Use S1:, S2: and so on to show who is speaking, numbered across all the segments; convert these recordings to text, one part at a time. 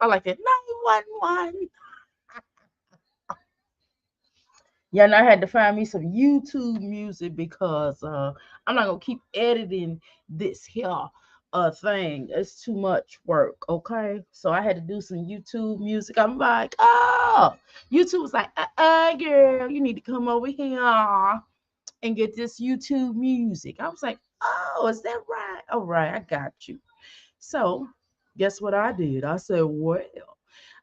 S1: I like that 911. Yeah, and I had to find me some YouTube music because I'm not gonna keep editing this here thing. It's too much work, okay? So I had to do some YouTube music. I'm like, oh, YouTube was like, girl, you need to come over here and get this YouTube music. I was like, oh, is that right? All right, I got you. So guess what I did? I said, well,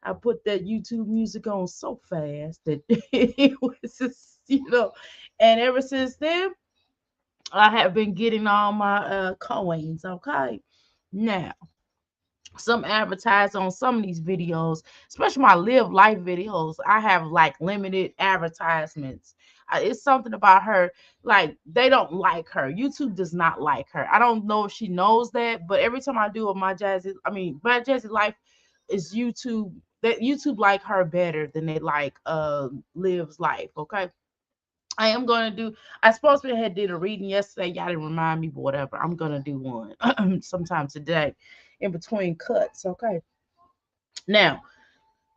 S1: I put that YouTube music on so fast that it was just, and ever since then, I have been getting all my coins. Okay. Now, some advertise on some of these videos, especially my live life videos. I have like limited advertisements. It's something about her, like they don't like her. YouTube does not like her. I don't know if she knows that, but every time I do a my Jazzy life is YouTube. That YouTube like her better than they like Liv's life. Okay. I am gonna do. I supposed to had did a reading yesterday. Y'all didn't remind me, but whatever. I'm gonna do one sometime today, in between cuts. Okay. Now,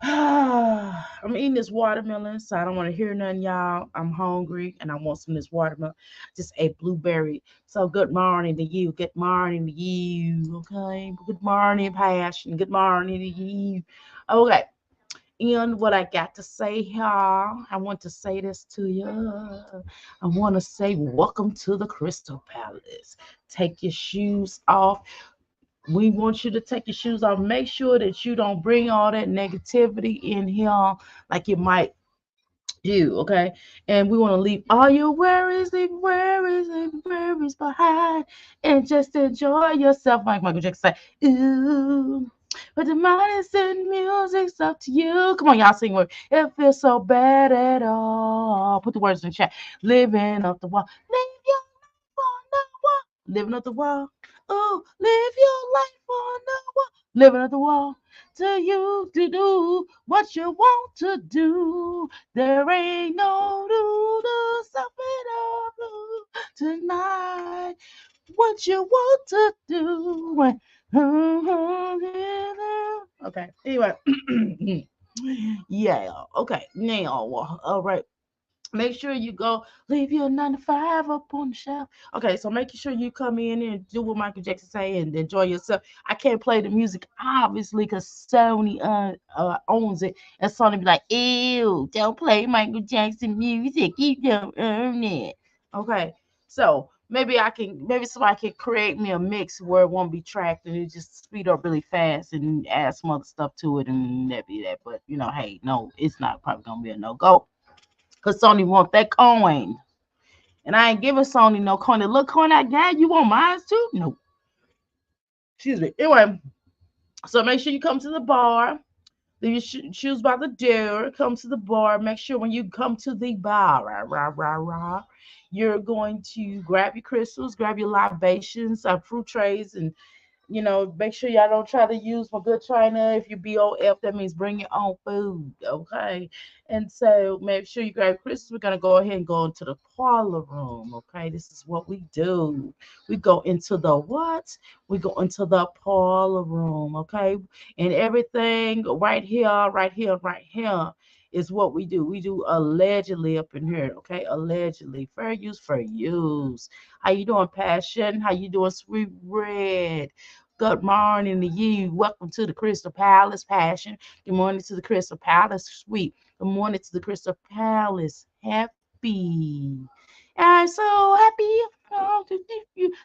S1: I'm eating this watermelon, so I don't want to hear nothing, y'all. I'm hungry and I want some of this watermelon. Just ate blueberry. So good morning to you. Good morning to you. Okay. Good morning, passion. Good morning to you. Okay. And what I got to say here, I want to say this to you. I want to say, welcome to the Crystal Palace. Take your shoes off. We want you to take your shoes off. Make sure that you don't bring all that negativity in here like you might do, okay? And we want to leave all your worries behind and just enjoy yourself, like Michael Jackson said. Ooh. But the mind's and music's up to you. Come on, y'all sing with me. It feels so bad at all. Put the words in the chat. Living up the wall. Live your life on the wall. Living up the wall. Oh, live your life on the wall. Living up the wall. To you to do what you want to do. There ain't no do stop it up tonight. What you want to do. Okay. Anyway. Yeah. Okay. Now. All right. Make sure you go leave your 9 to 5 up on the shelf. Okay, so making sure you come in and do what Michael Jackson say and enjoy yourself. I can't play the music obviously because Sony owns it, and Sony be like, "Ew, don't play Michael Jackson music. You don't earn it." Okay, so maybe somebody can create me a mix where it won't be tracked and it just speed up really fast and add some other stuff to it and that be that. But hey, no, it's not probably gonna be a no go. Cause Sony want that coin. And I ain't giving Sony no coin. The little coin I got, you want mine too? No. Excuse me. Anyway, so make sure you come to the bar. Leave your shoes by the door. Come to the bar. Make sure when you come to the bar, you're going to grab your crystals, grab your libations, fruit trays, and make sure y'all don't try to use my good china. If you BOF, that means bring your own food, okay? And so make sure you grab Chris. We're gonna go ahead and go into the parlor room, okay? This is what we do. We go into the what? We go into the parlor room, okay? And everything right here is what we do. We do allegedly up in here, okay? Allegedly. Fair use for use. How you doing, Passion? How you doing, Sweet Red? Good morning to you. Welcome to the Crystal Palace, Passion. Good morning to the Crystal Palace, Sweet. Good morning to the Crystal Palace, Happy. I'm so happy.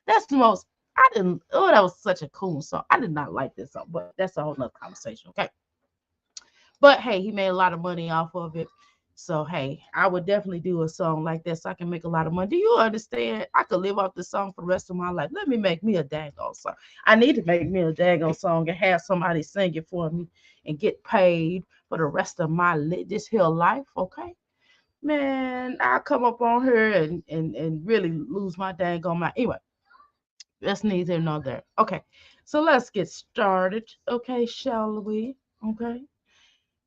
S1: That's the most. I didn't. Oh, that was such a cool song. I did not like this song, but that's a whole nother conversation. Okay. But hey, he made a lot of money off of it. So hey, I would definitely do a song like that so I can make a lot of money. Do you understand? I could live off this song for the rest of my life. Let me make me a daggone song. I need to make me a daggone song and have somebody sing it for me and get paid for the rest of my this here life. Okay. Man, I'll come up on here and really lose my daggone mind. Anyway, that's neither nor there. Okay. So let's get started. Okay, shall we? Okay.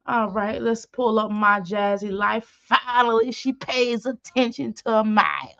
S1: All right, let's pull up my Jazzy life. Finally, she pays attention to Amaya.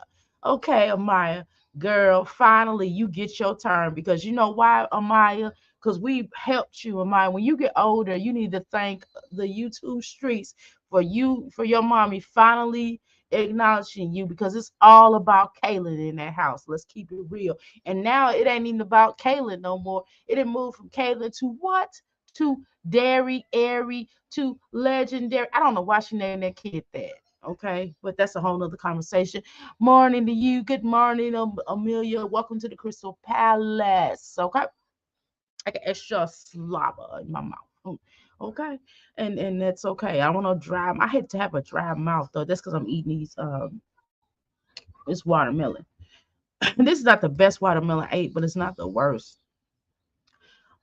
S1: Okay, Amaya, girl, finally you get your turn because you know why, Amaya? because we helped you in mind. When you get older, you need to thank the YouTube streets for your mommy finally acknowledging you, because it's all about Kaylin in that house. Let's keep it real. And now it ain't even about Kaylin no more. It done moved from Kaylin to what? To Dairy, Airy, to Legendary. I don't know why she named that kid that. Okay, but that's a whole nother conversation. Morning to you. Good morning, Amelia. Welcome to the Crystal Palace. Okay, I got extra slobber in my mouth. Okay, and that's okay. I want to dry. I hate to have a dry mouth though. That's because I'm eating this watermelon. This is not the best watermelon I ate, but it's not the worst.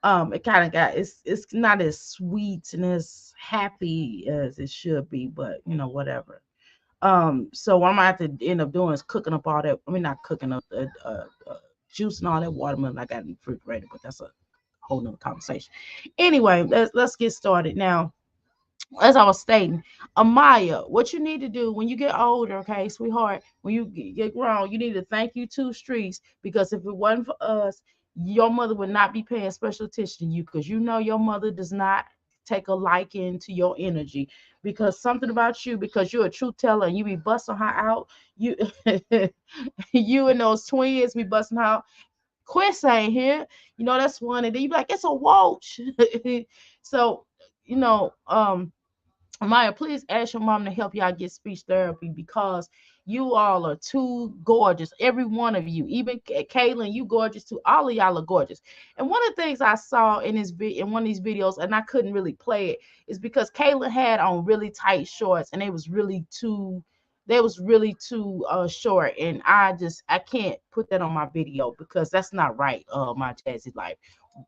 S1: It kind of got it's not as sweet and as happy as it should be, but whatever. So what I'm gonna have to end up doing is cooking up all that. I mean, not cooking up the juice and all that watermelon I got in the refrigerator, but that's a whole nother conversation. Anyway, let's get started now. As I was stating, Amaya, what you need to do when you get older, okay, sweetheart, when you get grown, you need to thank you two streets, because if it wasn't for us, your mother would not be paying special attention to you, because your mother does not take a liking to your energy, because something about you, because you're a truth teller and you be busting her out. You you and those twins be busting her out. Chris ain't here. That's one. And then you be like, it's a watch. So, you know, um, Maya, please ask your mom to help y'all get speech therapy, because you all are too gorgeous. Every one of you, even Kaylin, you gorgeous too. All of y'all are gorgeous. And one of the things I saw in one of these videos, and I couldn't really play it, is because Kaylin had on really tight shorts, and they was really too short, and I can't put that on my video, because that's not right. My Jazzy life.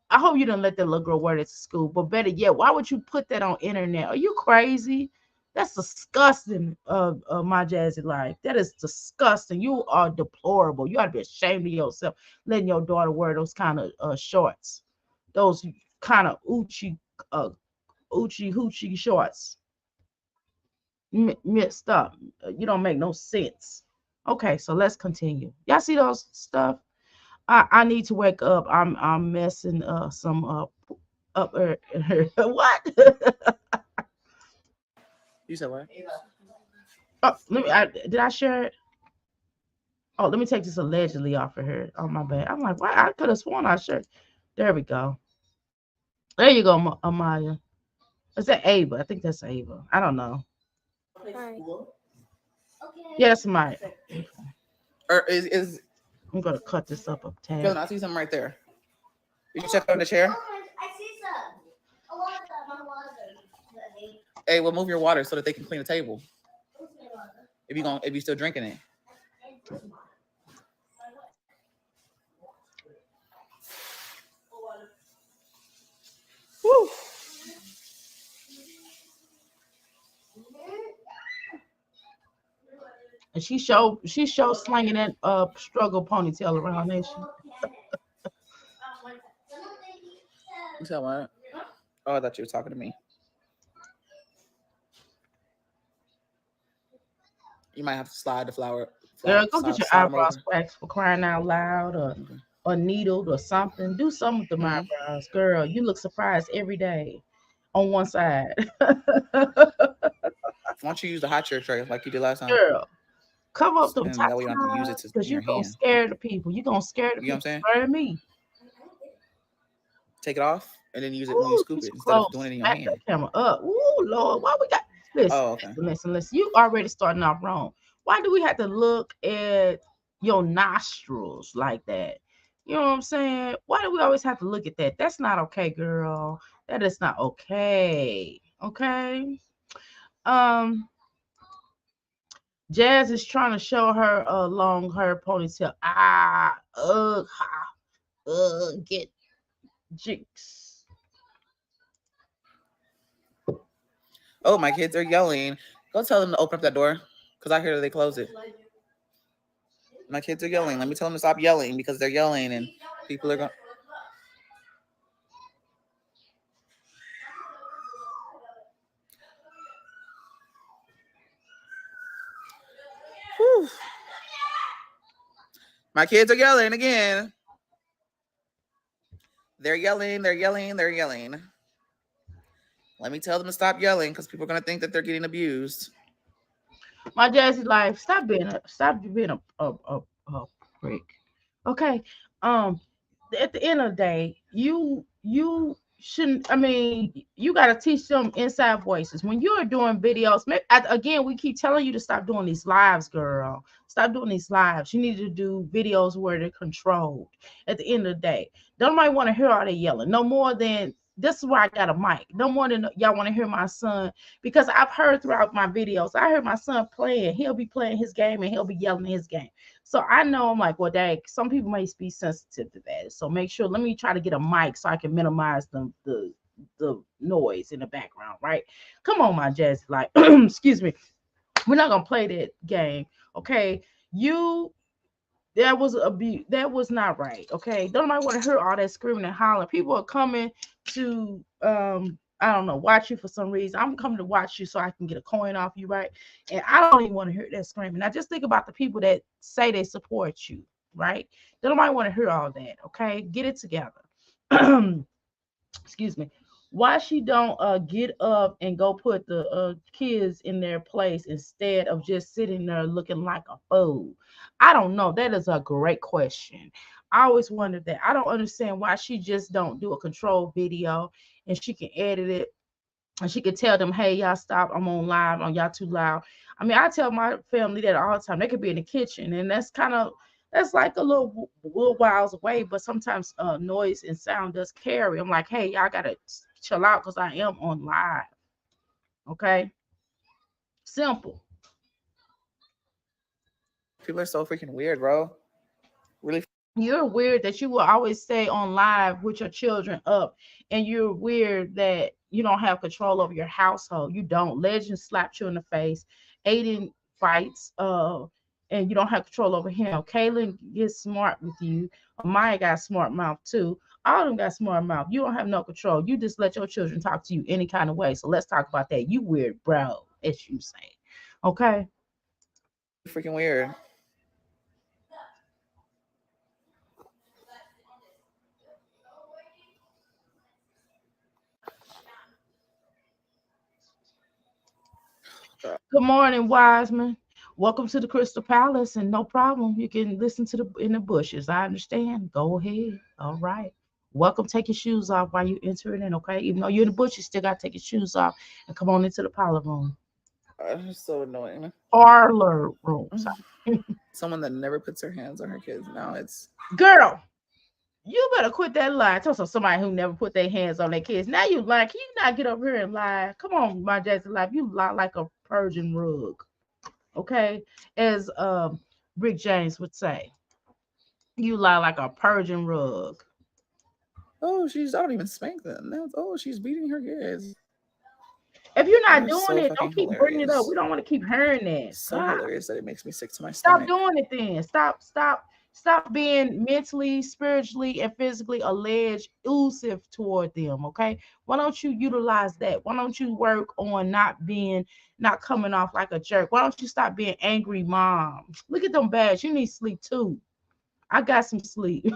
S1: I hope you don't let that little girl wear that to school. But better yet, why would you put that on internet? Are you crazy? That's disgusting, my Jazzy life. That is disgusting. You are deplorable. You ought to be ashamed of yourself letting your daughter wear those kind of shorts, those kind of uh, hoochie shorts. Mixed up. You don't make no sense. Okay, so let's continue. Y'all see those stuff? I need to wake up. I'm messing some up. What?
S2: You said what?
S1: Oh, did I share it? Oh, let me take this allegedly off of her. Oh, my bad. I'm like, why? I could have sworn I shared. There we go. There you go, Amaya. Is that Ava? I think that's Ava. I don't know.
S3: Hi.
S1: Yeah, that's Amaya.
S2: Or is
S1: I'm gonna cut this up a
S2: Kevin?
S1: tad.
S2: I see something right there. Did you check on the chair? Hey, well, move your water so that they can clean the table. If you still drinking it.
S1: Woo. And she showed slinging that struggle ponytail around, ain't she?
S2: You said what? Oh, I thought you were talking to me. You might have to slide the
S1: Girl, go get your
S2: slide them
S1: eyebrows
S2: over.
S1: waxed for crying out loud,
S2: Okay.
S1: or needled or something. Do something with the
S2: Hmm.
S1: eyebrows, girl. You look surprised every day on one side.
S2: Why don't you use the hot chair tray like you did last time,
S1: Girl, cover up them
S2: and that way you don't have to use it
S1: tatas, because
S2: in
S1: you
S2: your
S1: gonna
S2: hand.
S1: scare the people. You gonna scare the
S2: You know what I'm
S1: people.
S2: saying?
S1: Scare me.
S2: Take it off and then use it when you
S1: Ooh,
S2: scoop
S1: she's
S2: it
S1: so
S2: instead of doing
S1: close.
S2: it in your
S1: Smack that
S2: hand.
S1: camera up. Ooh, Lord, why we got listen,
S2: Oh, okay.
S1: listen. You already starting off wrong. Why do we have to look at your nostrils like that? You know what I'm saying? Why do we always have to look at that? That's not okay, girl. That is not okay. Okay. Um, Jazz is trying to show her long hair ponytail. Get jinx.
S2: Oh, my kids are yelling. Go tell them to open up that door because I hear that they close it. My kids are yelling. Let me tell them to stop yelling because they're yelling and people are going. Whew. My kids are yelling again. They're yelling. They're yelling. They're yelling. Let me tell them to stop yelling because people are gonna think that they're getting abused.
S1: My Jazzy life, stop being a prick. Okay. Um, at the end of the day, you shouldn't. I mean, you got to teach them inside voices when you're doing videos. Again, we keep telling you to stop doing these lives, girl. Stop doing these lives. You need to do videos where they're controlled. At the end of the day, don't nobody want to hear all that yelling. No more than this is where I got a mic. No more than y'all want to hear my son because I've heard throughout my videos. I heard my son playing. He'll be playing his game and he'll be yelling his game. So I know I'm like, well, dang, some people may be sensitive to that. So make sure, let me try to get a mic so I can minimize the noise in the background, right? Come on, my jazz, like, excuse me. We're not gonna play that game, okay? You that was abuse. That was not right. Okay. Don't nobody want to hear all that screaming and hollering. People are coming to I don't know, watch you for some reason. I'm coming to watch you so I can get a coin off you, right? And I don't even want to hear that screaming. Now just think about the people that say they support you, right? Don't nobody want to hear all that. Okay. Get it together. Excuse me. Why she don't get up and go put the kids in their place instead of just sitting there looking like a fool? I don't know. That is a great question. I always wondered that. I don't understand why she just don't do a control video and she can edit it and she could tell them, hey, y'all stop. I'm on live. On y'all too loud. I mean, I tell my family that all the time. They could be in the kitchen, and that's like a little whiles away. But sometimes noise and sound does carry. I'm like, hey, y'all gotta chill out because I am on live. Okay, simple.
S2: People are so freaking weird, bro. Really.
S1: You're weird that you will always stay on live with your children up, and you're weird that you don't have control over your household. You don't. Legend slapped you in the face. Aiden fights, and you don't have control over him. Kaylin gets smart with you. Maya got smart mouth too. All of them got smart mouth. You don't have no control. You just let your children talk to you any kind of way. So let's talk about that. You weird, bro, as you say. Okay.
S2: Freaking weird.
S1: Good morning, Wiseman. Welcome to the Crystal Palace, and no problem. You can listen to the in the bushes. I understand. Go ahead. All right. Welcome. Take your shoes off while you enter it in, okay? Even though you're in the bush, you still got to take your shoes off and come on into the parlor room.
S2: It's so annoying.
S1: Parlor room. Sorry.
S2: Someone that never puts her hands on her kids. Now it's
S1: Girl, you better quit that lie. Tell somebody who never put their hands on their kids. Now you lie. Can you not get up here and lie? Come on, my Jackson life. You lie like a Persian rug. Okay? As Rick James would say. You lie like a Persian rug.
S2: oh she's I don't even spank them. Now it's, oh she's beating her kids.
S1: If you're
S2: That
S1: not
S2: is
S1: doing
S2: so
S1: it,
S2: fucking
S1: don't keep bringing it up.
S2: hilarious.
S1: We don't want to keep hearing that.
S2: So
S1: God,
S2: hilarious that it makes me sick to my
S1: stop
S2: stomach.
S1: doing it then. Stop being mentally, spiritually, and physically alleged elusive toward them. Okay. Why don't you utilize that? Why don't you work on not coming off like a jerk? Why don't you stop being angry mom? Look at them bags. You need sleep too. I got some sleep.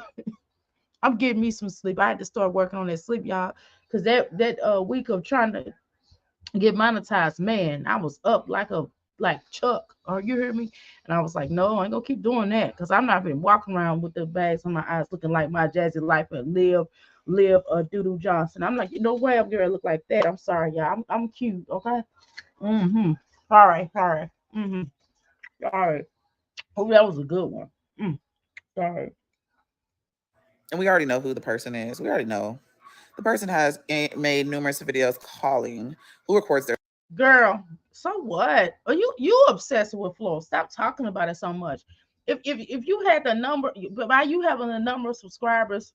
S1: I'm getting me some sleep. I had to start working on that sleep, y'all, because that week of trying to get monetized, man, I was up like Chuck. Or you hear me? And I was like, no, I ain't gonna keep doing that because I'm not been walking around with the bags on my eyes looking like my Jazzy life and live Doodoo Johnson. I'm like, you know what? I'm gonna look like that. I'm sorry, y'all. I'm cute, okay? Mm-hmm. Sorry. Mm-hmm. Sorry. Oh, that was a good one. Sorry.
S2: And we already know who the person is. We already know. The person has made numerous videos calling who records their.
S1: Girl, so what? Are you obsessed with Flo? Stop talking about it so much. If you had the number, but by you having the number of subscribers,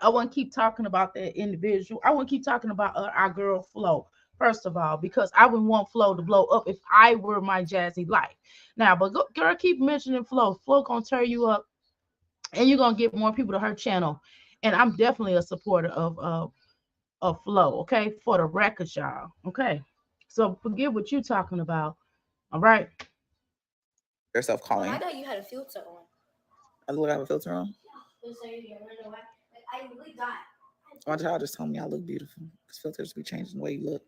S1: I wouldn't keep talking about that individual. I wouldn't keep talking about our girl Flo. First of all, because I would want Flo to blow up if I were my Jazzy life. Now, but girl, keep mentioning Flo. Flo gonna tear you up, and you're gonna get more people to her channel. And I'm definitely a supporter of Flo. Okay, for the record, y'all. Okay, so forget what you're talking about. All right.
S2: Yourself calling. I thought you had a filter on. I look, I have a filter on. My child just told me I look beautiful. Because filters be changing the way you look.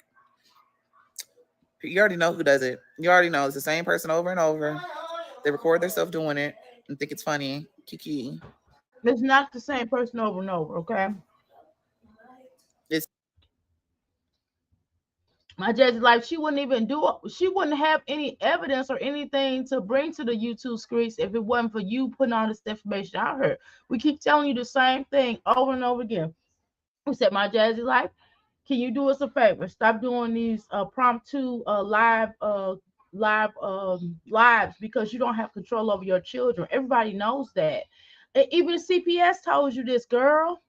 S2: You already know who does it. You already know it's the same person over and over. They record themselves doing it and think it's funny. Kiki.
S1: It's not the same person over and over, okay?
S2: It's
S1: My judge's life, she wouldn't even do it. She wouldn't have any evidence or anything to bring to the YouTube screens if it wasn't for you putting all this information out here. We keep telling you the same thing over and over again. We said, my jazzy life, can you do us a favor? Stop doing these promptu lives because you don't have control over your children. Everybody knows that. Even the CPS told you this, girl.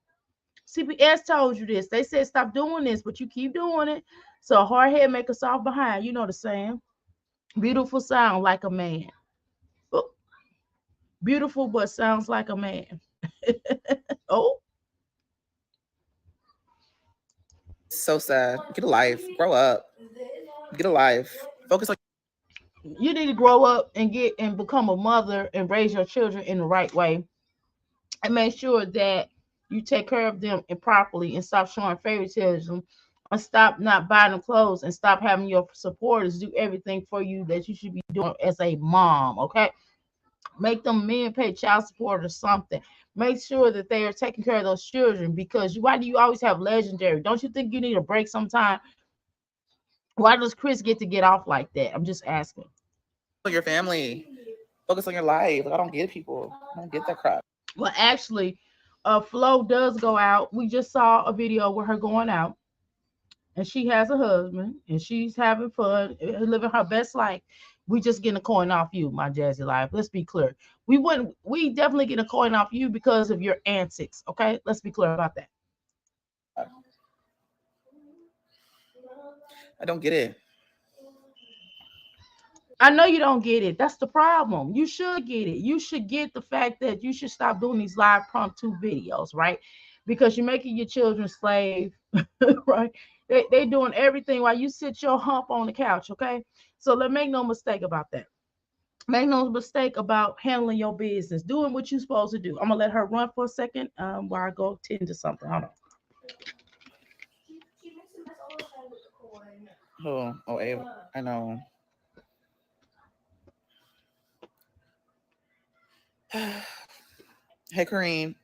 S1: CPS told you this. They said stop doing this, but you keep doing it. So a hard head make a soft behind. You know the saying. Beautiful sound like a man. Oh, beautiful but sounds like a man. Oh,
S2: so sad. Get a life. Grow up. Get a life. Focus on
S1: you need to grow up and get and become a mother and raise your children in the right way and make sure that you take care of them and properly and stop showing favoritism and stop not buying them clothes and stop having your supporters do everything for you that you should be doing as a mom. Okay, make them men pay child support or something. Make sure that they are taking care of those children because why do you always have legendary? Don't you think you need a break sometime? Why does Chris get to get off like that? I'm just asking.
S2: your family. Focus on your life. Like, I don't get people. I don't get that crap.
S1: Well, actually, Flo does go out. We just saw a video with her going out, and she has a husband, and she's having fun, living her best life. We just getting a coin off you, my jazzy life. Let's be clear. We wouldn't. We definitely get a coin off you because of your antics. Okay, let's be clear about that.
S2: I don't get it.
S1: I know you don't get it. That's the problem. You should get it. You should get the fact that you should stop doing these live promptu videos, right? Because you're making your children slave, right? They doing everything while you sit your hump on the couch, okay? So let make no mistake about that. Make no mistake about handling your business, doing what you're supposed to do. I'm gonna let her run for a second while I go tend to something. Hold on.
S2: Oh, Ava. I know. Hey, Kareem.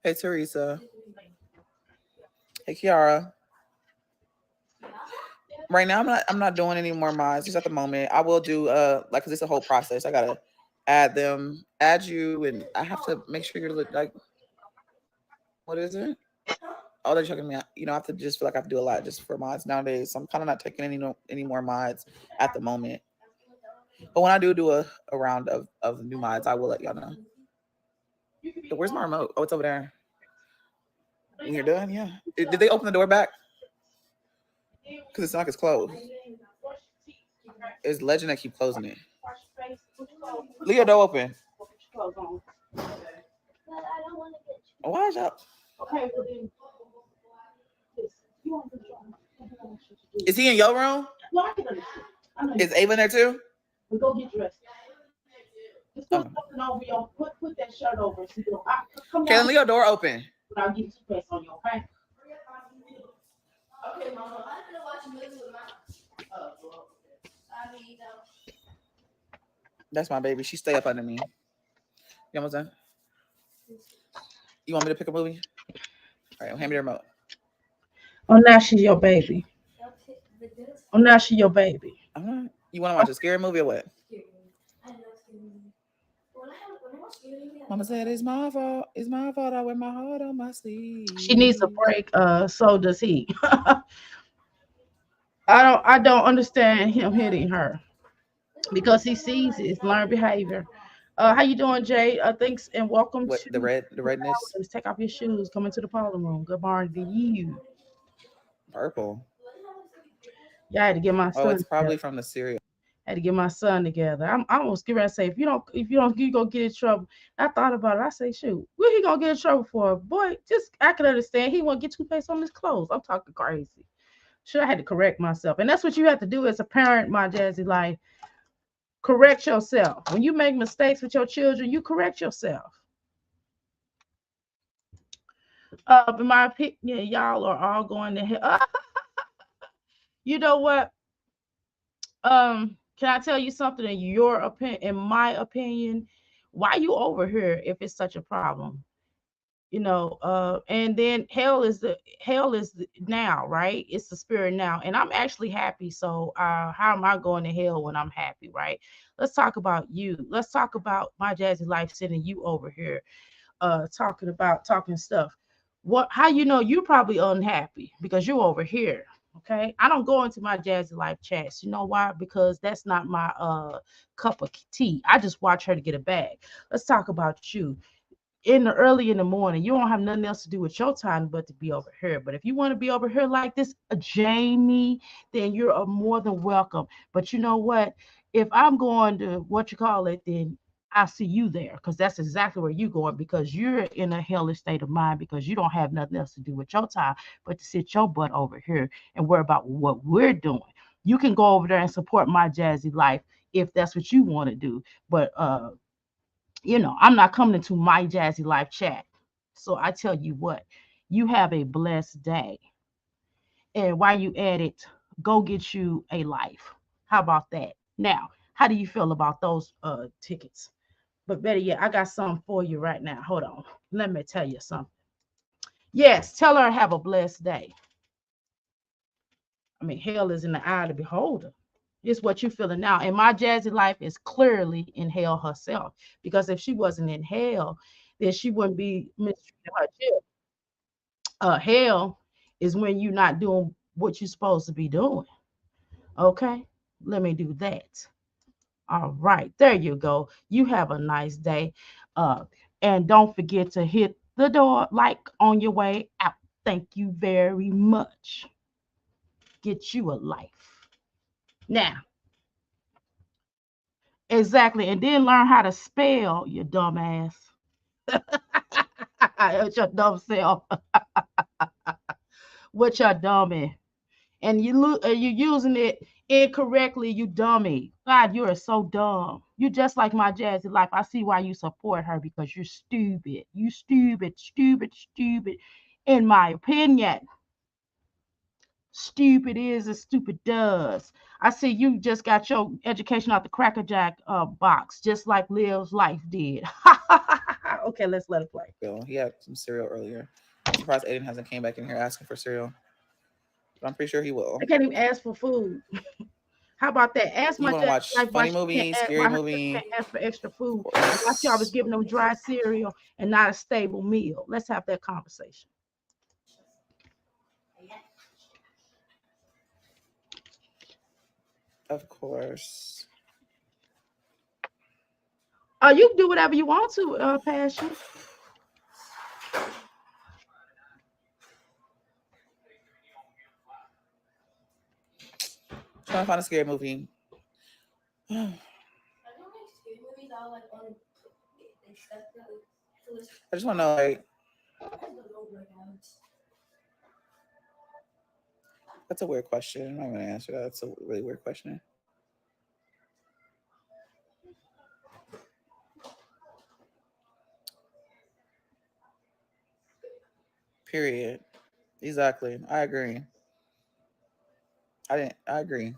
S2: Hey, Teresa. Hey, Kiara. Right now, I'm not doing any more mods just at the moment. I will do like because it's a whole process. I gotta add you, and I have to make sure you're like what is it? Oh, they're checking me out. I have to just feel like I have to do a lot just for mods nowadays. So I'm kind of not taking any more mods at the moment. But when I do a round of new mods, I will let y'all know. Where's my remote? Oh, it's over there. When you're done, yeah. Did they open the door back? Because it's not like it's closed. It's Legend that keep closing it. Leave your door open. Why is y'all? Is he in your room? Is Ava in there too?
S1: Go get dressed. Just put something over your put that shirt over. So come
S2: Can
S1: down
S2: leave your door open?
S1: without getting too fast on your okay?
S2: That's my baby. She stay up under me. You almost done? You want me to pick a movie? All right, hand me the remote.
S1: Oh, now she's your baby. Oh, now she's your baby.
S2: You want to watch a scary movie or what? Mama said it's my fault. It's my fault. I wear my heart on my sleeve.
S1: She needs a break. So does he. I don't understand him hitting her because he sees it. It's learned behavior. How you doing, Jay? Thanks and welcome
S2: What
S1: to
S2: the redness?
S1: Let's take off your shoes. Come into the parlor room. Good morning to you.
S2: Purple.
S1: Yeah, I had to get my
S2: Oh,
S1: son
S2: it's probably
S1: together.
S2: from the cereal.
S1: I had to get my son together. I almost get ready to say if you don't you gonna get in trouble. I thought about it. I say, shoot, what he gonna get in trouble for? Boy, just I can understand he want to get toothpaste on his clothes. I'm talking crazy. Should I had to correct myself, and that's what you have to do as a parent, my jazzy life. Correct yourself. When you make mistakes with your children, you correct yourself. In my opinion, y'all are all going to hell. You know what? Can I tell you something in your opinion? In my opinion, why you over here if it's such a problem? And then hell is now, right? It's the spirit now, and I'm actually happy. So how am I going to hell when I'm happy, right? Let's talk about you. Let's talk about my jazzy life sitting you over here talking stuff. How you know you're probably unhappy because you're over here. Okay, I don't go into my jazzy life chats. You know why? Because that's not my cup of tea. I just watch her to get a bag. Let's talk about you early in the morning. You don't have nothing else to do with your time but to be over here. But if you want to be over here like this, Jamie, then you're more than welcome. But you know what? If I'm going to what you call it, then I see you there because that's exactly where you're going because you're in a hellish state of mind because you don't have nothing else to do with your time but to sit your butt over here and worry about what we're doing. You can go over there and support my jazzy life if that's what you want to do. But I'm not coming into my jazzy life chat. So I tell you what, you have a blessed day. And while you at it, go get you a life. How about that? Now, how do you feel about those tickets? But better yet, I got something for you right now. Hold on. Let me tell you something. Yes, tell her have a blessed day. I mean, hell is in the eye of the beholder. It's what you're feeling now. And my jazzy life is clearly in hell herself. Because if she wasn't in hell, then she wouldn't be mistreating her children. Hell is when you're not doing what you're supposed to be doing. Okay? Let me do that. All right. There you go. You have a nice day. Uh, and don't forget to hit the door like on your way out. Thank you very much. Get you a life. Now, exactly. And then learn how to spell, you dumbass. It's your dumb self. What your dummy. And you using it incorrectly, you dummy. God, you are so dumb. You just like my jazzy life. I see why you support her because you're stupid. You stupid, stupid, stupid. In my opinion, stupid is as stupid does. I see you just got your education out the Cracker Jack box, just like Liv's life did. Okay, let's let it play.
S2: Bill, he had some cereal earlier. I'm surprised Aiden hasn't came back in here asking for cereal, but I'm pretty sure he
S1: I
S2: will.
S1: can't even ask for food. How about that? Ask
S2: You
S1: my
S2: want to
S1: judge
S2: watch
S1: like why
S2: funny
S1: she can't
S2: movie,
S1: ask,
S2: scary
S1: why her just
S2: movie?
S1: can't ask for extra
S2: Of
S1: food and why she always
S2: course.
S1: giving them dry cereal and not a stable meal. Let's have that conversation.
S2: Of course.
S1: You can do whatever you want to, Passion.
S2: Trying to find a scary movie. I just want to know, like, that's a weird question. I'm not going to answer that. That's a really weird question. Period. Exactly. I agree. I agree.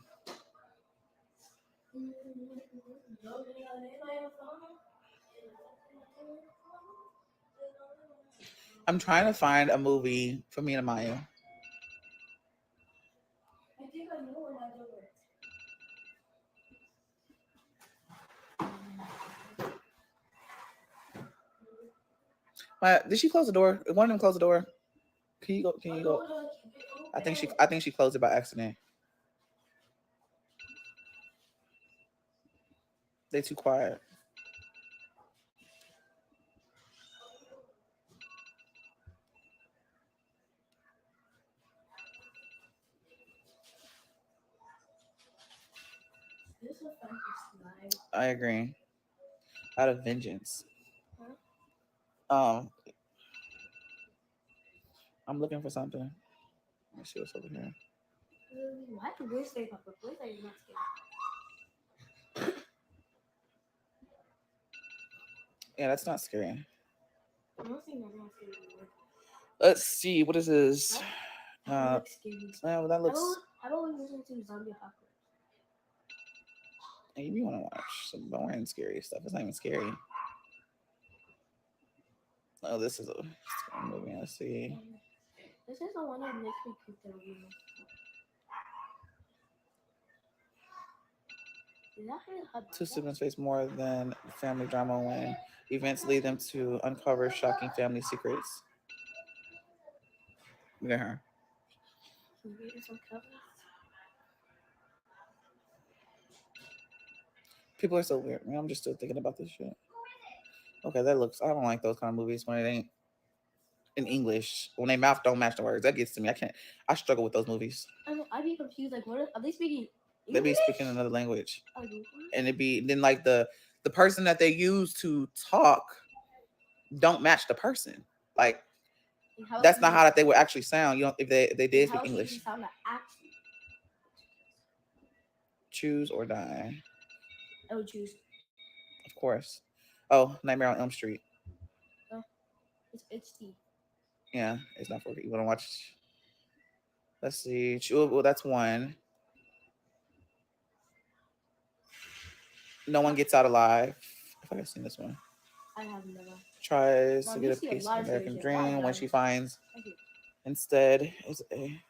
S2: I'm trying to find a movie for me and Maya. Maya, did she close the door? One of them close the door. Can you go? Can you go? I think she closed it by accident. They too quiet. I agree. Out of vengeance. Um, I'm looking for something. Let me see what's over here. Yeah, that's not scary.
S3: I'm not saying that's not scary anymore.
S2: Let's see. What is this?
S3: That one
S2: Uh,
S3: looks scary.
S2: well, that looks.
S3: How about we listen to Zombie Apocalypse?
S2: Hey, you want to watch some boring, scary stuff? It's not even scary. Oh, this is a scary movie. Let's see.
S3: And this is the one that makes me poop the room. Is that how
S2: Two
S3: that?
S2: siblings face more than family drama when events lead them to uncover shocking family secrets. Look at her.
S3: Can you read some covers?
S2: People are so weird. Man, I'm just still thinking about this shit. Okay, that looks. I don't like those kind of movies when it ain't in English. When they mouth don't match the words, that gets to me. I can't. I struggle with those movies.
S3: I'd be confused. Like, what are they speaking?
S2: They be
S3: English?
S2: speaking another language,
S3: Like,
S2: and it be then like the person that they use to talk don't match the person. Like
S3: how
S2: that's not how that they would actually sound. You know, if they did
S3: how
S2: speak
S3: else would you
S2: English.
S3: sound that actually?
S2: Choose or die.
S3: I would choose.
S2: Of course. Oh, Nightmare on Elm Street.
S3: Uh, it's HD.
S2: Yeah, it's not for you. Want to watch? Let's see. Well, that's one. No one gets out alive. I think I've seen this one.
S3: I have never.
S2: Tries to
S3: Mom,
S2: get
S3: you
S2: a
S3: see a
S2: piece
S3: lot
S2: of
S3: of series
S2: American
S3: here. A lot of
S2: dream when she
S3: diamonds.
S2: finds
S3: Thank you.
S2: instead is a.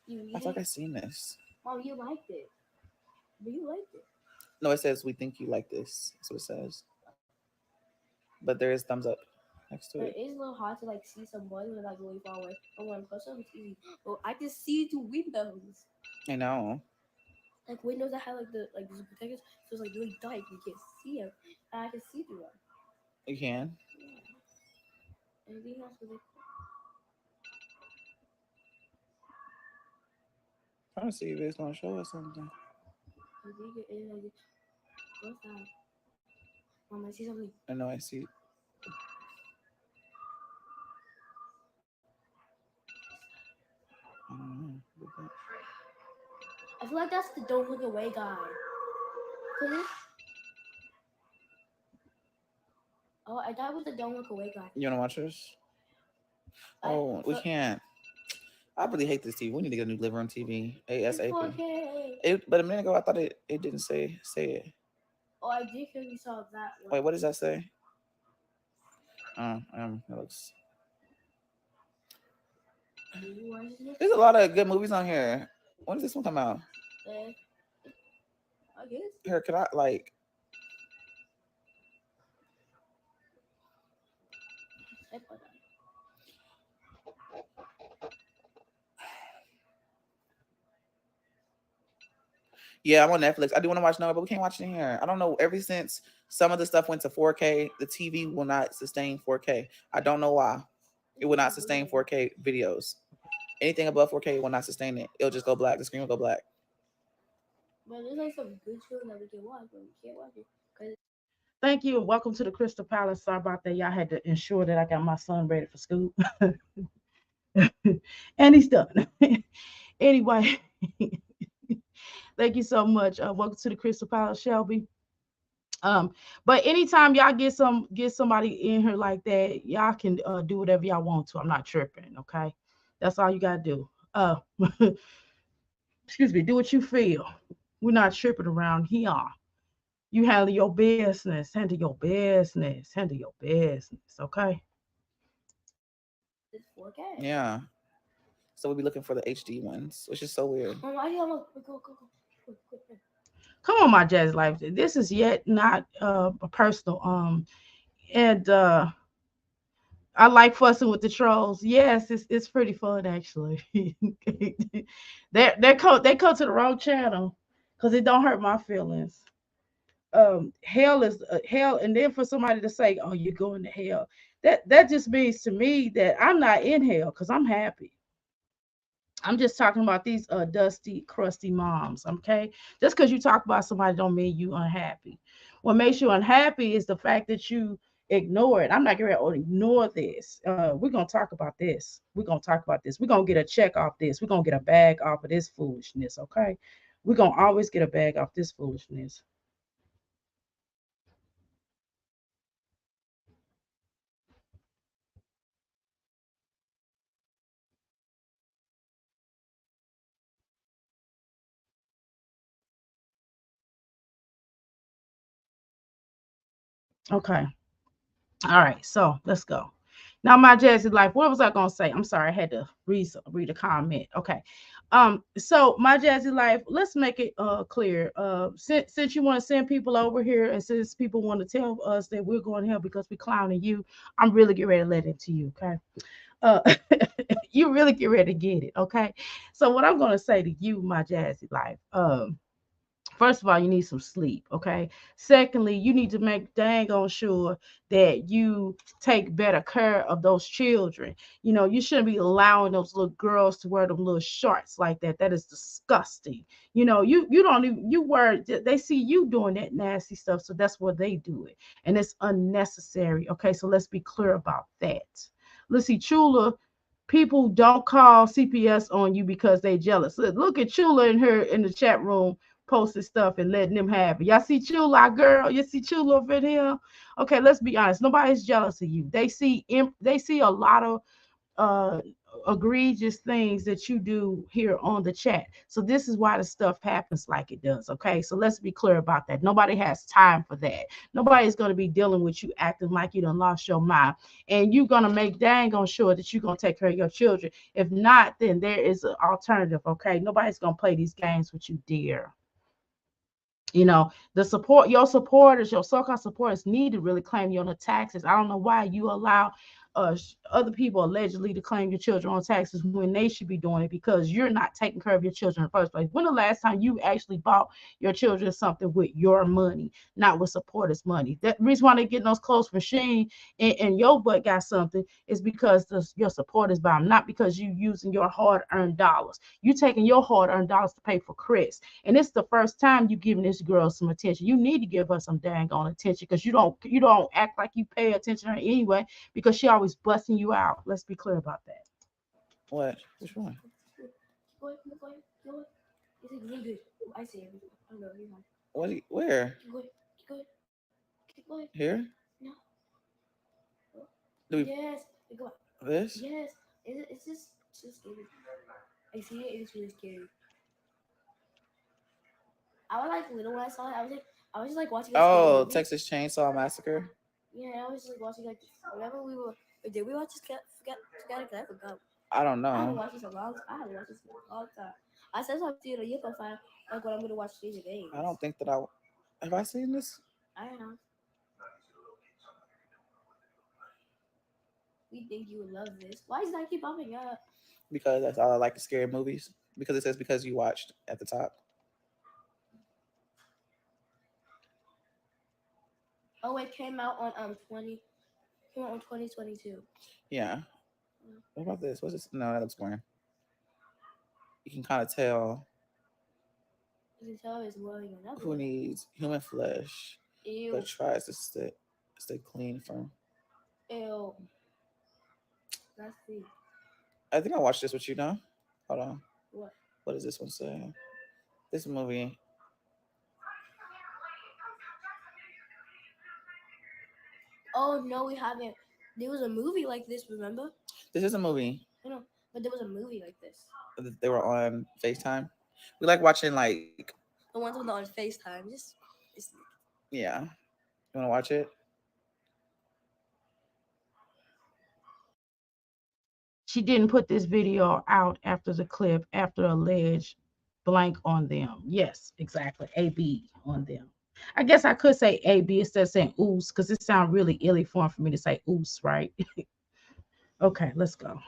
S3: You
S2: I
S3: need
S2: thought
S3: it?
S2: I seen this.
S3: Mom, you liked it. But you liked it.
S2: No, it says we think you like this. That's what it says. But there is thumbs up next to
S3: But
S2: it.
S3: it is a little hard to like see some buttons when like really far away. But when I'm close up, it's easy. But I can see through windows.
S2: I know.
S3: Like windows that have like the like these protectors, so it's like really dark. You can't see them, and I can see through them.
S2: You can.
S3: Yeah. Anything else with it?
S2: Trying to see if it's gonna show us something.
S3: I think it is like what's that? Mom, I see something.
S2: I know I see. I don't know.
S3: I feel like that's the don't look away guy. Cause it, oh, I thought it was the don't look away guy.
S2: You wanna watch this?
S3: I
S2: Oh, we can't. I really hate this TV. We need to get a new living room TV
S3: it's
S2: ASAP.
S3: 4K.
S2: But a minute ago, I thought it didn't say it.
S3: Oh, I did feel you saw that one.
S2: Wait, what does that say? It looks. There's a lot of good movies on here. When does this one come out?
S3: Uh, I guess.
S2: Here, can I like? Yeah, I'm on Netflix. I do want to watch Noah, but we can't watch it in here. I don't know. Ever since some of the stuff went to 4K, the TV will not sustain 4K. I don't know why. It will not sustain 4K videos. Anything above 4K will not sustain it. It'll just go black. The screen will go black.
S3: But there's like some good shows that we can watch, but we can't watch it because
S1: Thank you and welcome to the Crystal Palace. Sorry about that. Y'all had to ensure that I got my son ready for school. And he's done. Anyway, thank you so much. Welcome to the Crystal Palace, Shelby. But anytime y'all get somebody in here like that, y'all can do whatever y'all want to. I'm not tripping, okay? That's all you gotta do. Excuse me, do what you feel. We're not tripping around here. You handle your business, handle your business, handle your business, okay?
S3: it's 4K.
S2: Yeah. So we'll be looking for the HD ones, which is so weird.
S3: Oh, why do you almost go. Quick.
S1: Come on, my jazz life. This is yet not a personal and I like fussing with the trolls. Yes, it's pretty fun actually. They come to the wrong channel because it don't hurt my feelings. Hell is hell, and then for somebody to say, "Oh, you're going to hell," that just means to me that I'm not in hell because I'm happy. I'm just talking about these dusty, crusty moms. Okay, just because you talk about somebody don't mean you unhappy. What makes you unhappy is the fact that you ignore it. I'm not going to ignore this. We're gonna talk about this. We're gonna talk about this. We're gonna get a check off this. We're gonna get a bag off of this foolishness. Okay, we're gonna always get a bag off this foolishness. Okay. All right. So let's go. Now, my Jazzy life. What was I gonna say? I'm sorry. I had to read a comment. Okay. So my Jazzy life. Let's make it clear. Since you want to send people over here, and since people want to tell us that we're going to hell because we clowning you, I'm really getting ready to let it to you. Okay. Uh, you really get ready to get it. Okay. So what I'm gonna say to you, my Jazzy life. First of all, you need some sleep, okay? Secondly, you need to make dang on sure that you take better care of those children. You know, you shouldn't be allowing those little girls to wear them little shorts like that. That is disgusting. You know, you don't even you wear they see you doing that nasty stuff, so that's where they do it. And it's unnecessary. Okay, so let's be clear about that. Let's see, Chula, people don't call CPS on you because they jealous. Look at Chula in her in the chat room posting stuff and letting them have it. Y'all see Chula, our girl? You see Chula over here? Okay, let's be honest. Nobody's jealous of you. They see a lot of uh egregious things that you do here on the chat. So this is why the stuff happens like it does. Okay, so let's be clear about that. Nobody has time for that. Nobody's going to be dealing with you acting like you done lost your mind, and you're going to make dang on sure that you're going to take care of your children. If not, then there is an alternative. Okay, nobody's going to play these games with you, dear. You know, the support, your supporters, your so-called supporters need to really claim you on the taxes. I don't know why you allow other people allegedly to claim your children on taxes when they should be doing it because you're not taking care of your children in the first place. When the last time you actually bought your children something with your money, not with supporters' money? That reason why they getting those clothes from Sheen and your butt got something is because your supporters buy them, not because you using your hard-earned dollars. You taking your hard-earned dollars to pay for Chris, and it's the first time you giving this girl some attention. You need to give her some dang on attention because you don't act like you pay attention to her anyway because she always busting you out. Let's be clear about that.
S2: What? Which one?
S3: Keep going, keep going, keep going. It's like really good. I see everything. I don't know, you're fine.
S2: What? Where?
S3: Keep going, keep going, keep going.
S2: Here?
S3: No.
S2: Do we
S3: Yes. Go on.
S2: this?
S3: Yes. It's just scary. I see it. It's really scary. I was like little when I saw it. I was just like watching a scary
S2: Oh,
S3: movie.
S2: Texas Chainsaw Massacre.
S3: Yeah, I was just like watching like whenever we were. Wait, did we watch this? Forgot it. I forgot.
S2: I don't
S3: I haven't
S2: know
S3: watched this a long. I haven't watched this in a long time. I said I'm seeing a YouTube file like when I'm gonna watch these
S2: I
S3: games.
S2: don't think that I have I seen this
S3: I don't know. We think you would love this. Why does that keep popping up?
S2: because that's all I like, the scary movies. Because it says because you watched at the top.
S3: Oh, it came out on 2022.
S2: Yeah. What about this? What's this? No, that looks boring. You can kind of tell
S3: You can tell it's wearing another
S2: who
S3: one.
S2: needs human flesh, but
S3: Ew,
S2: tries to stay clean from.
S3: ew. Let's see.
S2: I think I watched this with you now. Hold on.
S3: What?
S2: What does this one say? This movie.
S3: Oh no, we haven't. There was a movie like this. Remember?
S2: This is a movie.
S3: I know, but there was a movie like this.
S2: They were on FaceTime. We like watching like
S3: The ones with on FaceTime. Just it's,
S2: yeah. You want to watch it?
S1: She didn't put this video out after the clip after alleged blank on them. Yes, exactly. AB on them. I guess I could say AB instead of saying oos because it sounds really illy form for me to say oos, right? Okay, let's go.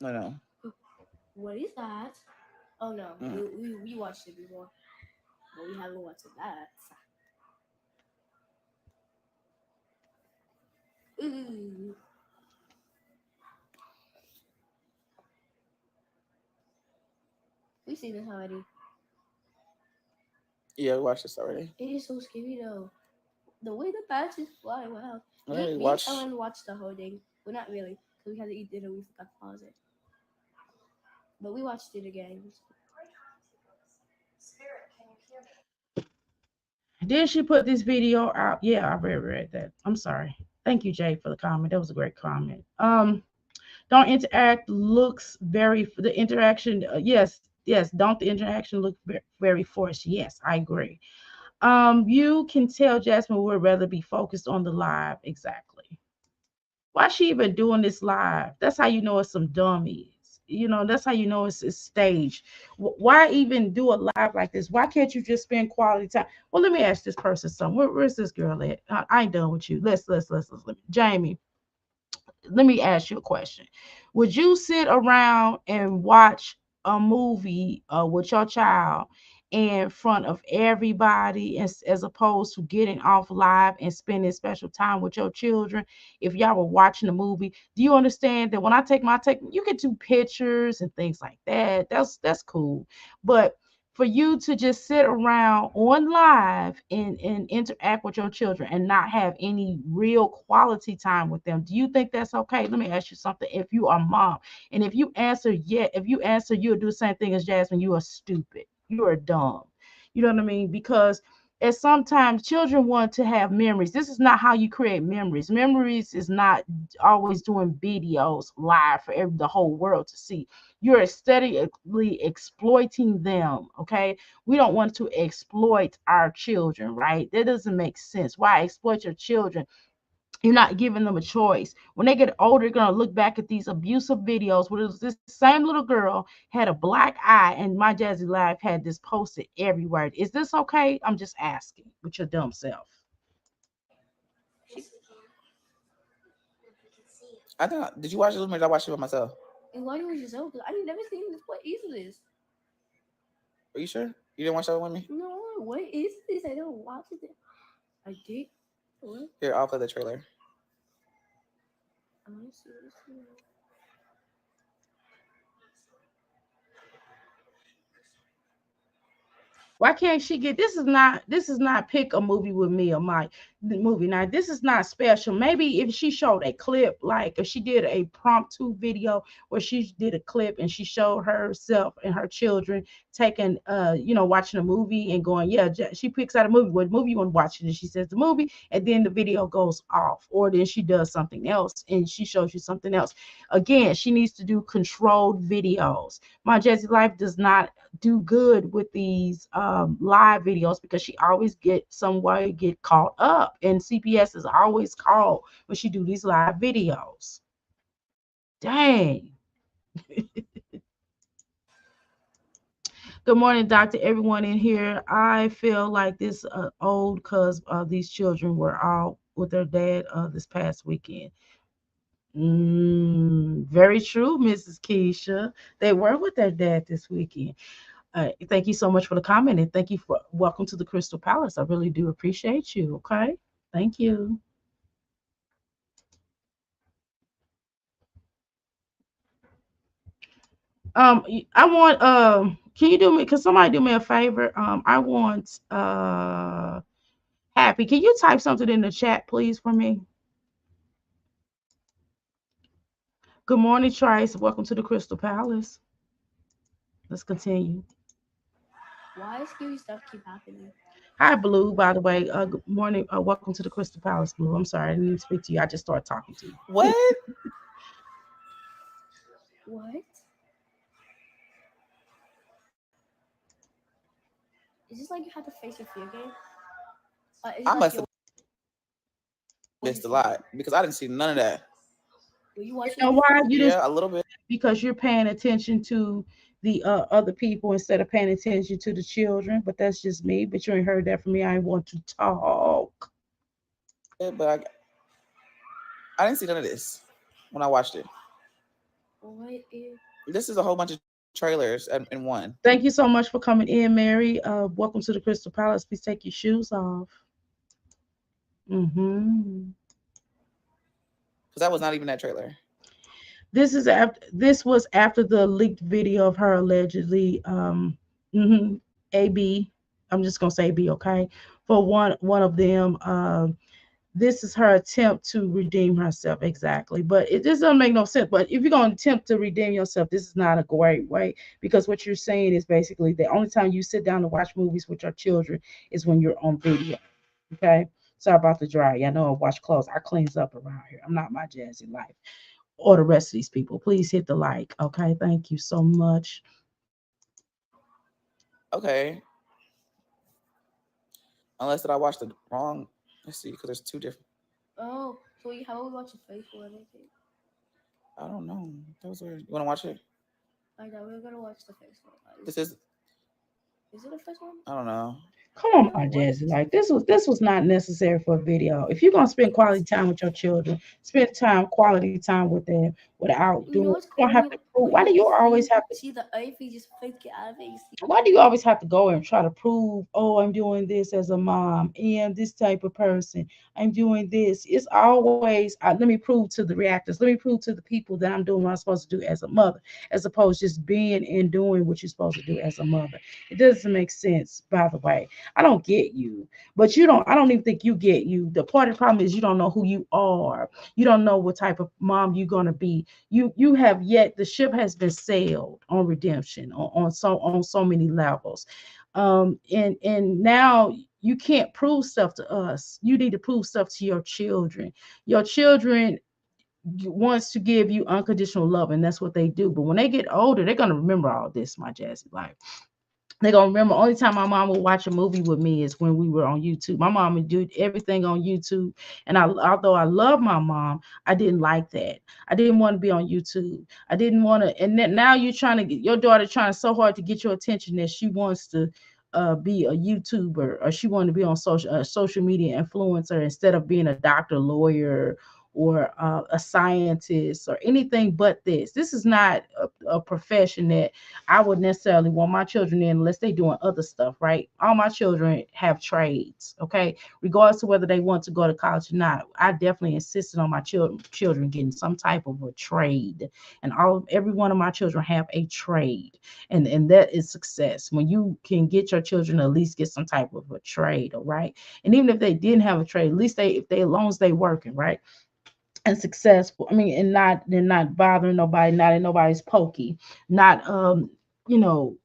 S2: I know.
S3: what is that? Oh no,
S2: Mm.
S3: we watched it before, but we haven't watched that. Ooh, we've seen this already.
S2: Yeah, we watched this already.
S3: It is so scary though. The way the bats is flying, wow.
S2: Yeah, we
S3: Me and
S2: watched.
S3: Ellen watched the whole thing. Well, not really, because we had to eat dinner. We forgot to pause it, but we watched it again.
S1: Did she put this video out? Yeah, I read that. I'm sorry. Thank you, Jay, for the comment. That was a great comment. Don't interact looks very the interaction. Yes, Yes, don't the interaction look very forced? Yes, I agree. You can tell Jasmine would rather be focused on the live. Exactly. Why she even doing this live? That's how you know it's some dummies. That's how you know it's staged. Why even do a live like this? Why can't you just spend quality time? Well, let me ask this person something. Where's this girl at? I ain't done with you. Jamie, let me ask you a question. Would you sit around and watch a movie with your child in front of everybody as opposed to getting off live and spending special time with your children if y'all were watching a movie? Do you understand that when I take you can do pictures and things like that. That's cool. But for you to just sit around on live and interact with your children and not have any real quality time with them, do you think that's okay? Let me ask you something. If you are mom, and if you answer, you'll do the same thing as Jasmine, you are stupid. You are dumb. You know what I mean? Because at sometimes children want to have memories. This is not how you create memories. Memories is not always doing videos live for the whole world to see. You're aesthetically exploiting them. Okay, we don't want to exploit our children, right? That doesn't make sense. Why exploit your children? You're not giving them a choice. When they get older, they're gonna look back at these abusive videos where this same little girl had a black eye, and my Jazzy Life had this posted everywhere. Is this okay? I'm just asking with your dumb self.
S2: I think. Did you watch it with me? Or did I watch it by myself?
S3: And why you was yourself? Because I didn't never seen this. What is this?
S2: Are you sure you didn't watch that with me?
S3: No, what is this? I don't watch it. I did. What?
S2: Here, I'll play the trailer.
S3: I want to see this.
S1: Why can't she get this is not pick a movie with me or my the movie now. This is not special. Maybe if she showed a clip, like if she did a promptu video where she did a clip and she showed herself and her children taking watching a movie and going, yeah, she picks out a movie. What movie you want to watch? And she says the movie, and then the video goes off. Or then she does something else and she shows you something else. Again, she needs to do controlled videos. My Jazzy Life does not do good with these live videos because she always get some way get caught up, and CPS is always called when she do these live videos. Dang. Good morning, doctor. Everyone in here. I feel like this old because these children were out with their dad this past weekend. Very true, Mrs. Keisha. They were with their dad this weekend. Thank you so much for the comment, and thank you for welcome to the Crystal Palace. I really do appreciate you. Okay, thank you. I want can you do me? Can somebody do me a favor? I want Happy. Can you type something in the chat, please, for me? Good morning, Trace. Welcome to the Crystal Palace. Let's continue.
S3: Why scary stuff keep happening?
S1: Hi, Blue. By the way, good morning. Welcome to the Crystal Palace, Blue. I'm sorry, I didn't even speak to you. I just started talking to you.
S2: What?
S3: What? Is this like you have to face your fear game? Is
S2: I
S3: it like
S2: must
S3: your
S2: have missed a lot because I didn't see none of that.
S3: Were you
S1: You
S3: watching it
S1: know
S3: before?
S1: why? You just
S2: Yeah, a little bit.
S1: because you're paying attention to the other people instead of paying attention to the children. But that's just me. But you ain't heard that from me. I want to talk.
S2: Yeah, but I didn't see none of this when I watched it.
S3: What is?
S2: This is a whole bunch of trailers in one.
S1: Thank you so much for coming in, Mary. Welcome to the Crystal Palace. Please take your shoes off. Hmm.
S2: Because that was not even that trailer.
S1: This was after the leaked video of her allegedly mhm, AB. I'm just gonna say B, okay? For one of them. This is her attempt to redeem herself exactly, but it just doesn't make no sense. But if you're going to attempt to redeem yourself, this is not a great way, because what you're saying is basically the only time you sit down to watch movies with your children is when you're on video. Okay, sorry about the dry. I know I wash clothes. I cleans up around here. I'm not my Jazzy Life or the rest of these people. Please hit the like. Okay, thank you so much.
S2: Okay, unless that I watched the wrong. Let's see, because there's two different.
S3: Oh, so how we watch the faithful and everything?
S2: I don't know. Those are. You want to watch it?
S3: I know we're gonna watch the faithful.
S2: This is.
S3: Is it the first one?
S2: I don't know.
S1: Come
S3: I
S1: on,
S3: know
S1: my
S3: what.
S1: Jazzy. Like this was not necessary for a video. If you're gonna spend quality time with your children, spend quality time with them without
S3: You know
S1: doing.
S3: what's
S1: You don't
S3: cool
S1: have to prove.
S3: when
S1: Why do
S3: you
S1: you always
S3: see
S1: have to?
S3: see the earth, you just flick it out of it. You see.
S1: Why do you always have to go and try to prove, oh, I'm doing this as a mom, and this type of person, I'm doing this? It's always, let me prove to the reactors, let me prove to the people that I'm doing what I'm supposed to do as a mother, as opposed to just being and doing what you're supposed to do as a mother. It doesn't make sense, by the way. I don't get you, but you don't, I don't even think you get you. The part of the problem is you don't know who you are. You don't know what type of mom you're going to be. You have yet, the ship has been sailed on redemption on so many levels. And now you can't prove stuff to us. You need to prove stuff to your children. Your children wants to give you unconditional love, and that's what they do. But when they get older, they're gonna remember all this, my Jazzy. Like, they gonna remember. Only time my mom would watch a movie with me is when we were on YouTube. My mom would do everything on YouTube, and although I love my mom, I didn't like that. I didn't want to be on YouTube. I didn't want to. And then now you're trying to get your daughter trying so hard to get your attention that she wants to be a YouTuber, or she wanted to be on social media influencer instead of being a doctor, lawyer, or a scientist, or anything but this. This is not a profession that I would necessarily want my children in unless they're doing other stuff, right? All my children have trades, okay? Regardless of whether they want to go to college or not. I definitely insisted on my children getting some type of a trade. And every one of my children have a trade. And that is success. When you can get your children to at least get some type of a trade, all right? And even if they didn't have a trade, at least if they as long as they working, right? And successful. I mean, and not they're not bothering nobody, not in nobody's pokey, not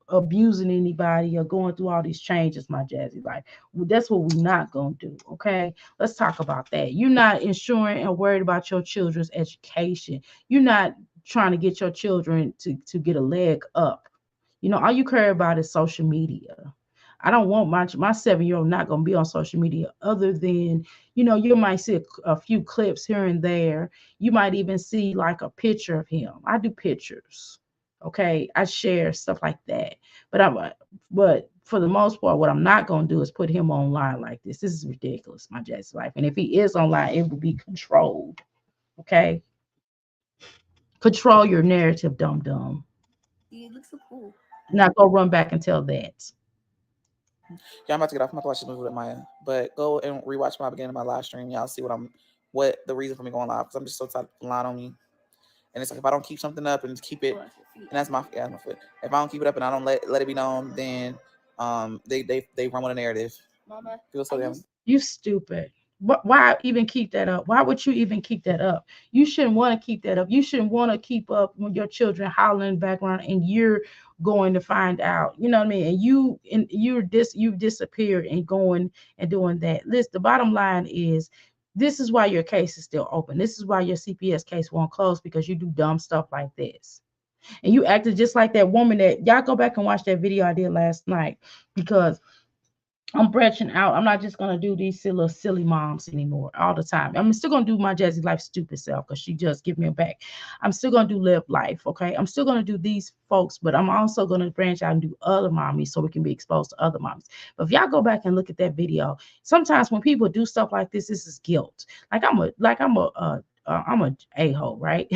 S1: abusing anybody or going through all these changes, my Jazzy. Like, that's what we're not gonna do. Okay. Let's talk about that. You're not ensuring and worried about your children's education. You're not trying to get your children to get a leg up. All you care about is social media. I don't want my 7-year-old not gonna be on social media other than, you might see a few clips here and there. You might even see like a picture of him. I do pictures. Okay. I share stuff like that. But for the most part, what I'm not gonna do is put him online like this. This is ridiculous, my Jazz life. And if he is online, it will be controlled. Okay. Control your narrative, dum dum.
S3: See, it looks so cool.
S1: Not go run back and tell that.
S2: Yeah, I'm about to get off. I'm about to watch this movie with Maya. But go and rewatch my beginning of my live stream. Y'all see what the reason for me going live, because I'm just so tired of lying on me. And it's like, if I don't keep something up and keep it,
S3: Oh, that's your feet.
S2: and that's my foot. If I don't keep it up and I don't let it be known, then they run with a narrative.
S3: Mama,
S2: Feel so damn.
S1: You stupid. Why even keep that up? Why would you even keep that up? You shouldn't want to keep that up. You shouldn't want to keep up when your children hollering in the background and you're going to find out. You know what I mean? You've disappeared and going and doing that. Listen, the bottom line is this is why your case is still open. This is why your CPS case won't close, because you do dumb stuff like this. And you acted just like that woman that y'all go back and watch that video I did last night, because I'm branching out. I'm not just gonna do these silly moms anymore all the time. I'm still gonna do my Jazzy Life stupid self because she just give me a back. I'm still gonna do live life, okay? I'm still gonna do these folks, but I'm also gonna branch out and do other mommies so we can be exposed to other mommies. But if y'all go back and look at that video, sometimes when people do stuff like this is guilt. I'm a a-hole, right?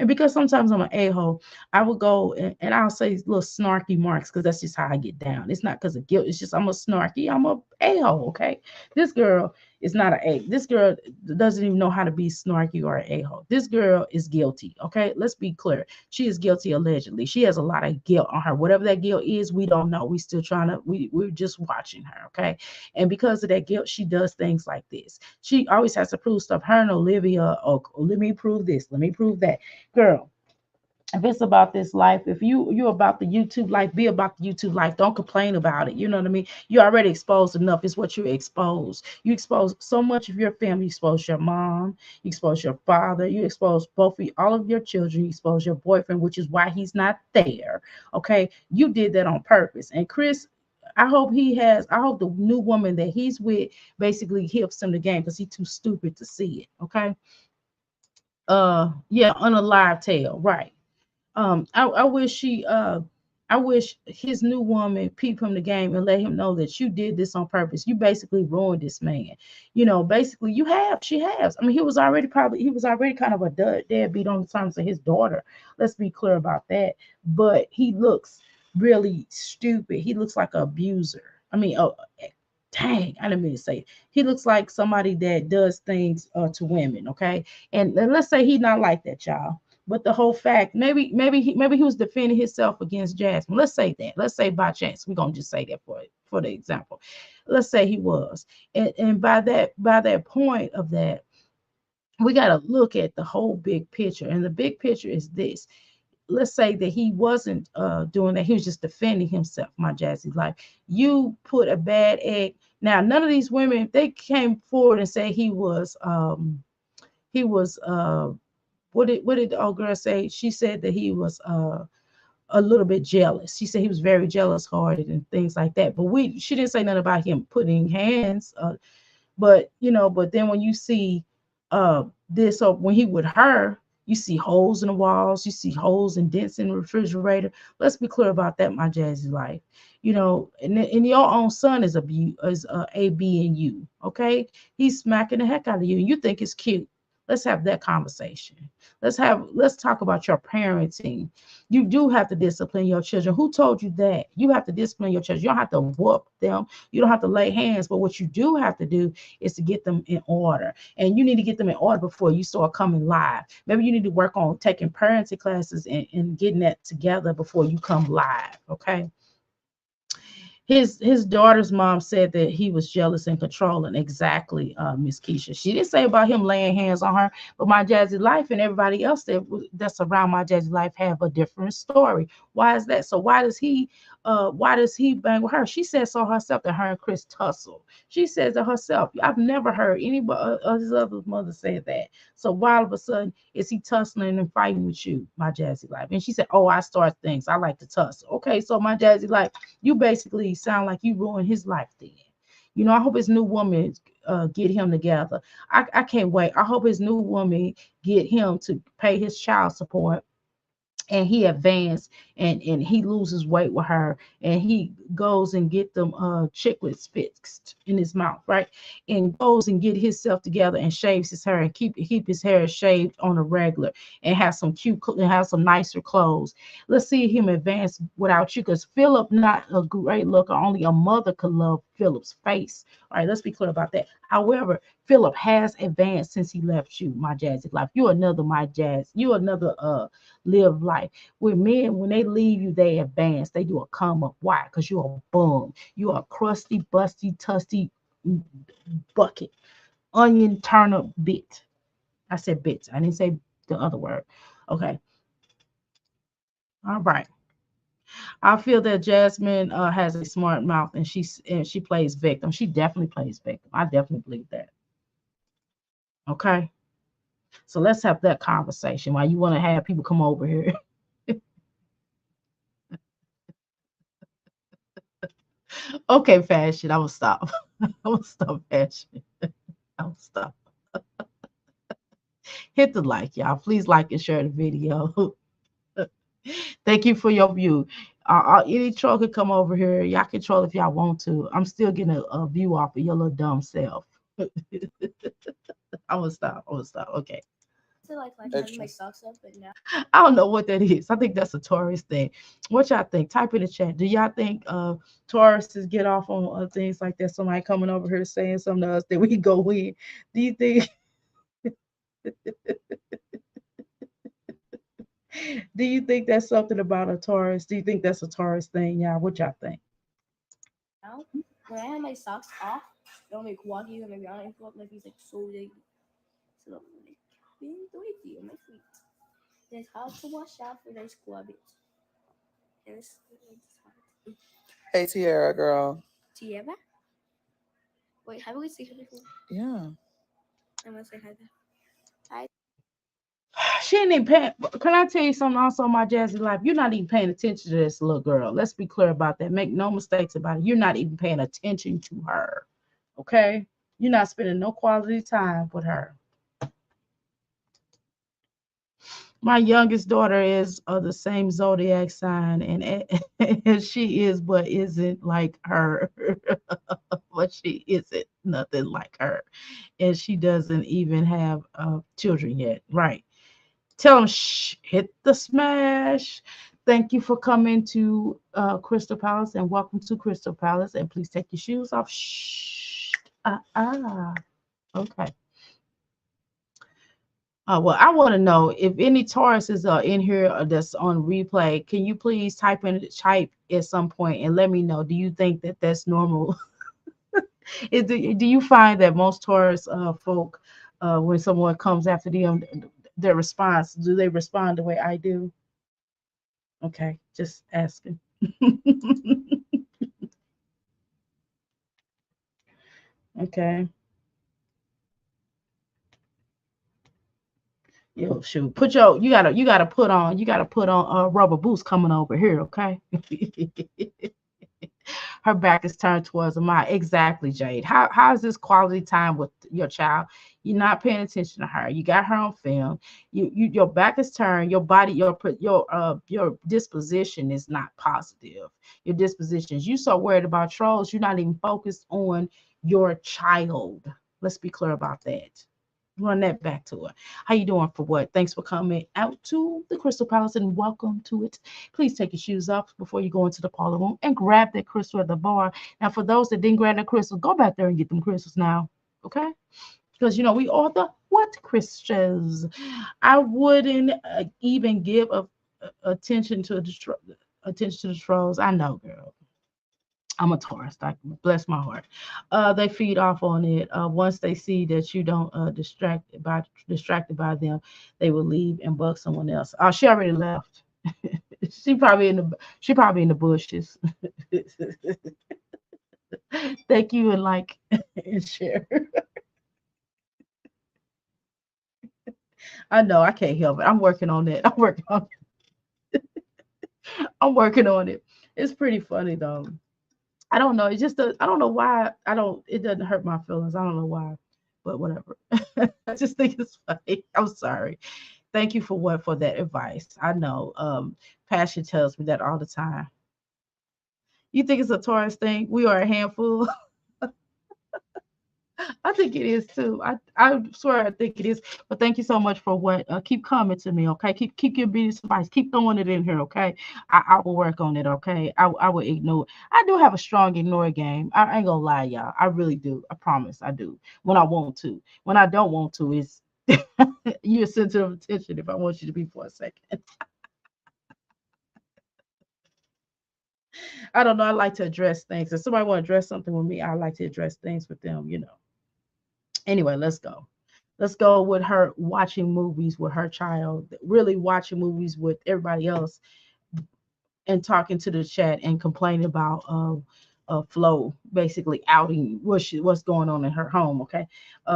S1: And because sometimes I'm an a-hole, I will go and I'll say little snarky marks because that's just how I get down. It's not because of guilt. It's just I'm a snarky. I'm a a-hole. Okay. This girl is not a. This girl doesn't even know how to be snarky or an a-hole. This girl is guilty. Okay. Let's be clear. She is guilty allegedly. She has a lot of guilt on her. Whatever that guilt is, we don't know. We still trying to. We're just watching her. Okay. And because of that guilt, she does things like this. She always has to prove stuff. Her and Olivia. Oh, let me prove this. Let me prove that. Girl, If it's about this life, if you're about the YouTube life, be about the YouTube life. Don't complain about it. You know what I mean? You already exposed enough. It's what you expose. You expose so much of your family. You expose your mom. You expose your father. You expose all of your children. You expose your boyfriend, which is why he's not there. Okay, you did that on purpose. And Chris, I hope he has. I hope the new woman that he's with basically helps him the game because he's too stupid to see it. Okay. Yeah, on a live tail, right. I wish I wish his new woman peep him the game and let him know that you did this on purpose. You basically ruined this man. You know, basically you have, she has. I mean, he was already kind of a deadbeat on the terms of his daughter. Let's be clear about that. But he looks really stupid. He looks like an abuser. I mean, oh, dang, I didn't mean to say it. He looks like somebody that does things to women, okay? And let's say he's not like that, y'all. But the whole fact, maybe he was defending himself against Jasmine. Let's say that. Let's say by chance. We're gonna just say that for the example. Let's say he was. And by that point of that, we gotta look at the whole big picture. And the big picture is this. Let's say that he wasn't doing that, he was just defending himself, my Jazzy life. You put a bad egg. Now, none of these women, they came forward and say he was what did the old girl say? She said that he was a little bit jealous. She said he was very jealous hearted and things like that. But she didn't say nothing about him putting hands. But but then when you see this, or when he with her, you see holes in the walls, you see holes and dents in the refrigerator. Let's be clear about that, my Jazzy life. And your own son is a b and you, okay? He's smacking the heck out of you and you think it's cute. Let's have that conversation. Let's talk about your parenting. You do have to discipline your children. Who told you that? You have to discipline your children. You don't have to whoop them. You don't have to lay hands. But what you do have to do is to get them in order. And you need to get them in order before you start coming live. Maybe you need to work on taking parenting classes and getting that together before you come live. Okay. His daughter's mom said that he was jealous and controlling. Exactly, Miss Keisha. She didn't say about him laying hands on her, but my Jazzy Life and everybody else that's around my Jazzy Life have a different story. Why is that? So why does he bang with her? She said so herself that her and Chris tussle. She says it herself. I've never heard anybody of his other mother say that. So why all of a sudden is he tussling and fighting with you, my Jazzy Life? And she said, "Oh, I start things. I like to tussle." Okay, so my Jazzy Life, you basically sound like you ruined his life then. I hope his new woman get him together. I can't wait. I hope his new woman get him to pay his child support and he advanced and he loses weight with her and he goes and get them chiclets fixed in his mouth, right? And goes and get himself together and shaves his hair and keep his hair shaved on a regular and have some and have some nicer clothes. Let's see him advance without you, because Philip not a great looker. Only a mother could love Philip's face. All right, let's be clear about that. However, Philip has advanced since he left you, my Jazzy Life. You're another my jazz. You're another live life. With men, when they leave you, they advance. They do a come up. Why? Because you're a bum. You're a crusty, busty, tusty bucket, onion turnip bit. I said bits. I didn't say the other word. Okay. All right. I feel that Jasmine has a smart mouth and she plays victim. She definitely plays victim. I definitely believe that. Okay. So let's have that conversation. Why you want to have people come over here? Okay, fashion. I will stop. I will stop fashion. I will stop. Hit the like, y'all. Please like and share the video. Thank you for your view. Any troll can come over here. Y'all can troll if y'all want to. I'm still getting a view off of your little dumb self. I'm gonna stop. I'm gonna stop. Okay.
S3: So like having my
S2: Extra.
S3: socks up, but now
S1: I don't know what that is. I think that's a Taurus thing. What y'all think? Type in the chat. Do y'all think Tauruses get off on things like that? Somebody coming over here saying something to us that we go in. Do you think do you think that's something about a Taurus? Do you think that's a Taurus thing, y'all? What y'all think?
S3: now when I have my socks off, they'll make wagyu and maybe I don't like he's like so big. So like being doity on my feet. it's hard to watch out for those squabbles. And it's hard.
S2: Hey, Tiara, girl.
S3: Tierra? Wait, have we seen her before?
S2: Yeah.
S3: I'm gonna say hi there. Hi.
S1: She ain't even paying. Can I tell you something also, my Jazzy life? You're not even paying attention to this little girl. Let's be clear about that. Make no mistakes about it. You're not even paying attention to her. Okay? You're not spending no quality time with her. My youngest daughter is of the same zodiac sign, and she is, but isn't like her. But she isn't nothing like her, and she doesn't even have children yet. Right? Tell them, shh, hit the smash. Thank you for coming to Crystal Palace, and welcome to Crystal Palace. And please take your shoes off. Shh. Okay. Well, I want to know if any Tauruses are in here that's on replay. Can you please type at some point and let me know? Do you think that that's normal? Do you find that most Taurus folk, when someone comes after them, their response, do they respond the way I do? Okay, just asking. Okay. Yo, shoot. You gotta put on rubber boots coming over here, okay? Her back is turned towards the mind. Exactly, Jade. How is this quality time with your child? You're not paying attention to her. You got her on film. Your back is turned. Your body, your disposition is not positive. Your disposition is you so worried about trolls. You're not even focused on your child. Let's be clear about that. Run that back to her. How you doing for what? Thanks for coming out to the Crystal Palace and welcome to it. Please take your shoes off before you go into the parlor room and grab that crystal at the bar. Now, for those that didn't grab the crystal, go back there and get them crystals now. Okay? Because we are the what Christians. I wouldn't even give attention to the trolls. I know, girl. I'm a Taurus. I bless my heart. They feed off on it. Once they see that you don't distracted by them, they will leave and bug someone else. Oh, she already left. She probably in the bushes. Thank you and like and share. I know I can't help it. I'm working on that. I'm working on it. It's pretty funny though. I don't know. It's just I don't know why I don't. It doesn't hurt my feelings. I don't know why, but whatever. I just think it's funny. I'm sorry. Thank you for that advice. I know. Passion tells me that all the time. You think it's a Taurus thing? We are a handful. I think it is too. I swear I think it is. But thank you so much for what. Keep coming to me, okay? Keep your beauty advice. Keep throwing it in here, okay? I will work on it, okay? I will ignore. I do have a strong ignore game. I ain't gonna lie, y'all. I really do. I promise, I do. When I want to. When I don't want to, is you're sensitive attention. If I want you to be for a second, I don't know. I like to address things. If somebody want to address something with me, I like to address things with them. Anyway, let's go. Let's go with her watching movies with her child, really watching movies with everybody else and talking to the chat and complaining about Flo basically outing what's going on in her home. Okay.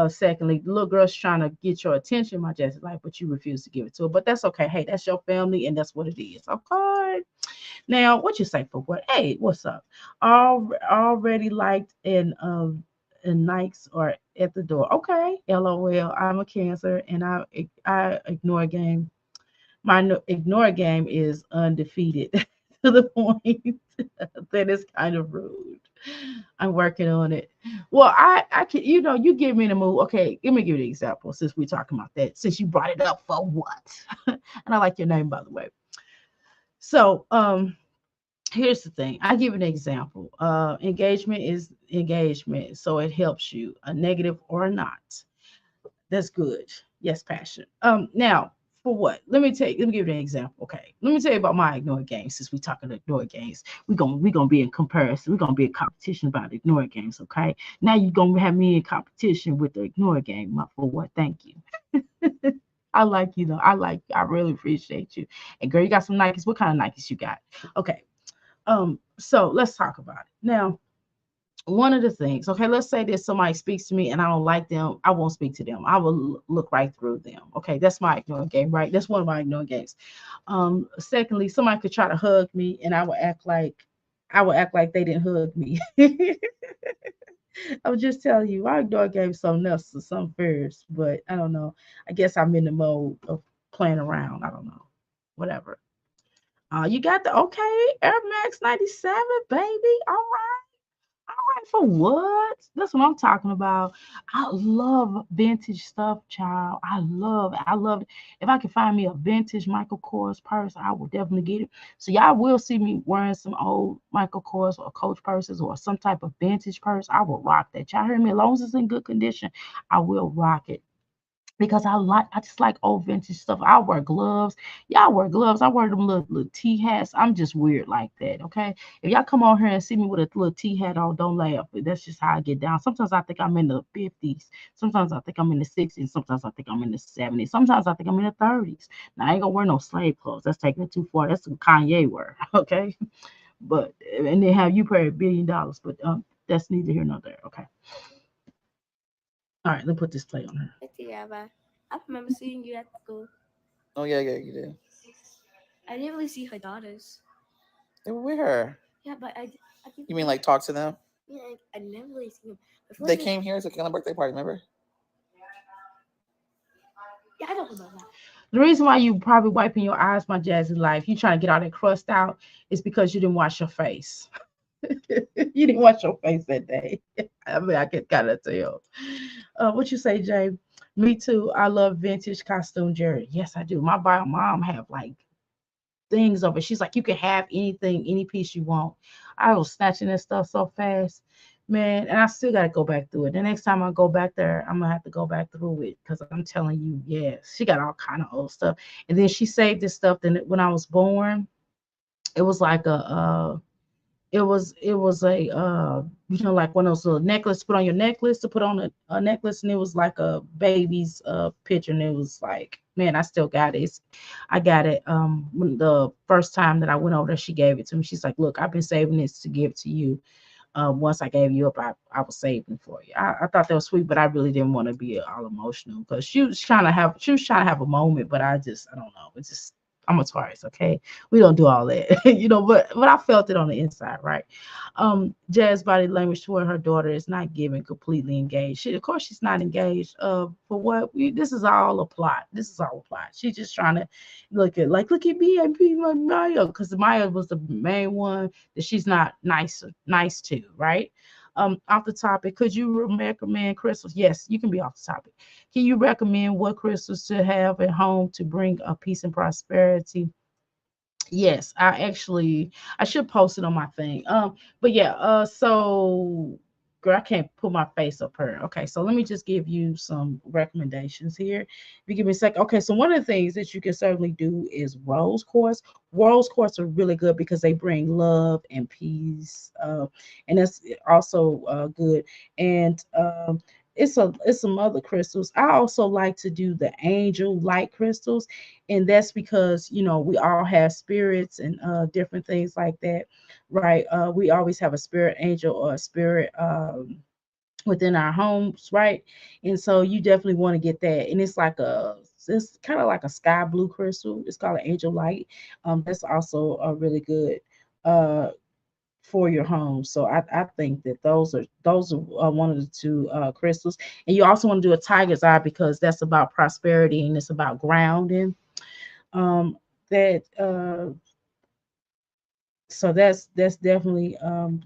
S1: Secondly, the little girl's trying to get your attention, my Jessica, like, but you refuse to give it to her. But that's okay. Hey, that's your family and that's what it is. Okay. Now, what you say for what? Hey, what's up? Already liked and Nikes are at the door. Okay, LOL. I'm a Cancer and I ignore game. My ignore game is undefeated to the point that it's kind of rude. I'm working on it. Well, I can you give me the move. Okay, let me give you an example since we're talking about that. Since you brought it up for what? And I like your name by the way. So here's the thing. I give an example. Engagement is engagement, so it helps you, a negative or not. That's good. Yes, passion. Now for what? Let me give you an example. Okay. Let me tell you about my ignore games since we talking ignore games. We're gonna be in comparison. We're gonna be in competition about ignore games. Okay. Now you're gonna have me in competition with the ignore game. For what? Thank you. I like you though. I really appreciate you. And girl, you got some Nikes. What kind of Nikes you got? Okay. So let's talk about it. Now, one of the things, okay, let's say that somebody speaks to me and I don't like them, I won't speak to them. I will look right through them. Okay, that's my ignoring game, right? That's one of my ignoring games. Secondly, somebody could try to hug me and I would act like they didn't hug me. I was just telling you, I ignore games something else or some fears, but I don't know. I guess I'm in the mode of playing around. I don't know. Whatever. You got the okay Air Max 97, baby. All right. All right, for what? That's what I'm talking about. I love vintage stuff, child. I love it. If I can find me a vintage Michael Kors purse, I will definitely get it. So y'all will see me wearing some old Michael Kors or Coach purses or some type of vintage purse. I will rock that. Y'all hear me? As long as it's in good condition, I will rock it because I just like old vintage stuff. I wear gloves. Y'all wear gloves. I wear them little T hats. I'm just weird like that. Okay. If y'all come on here and see me with a little T hat on, don't laugh. But that's just how I get down. Sometimes I think I'm in the 50s. Sometimes I think I'm in the 60s. Sometimes I think I'm in the 70s. Sometimes I think I'm in the 30s. Now I ain't gonna wear no slave clothes. That's taking it too far. That's some Kanye wear. Okay. But and then have you pay $1 billion. But that's neither here nor there. Okay. All right, let's put this play on her.
S3: Yeah, but I remember seeing you at school.
S2: Oh yeah, yeah, you did.
S3: I didn't really see her daughters.
S2: They were with her.
S3: Yeah, but I think
S2: You mean like talk to them?
S3: yeah, I never really seen them. Before
S2: They
S3: this,
S2: came here to Kayla's birthday party. Remember?
S3: yeah, I don't remember that.
S1: The reason why you probably wiping your eyes, my Jazzy life, you trying to get all that crust out, is because you didn't wash your face. You didn't wash your face that day. I mean, I can kind of tell. What you say, Jay? Me too. I love vintage costume jewelry. Yes, I do. My bio mom have like things of it. She's like, you can have anything, any piece you want. I was snatching that stuff so fast, man. And I still got to go back through it. The next time I go back there, I'm gonna have to go back through it because I'm telling you, yes, she got all kind of old stuff. And then she saved this stuff. Then when I was born, it was like it was a like one of those little necklace to put on your necklace to put on a necklace, and it was like a baby's picture, and it was like, man, I still got it. I got it when the first time that I went over there, she gave it to me. She's like, look, I've been saving this to give to you. Once I gave you up, I was saving for you. I thought that was sweet, but I really didn't want to be all emotional because she was trying to have a moment, but I don't know. It's just I'm a Taurus, okay? We don't do all that, but I felt it on the inside, right? Jazz body language toward her daughter is not giving completely engaged. Of course, she's not engaged. For what? This is all a plot. This is all a plot. She's just trying to look at me and be like Maya, because Maya was the main one that she's not nice to, right? Off the topic, could you recommend crystals? Yes, you can be off the topic. Can you recommend what crystals to have at home to bring a peace and prosperity? Yes, I should post it on my thing. But yeah, so girl, I can't put my face up here. Okay, so let me just give you some recommendations here. If you give me a second. Okay, so one of the things that you can certainly do is rose quartz. Rose quartz are really good because they bring love and peace. And that's also good. And it's some other crystals. I also like to do the angel light crystals, and that's because we all have spirits and different things like that, right? We always have a spirit angel or a spirit within our homes, right? And so you definitely want to get that, and it's kind of like a sky blue crystal. It's called an angel light. That's also a really good uh for your home. So I think that those are one of the two crystals. And you also want to do a tiger's eye because that's about prosperity and it's about grounding. That So that's definitely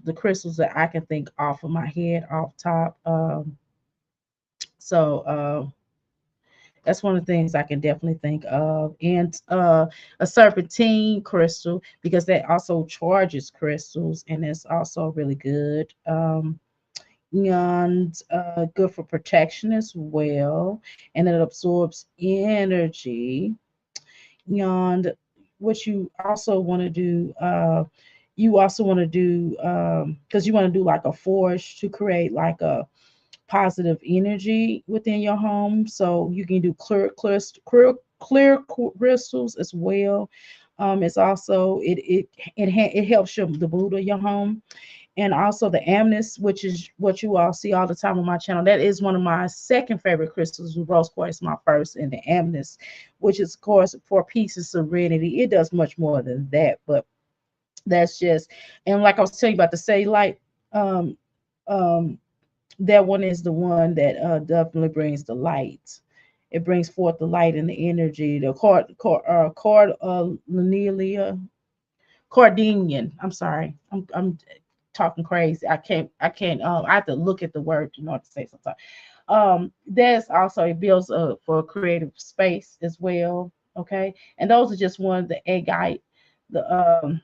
S1: the crystals that I can think off of my head off top. So that's one of the things I can definitely think of. And a serpentine crystal because that also charges crystals and it's also really good. And good for protection as well, and it absorbs energy. And what you also want to do because you want to do like a forge to create like a positive energy within your home. So you can do clear crystals as well. It's also it helps the mood of your home, and also the amethyst, which is what you all see all the time on my channel. That is one of my second favorite crystals. Rose quartz is my first, and the amethyst, which is of course for peace and serenity. It does much more than that, but that's just, and like I was telling you about the cellulite, um, um, that one is the one that definitely brings the light. It brings forth the light and the energy. The cardinian. I'm sorry. I'm talking crazy. I can't I have to look at the word to know what to say sometimes. There's also it builds for a creative space as well. Okay. And those are just one of the agate, the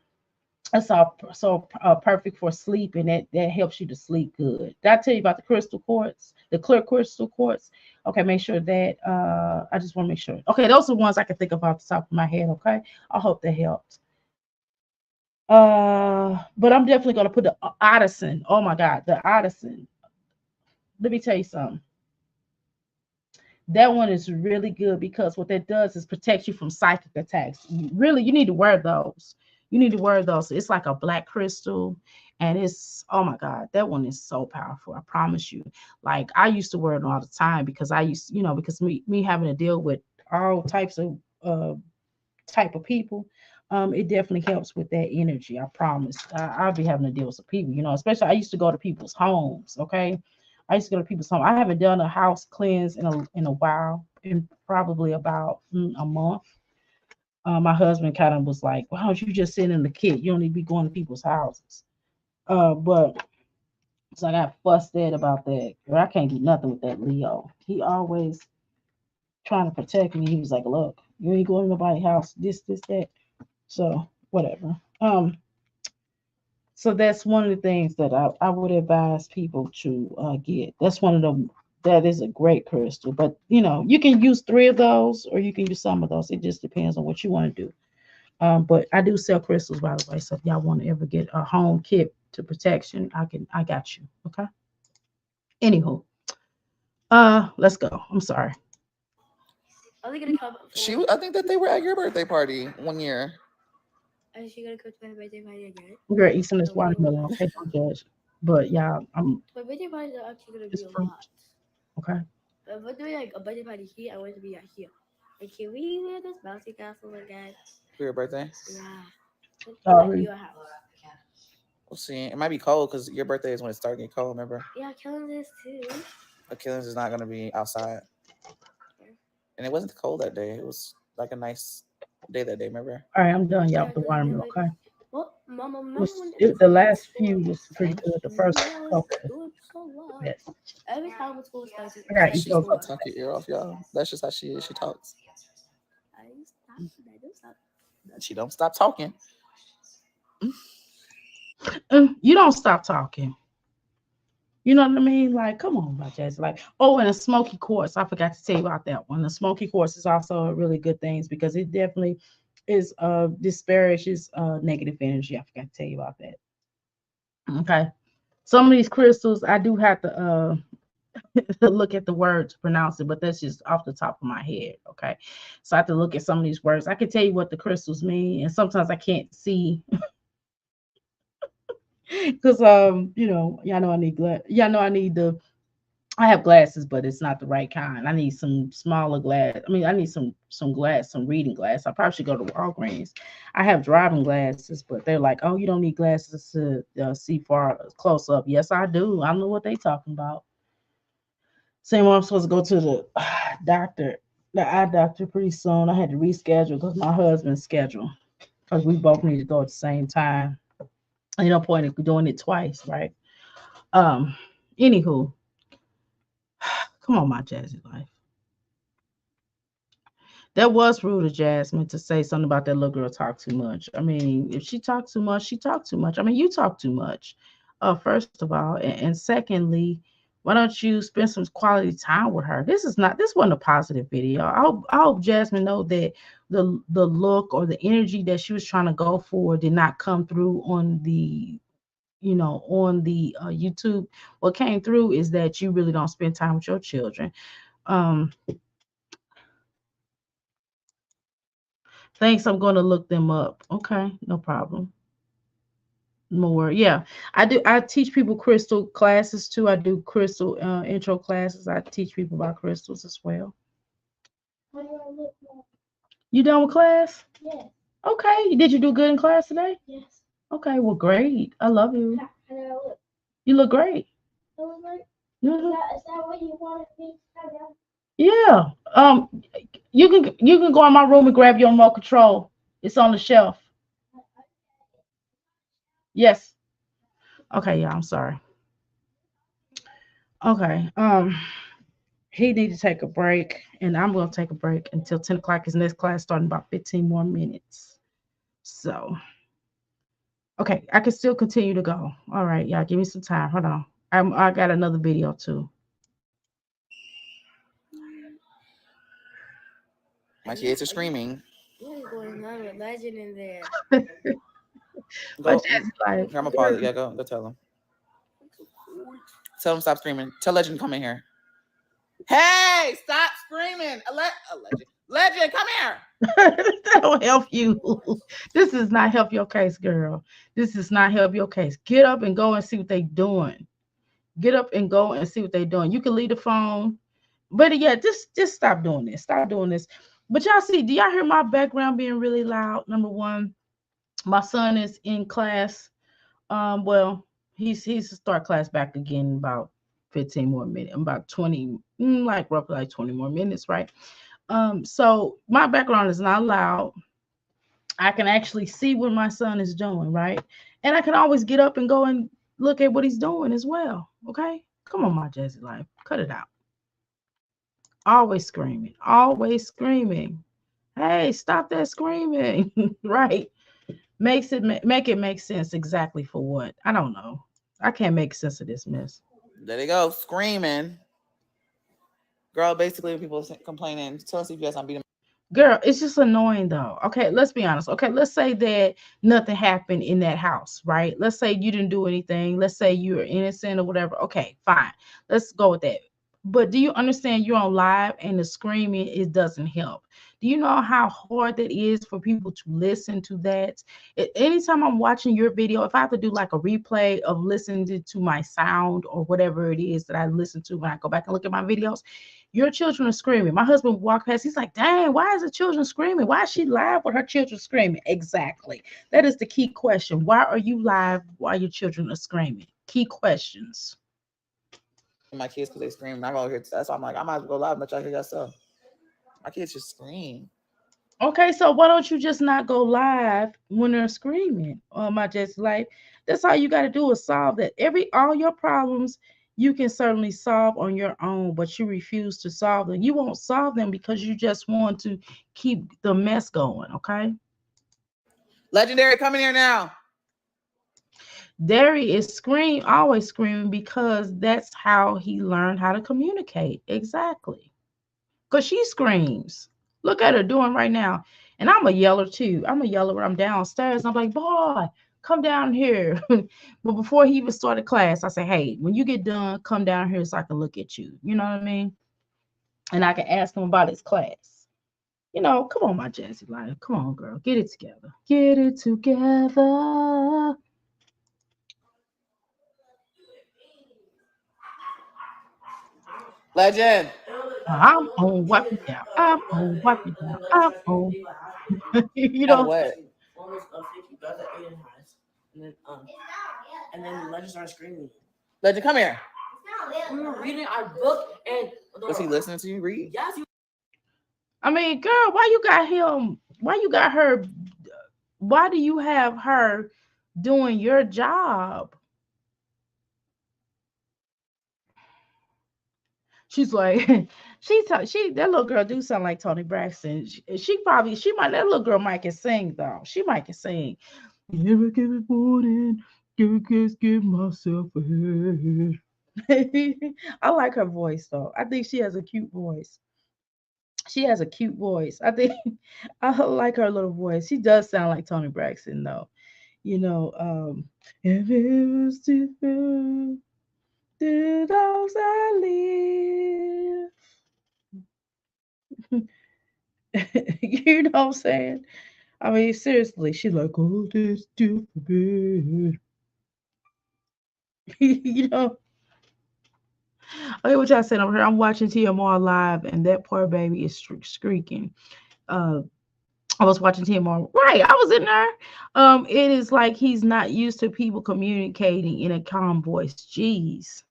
S1: it's all perfect for sleep, and that helps you to sleep good. Did I tell you about the crystal quartz, the clear crystal quartz? Okay, make sure that I just want to make sure. Okay, those are the ones I can think of off the top of my head. Okay, I hope that helps. But I'm definitely gonna put the Odison. Oh my God, the Odison. Let me tell you something. That one is really good because what that does is protect you from psychic attacks. Really, you need to wear those. You need to wear those. It's like a black crystal, and it's, oh my God, that one is so powerful. I promise you. Like I used to wear it all the time because I used, because me having to deal with all types of type of people, it definitely helps with that energy. I promise. I'll be having to deal with some people, especially I used to go to people's homes. Okay. I used to go to people's home. I haven't done a house cleanse in a while, in probably about a month. My husband kind of was like, "Why don't you just sit in the kit? You don't need to be going to people's houses." But so I got fussed at about that. Girl, I can't do nothing with that Leo. He always trying to protect me. He was like, "Look, you ain't going to nobody's house. This, that." So whatever. So that's one of the things that I would advise people to get. That's one of them. That is a great crystal, but you can use three of those, or you can use some of those. It just depends on what you want to do. But I do sell crystals, by the way. So if y'all want to ever get a home kit to protection, I got you. Okay. Anywho, let's go. I'm sorry.
S3: Are they gonna come
S2: I think that they were at your birthday party one year.
S3: Is she gonna come to my birthday party again?
S1: We're gonna eat some of this
S3: No, we
S1: watermelon.
S3: will.
S1: Okay, don't judge. But yeah,
S3: My birthday parties are actually gonna be
S1: it's
S3: a
S1: fruit.
S3: lot.
S1: Okay.
S3: If we're doing like a birthday party here, I want it to be at here. Like, can we wear this bouncy castle again?
S2: For your birthday.
S3: Yeah. At
S1: Sorry.
S3: your house.
S2: We'll see. It might be cold because your birthday is when it starts getting cold. Remember,
S3: Yeah, killing this too.
S2: Achilles is not gonna be outside,
S3: Yeah.
S2: and it wasn't cold that day. It was like a nice day that day. Remember?
S1: All right, I'm done, y'all,
S3: Yeah,
S1: with the
S3: because I
S1: watermelon.
S3: like,
S1: Okay.
S3: well, Mama, remember
S1: Was
S3: when
S1: it,
S3: every
S1: the
S3: time
S1: last
S3: school,
S1: few was pretty good. The first
S3: yeah, was
S1: couple was
S3: doing so well.
S1: yes.
S3: Every time when school starts,
S1: I gotta
S3: starts
S1: eat
S2: She
S1: those.
S3: school.
S2: talk your ear off, y'all. That's just how she is. She talks.
S3: I stop. I don't stop.
S2: She don't stop talking.
S1: You don't stop talking. You know what I mean? Like, come on, my Jazz. Like, oh, and a smoky quartz. I forgot to tell you about that one. The smoky quartz is also a really good thing because it definitely is disparages negative energy. I forgot to tell you about that. Okay. Some of these crystals, I do have to look at the word to pronounce it, but that's just off the top of my head. Okay. So I have to look at some of these words. I can tell you what the crystals mean, and sometimes I can't see because y'all know I need y'all know I need I have glasses, but it's not the right kind. I need some smaller glass. I mean, I need some glass, some reading glass. I probably should go to Walgreens. I have driving glasses, but they're like, oh, you don't need glasses to see far close up. Yes, I do. I know what they talking about. Same way I'm supposed to go to the doctor, the eye doctor pretty soon. I had to reschedule because my husband's schedule because we both need to go at the same time. Ain't no point in doing it twice, right? Um, Anywho, come on, my jazzy life. That was rude of Jasmine to say something about that little girl talk too much. I mean, if she talked too much, she talked too much. I mean, you talk too much. First of all, and secondly, why don't you spend some quality time with her? This wasn't a positive video. I hope Jasmine know that the look or the energy that she was trying to go for did not come through on on the YouTube. What came through is that you really don't spend time with your children. Um, Thanks. I'm going to look them up. Okay, no problem. More, yeah. I do. I teach people crystal classes too. I do crystal intro classes. I teach people about crystals as well. You done with class? Yes. Okay. Did you do good in class today? Yes. Okay. Well, great. I love you. You look great. I look great. Mhm. Is that what you wanted me to do? Yeah. You can go in my room and grab your remote control. It's on the shelf. Yes. Okay. Yeah. I'm sorry. Okay. He need to take a break, and I'm gonna take a break until 10 o'clock. His next class starting about 15 more minutes. So, okay, I can still continue to go. All right, y'all, give me some time. Hold on. I got another video too.
S2: My kids are screaming.
S3: What is going on with Legend in there?
S1: But
S2: Go,
S1: Jazzy like,
S2: I'm gonna pause it. Yeah, go tell them. Tell them stop screaming. Tell Legend come in here. Hey, stop screaming. Legend, come here.
S1: that will help you. This does not help your case, girl. This does not help your case. Get up and go and see what they doing. Get up and go and see what they doing. You can leave the phone. But yeah, just stop doing this. Stop doing this. But y'all see, do y'all hear my background being really loud? Number one, my son is in class. Well, he's to start class back again in about 15 more minutes, about 20, like roughly like 20 more minutes, right? So my background is not loud. I can actually see what my son is doing, right? And I can always get up and go and look at what he's doing as well. Okay. Come on, my Jazzy life. Cut it out. Always screaming. Always screaming. Hey, stop that screaming. Right. Make it make sense exactly for what? I don't know. I can't make sense of this mess.
S2: There they go, screaming. Girl, basically, when people complaining, tell us if you guys not beat them.
S1: Girl, it's just annoying though. Okay, let's be honest. Okay, let's say that nothing happened in that house, right? Let's say you didn't do anything. Let's say you're innocent or whatever. Okay, fine. Let's go with that. But do you understand you're on live and the screaming it doesn't help? Do you know how hard that is for people to listen to that? Anytime I'm watching your video, if I have to do like a replay of listening to my sound or whatever it is that I listen to when I go back and look at my videos, your children are screaming. My husband walked past. He's like, dang, why is the children screaming? Why is she live with her children screaming? Exactly. That is the key question. Why are you live while your children are screaming? Key questions.
S2: My kids because they scream. I go here. That's why I'm like, I might as well go live and let y'all hear yourself. My kids just scream.
S1: Okay, so why don't you just not go live when they're screaming? My just life. That's all you got to do is solve that. All your problems you can certainly solve on your own, but you refuse to solve them. You won't solve them because you just want to keep the mess going. Okay.
S2: Legendary, come in here now.
S1: Derry is always screaming because that's how he learned how to communicate. Exactly. Because she screams. Look at her doing right now. And I'm a yeller too. I'm a yeller when I'm downstairs. I'm like, boy, come down here. But before he even started class, I say, hey, when you get done, come down here so I can look at you. You know what I mean? And I can ask him about his class. Come on, my Jazzy life. Come on, girl. Get it together. Get it together.
S2: Legend.
S1: I'm on wipe it down. I'm on wipe it down. I'm on. you
S2: On
S1: know,
S2: what?
S3: And then Legend started screaming.
S2: Legend, come here.
S3: We were reading our book, and
S2: Was he listening to you read?
S3: yes,
S1: I mean, girl, why you got him? Why you got her? Why do you have her doing your job? She's like, she that little girl do sound like Tony Braxton. She might that little girl might can sing though. She might can sing. Every given morning, give myself a head. I like her voice though. I think she has a cute voice. She has a cute voice. I think I like her little voice. She does sound like Tony Braxton though. If it was different, the dogs I live. You know what I'm saying? I mean, seriously, she's like, oh, this different. you know, okay, what y'all saying over here? I'm watching TMR live, and that poor baby is squeaking. Uh, I was watching TMR. Right, I was in there. It is like he's not used to people communicating in a calm voice. Jeez.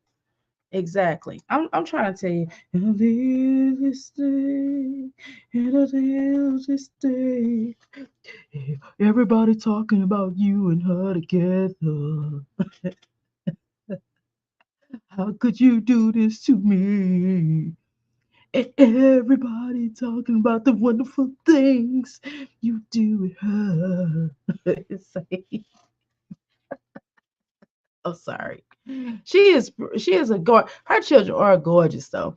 S1: Exactly. I'm trying to tell you. In a little state, in a little state, everybody talking about you and her together. How could you do this to me? Everybody talking about the wonderful things you do with her. It's like, oh, sorry. She is a her children are gorgeous though.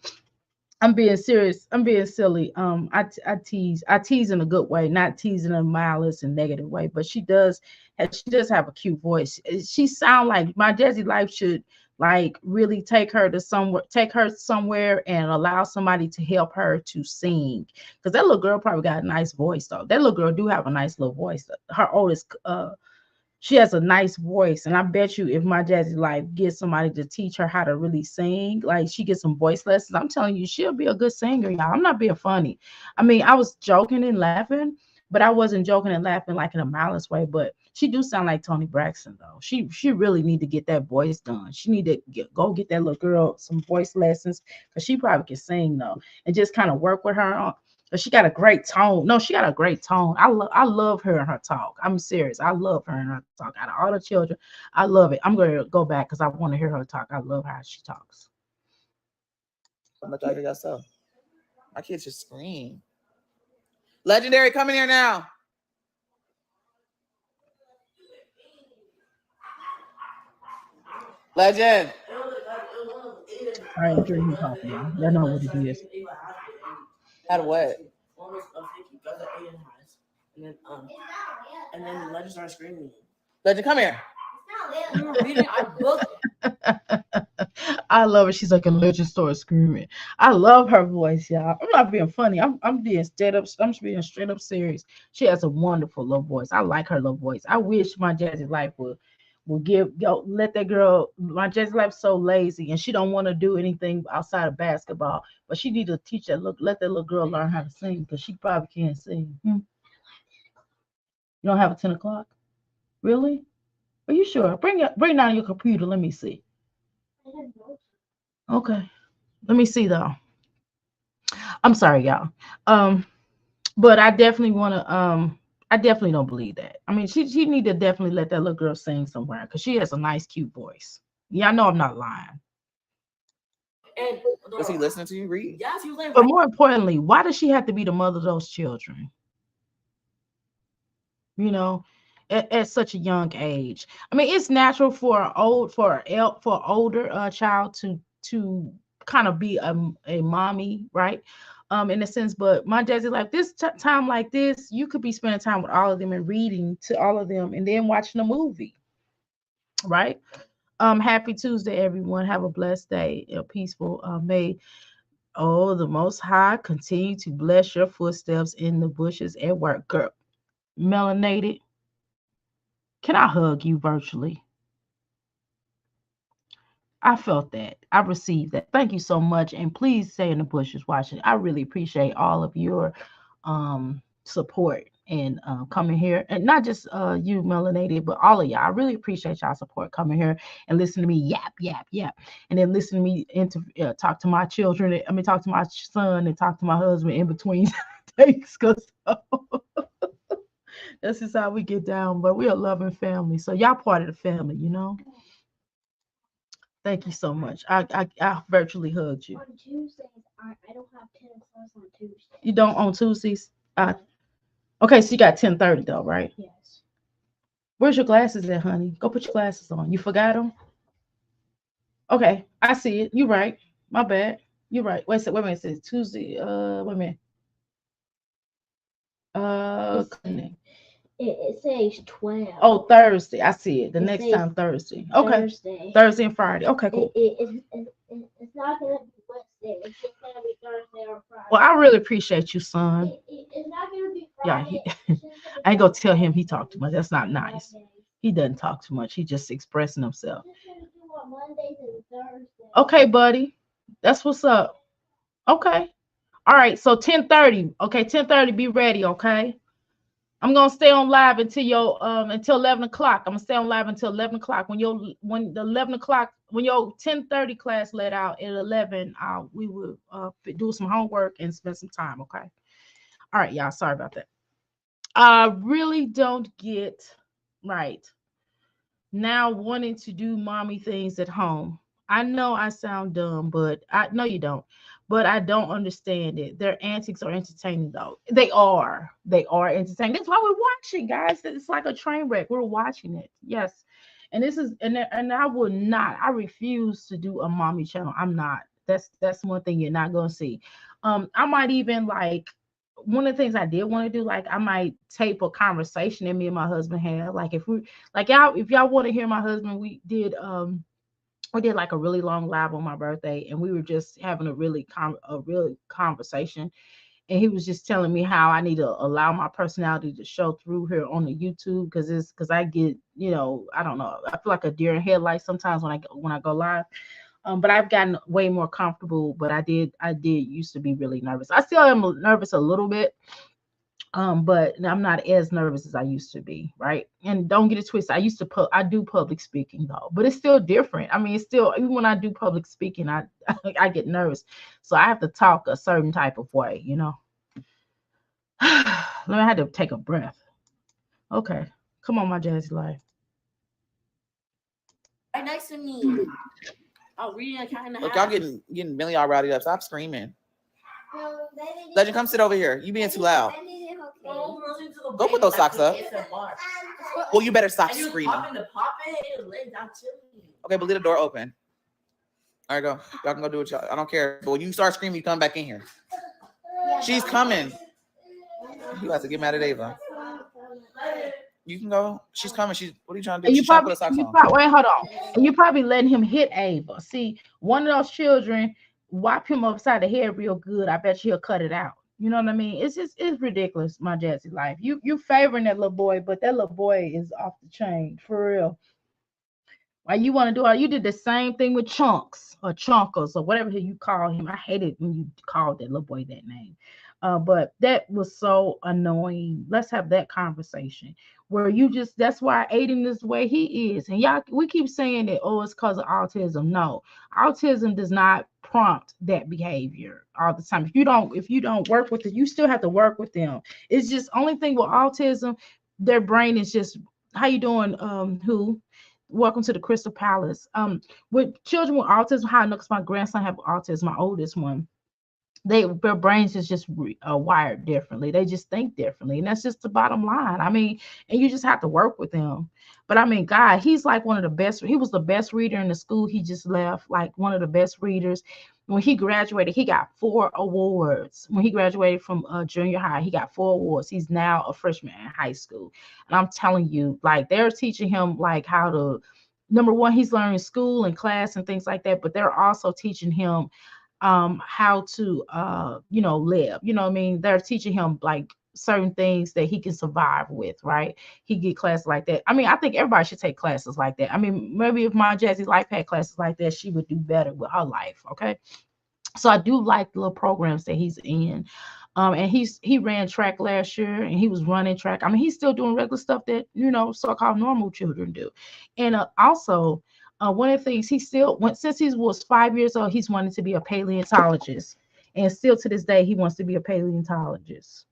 S1: I'm being serious. I'm being silly. I tease in a good way, not teasing in a malice and negative way. But she does have a cute voice. She sound like my Jazzy Life should like really take her somewhere and allow somebody to help her to sing. Because that little girl probably got a nice voice though. That little girl do have a nice little voice. Her oldest she has a nice voice, and I bet you if my Jazzy Life gets somebody to teach her how to really sing, like she gets some voice lessons, I'm telling you, she'll be a good singer, y'all. I'm not being funny. I mean, I was joking and laughing, but I wasn't joking and laughing like in a malice way. But she do sound like Tony Braxton, though. She really need to get that voice done. She need to go get that little girl some voice lessons because she probably can sing though, and just kind of work with her on. But she got a great tone. No, she got a great tone. I love her and her talk. I'm serious. I love her and her talk. Out of all the children, I love it. I'm gonna go back because I want to hear her talk. I love how she talks.
S2: Much I got so. My kids just scream. Legendary, come in here now. Legend.
S1: All right, I'm drinking coffee, y'all. Y'all know what it is.
S2: Out of what?
S4: And then the legend started screaming.
S2: Legend, come here.
S4: We were reading our book.
S1: I love it. She's like a legend story screaming. I love her voice, y'all. I'm not being funny. I'm being straight up. I'm being straight up serious. She has a wonderful little voice. I like her little voice. I wish my Jazzy Life would give go let that girl. My Jazzy Life so lazy and she don't want to do anything outside of basketball. But she need to teach that look. Let that little girl learn how to sing because she probably can't sing. You don't have a 10 o'clock, really? Are you sure? Bring down your computer. Let me see. Okay. Let me see though. I'm sorry, y'all. Um, but I definitely want to. I definitely don't believe that. I mean, she need to definitely let that little girl sing somewhere because she has a nice, cute voice. Yeah, I know I'm not lying.
S4: And
S2: Was he listening to you read?
S4: yes, he was like,
S1: But more importantly, why does she have to be the mother of those children? You know, at such a young age. I mean, it's natural for older child to kind of be a mommy, right? In a sense, but my Jazzy like this time like this, you could be spending time with all of them and reading to all of them, and then watching a movie, right? Happy Tuesday, everyone. Have a blessed day, a peaceful May. Oh, the Most High continue to bless your footsteps in the bushes at work, girl. Melanated. Can I hug you virtually? I felt that. I received that. Thank you so much. And please stay in the bushes watching. I really appreciate all of your support and coming here. And not just you, Melanated, but all of y'all. I really appreciate y'all support coming here and listen to me yap, yap, yap. And then listen to me talk to my children. I mean, talk to my son and talk to my husband in between takes. Because this is how we get down. But we're a loving family. So y'all part of the family, you know? Thank you so much. I virtually hugged you.
S3: On Tuesdays, I don't have 10 class on Tuesdays.
S1: You don't on Tuesdays? Okay, so you got 10:30 though, right?
S3: Yes.
S1: Where's your glasses at, honey? Go put your glasses on. You forgot them? Okay, I see it. You right. My bad. You're right. Wait a minute. It says Tuesday. Wait a minute.
S3: It's,
S1: Cleaning.
S3: It says 12.
S1: Oh, Thursday. I see it. The
S3: It
S1: next
S3: says
S1: time Thursday. Okay.
S3: Thursday.
S1: Thursday and Friday. Okay, cool.
S3: It's not gonna be Wednesday. It's just gonna be Thursday or Friday.
S1: Well, I really appreciate you, son.
S3: It's not gonna be
S1: Yeah,
S3: Friday.
S1: I ain't gonna tell him he talked too much. That's not nice. He doesn't talk too much. He just expressing himself.
S3: It's just gonna do on Mondays and Thursdays.
S1: Okay, buddy. That's what's up. Okay. All right. So 10:30. Okay, 10:30. Be ready. Okay. I'm gonna stay on live until until 11 o'clock. I'm gonna stay on live until 11 o'clock. When the 11 o'clock when your 10:30 class let out at 11, we will do some homework and spend some time. Okay. All right, y'all. Sorry about that. I really don't get right now wanting to do mommy things at home. I know I sound dumb, but I know you don't. But I don't understand it. Their antics are entertaining, though. They are. They are entertaining. That's why we're watching, guys. It's like a train wreck. We're watching it. Yes. And this is and I will not. I refuse to do a mommy channel. I'm not. That's one thing you're not gonna see. I might even like one of the things I did want to do, like I might tape a conversation that me and my husband had. Like if y'all want to hear my husband, we did like a really long live on my birthday, and we were just having a really conversation. And he was just telling me how I need to allow my personality to show through here on the YouTube because I get, I don't know, I feel like a deer in headlights sometimes when I go live. But I've gotten way more comfortable. But I did used to be really nervous. I still am nervous a little bit, but I'm not as nervous as I used to be, right? And don't get it twisted. I do public speaking though, but it's still different. I mean, it's still, even when I do public speaking, I I get nervous, so I have to talk a certain type of way. Let me have to take a breath. Okay, come on, my Jazzy life.
S4: Right next to me. Oh, reading a cat in the
S2: Look,
S4: hat.
S2: y'all getting Millie all rowdy up. Stop screaming. Legend, come sit over here. You being too loud. Go put those socks up. Well, you better stop screaming. Okay, but leave the door open. All right, go. Y'all can go do what y'all. I don't care. But when you start screaming, you come back in here. She's coming. You have to get mad at Ava. You can go. She's coming. What are you trying to do?
S1: And
S2: She's trying to put her socks on.
S1: wait, hold on. And you probably letting him hit Ava. See, one of those children, whop him upside the head real good. I bet he'll cut it out. You know what I mean? It's ridiculous, my Jazzy life. You favoring that little boy, but that little boy is off the chain for real. Why you want to do it? You did the same thing with Chunks or Chunkers or whatever you call him. I hated when you called that little boy that name. But that was so annoying. Let's have that conversation where that's why Aiden is the way he is. And y'all, we keep saying that, oh, it's because of autism. No, autism does not prompt that behavior all the time. If you don't work with it, you still have to work with them. It's just only thing with autism, their brain is just, how you doing? Who? Welcome to the Crystal Palace. With children with autism, how I know, because my grandson have autism, my oldest one, their brains is just wired differently. They just think differently, and that's just the bottom line. I mean, and you just have to work with them. But I mean, God, he's like one of the best. He was the best reader in the school he just left, like one of the best readers. When he graduated, he got 4 awards. When he graduated from junior high, he got 4 awards. He's now a freshman in high school. And I'm telling you, like, they're teaching him like how to, number one, he's learning school and class and things like that, but they're also teaching him how to live. You know what I mean? They're teaching him like certain things that he can survive with, right? He get classes like that. I mean, I think everybody should take classes like that. I mean, maybe if my Jazzy life had classes like that, she would do better with her life. Okay. So I do like the little programs that he's in. And he ran track last year, and he was running track. I mean, he's still doing regular stuff that, so-called normal children do. And also, one of the things he still went, since he was 5 years old, he's wanted to be a paleontologist. And still to this day, he wants to be a paleontologist.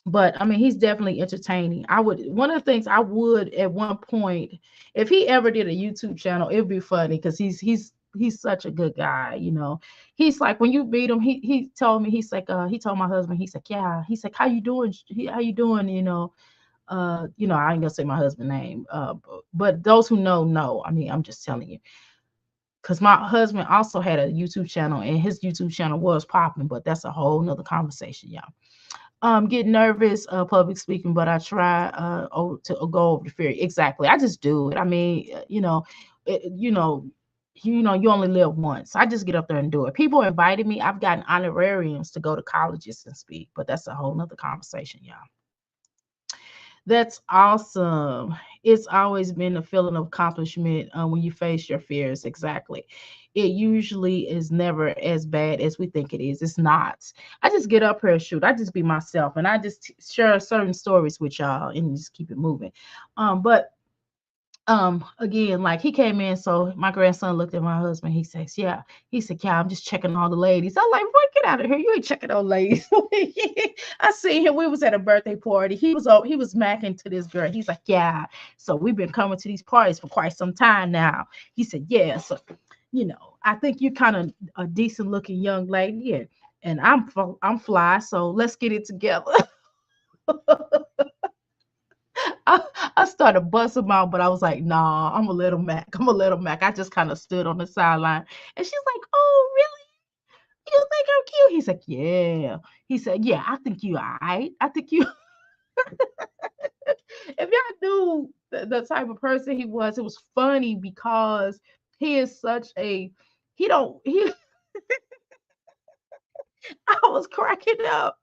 S1: But I mean, he's definitely entertaining. One of the things I would at one point, if he ever did a YouTube channel, it'd be funny because he's such a good guy. He's like, when you meet him, he told me, he's like, he told my husband, he's like, yeah, he's like, how you doing? How you doing? I ain't gonna say my husband's name, but those who know. I mean, I'm just telling you, because my husband also had a YouTube channel, and his YouTube channel was popping, but that's a whole nother conversation, y'all. Get nervous public speaking, but I try to go over the fear. Exactly. I just do it. I mean, it, you only live once. I just get up there and do it. People invited me. I've gotten honorariums to go to colleges and speak, but that's a whole nother conversation, y'all. That's awesome. It's always been a feeling of accomplishment when you face your fears. Exactly. It usually is never as bad as we think it is. It's not. I just get up here and shoot. I just be myself, and I just share certain stories with y'all and just keep it moving. But again, like he came in, so my grandson looked at my husband. He says, yeah, he said, yeah, I'm just checking all the ladies. I'm like, boy, get out of here, you ain't checking on ladies. I seen him, we was at a birthday party. He was macking to this girl. He's like, yeah, so we've been coming to these parties for quite some time now. He said, yeah, so I think you're kind of a decent looking young lady. Yeah, and I'm fly, so let's get it together. I, I started busting him out, but I was like, nah, I'm a little Mac. I'm a little Mac. I just kind of stood on the sideline. And she's like, oh, really? You think I'm cute? He's like, yeah. He said, yeah, I think you all right. I think you, if y'all knew the type of person he was, it was funny because he is such a, he don't, he, I was cracking up.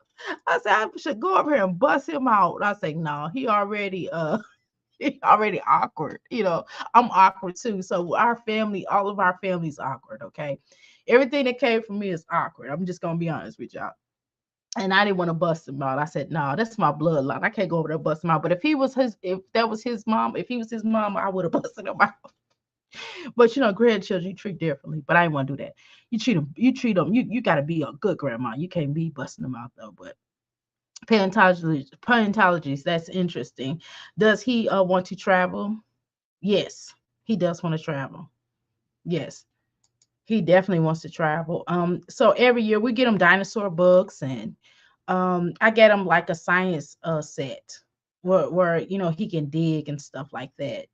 S1: I said, I should go over here and bust him out. I say, no, he already, already awkward. I'm awkward too. So our family, all of our family's awkward. Okay. Everything that came from me is awkward. I'm just gonna be honest with y'all. And I didn't want to bust him out. I said, no, that's my bloodline. I can't go over there and bust him out. But if that was his mom, if he was his mom, I would have busted him out. But grandchildren you treat differently. But I didn't want to do that. You gotta be a good grandma. You can't be busting them out though. But paleontologist, that's interesting. Does he want to travel? Yes, he does want to travel. Yes, he definitely wants to travel. So every year we get him dinosaur books, and I get him like a science set where he can dig and stuff like that.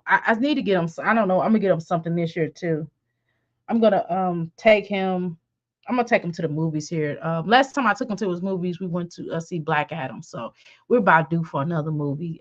S1: I need to get him. I don't know. I'm gonna get him something this year too. I'm gonna take him. I'm gonna take him to the movies here. Last time I took him to his movies, we went to see Black Adam. So we're about due for another movie.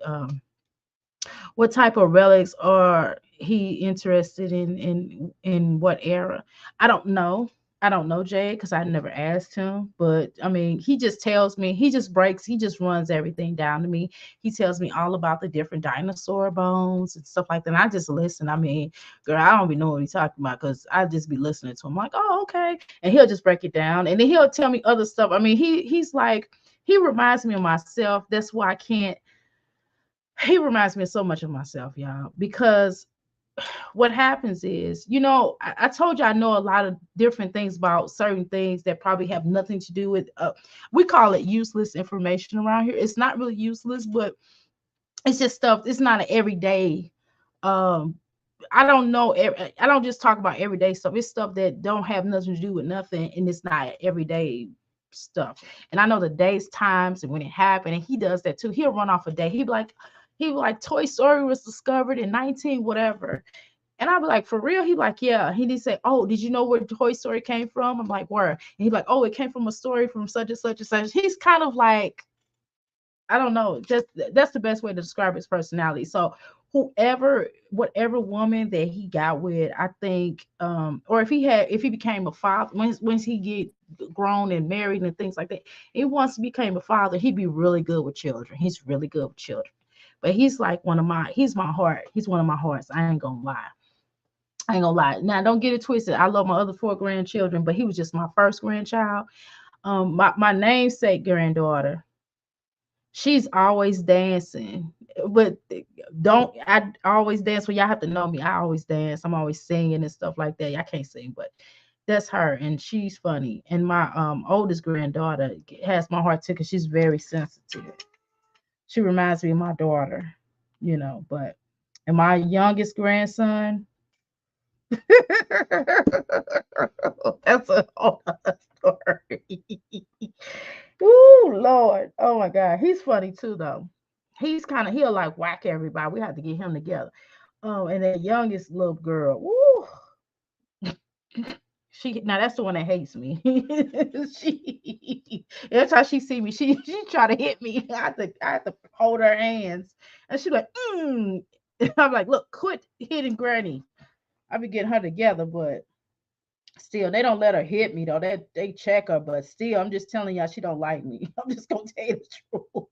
S1: What type of relics are he interested in what era? I don't know. I don't know, Jay, because I never asked him. But I mean, he just tells me, he just runs everything down to me. He tells me all about the different dinosaur bones and stuff like that. And I just listen. I mean, girl, I don't even know what he's talking about because I just be listening to him like, oh, okay. And he'll just break it down. And then he'll tell me other stuff. I mean, he's like, he reminds me of myself. That's why I can't he reminds me so much of myself, y'all, because what happens is, I told you I know a lot of different things about certain things that probably have nothing to do with, we call it useless information around here. It's not really useless, but it's just stuff. It's not an everyday. Um, I don't know. I don't just talk about everyday stuff. It's stuff that don't have nothing to do with nothing, and it's not everyday stuff. And I know the days, times, and when it happened. And he does that too. He'll run off a day. He be like, Toy Story was discovered in 19 whatever. And I'll be like, for real? He like, yeah. He did say, oh, did you know where Toy Story came from? I'm like, where? And he's like, oh, it came from a story from such and such and such. He's kind of like, I don't know. Just that's the best way to describe his personality. So whatever woman that he got with, I think, or if he became a father, once he get grown and married and things like that, he once he became a father, he'd be really good with children. He's really good with children. But he's like he's my heart. He's one of my hearts. I ain't gonna lie. I ain't gonna lie. Now, don't get it twisted. I love my other four grandchildren, but he was just my first grandchild. My namesake granddaughter, she's always dancing, but don't I always dance? Well, y'all have to know me. I always dance. I'm always singing and stuff like that. I can't sing, but that's her, and she's funny. And my oldest granddaughter has my heart too, because she's very sensitive. She reminds me of my daughter, But and my youngest grandson, that's a whole other story. Ooh, Lord. Oh my God. He's funny too, though. He'll like whack everybody. We have to get him together. Oh, and that youngest little girl. Ooh, She now that's the one that hates me. She every time she see me, she try to hit me. I have to hold her hands, and she like, mm. I'm like, look, quit hitting Granny. I be getting her together, but still, they don't let her hit me though. They check her, but still, I'm just telling y'all she don't like me. I'm just gonna tell you the truth.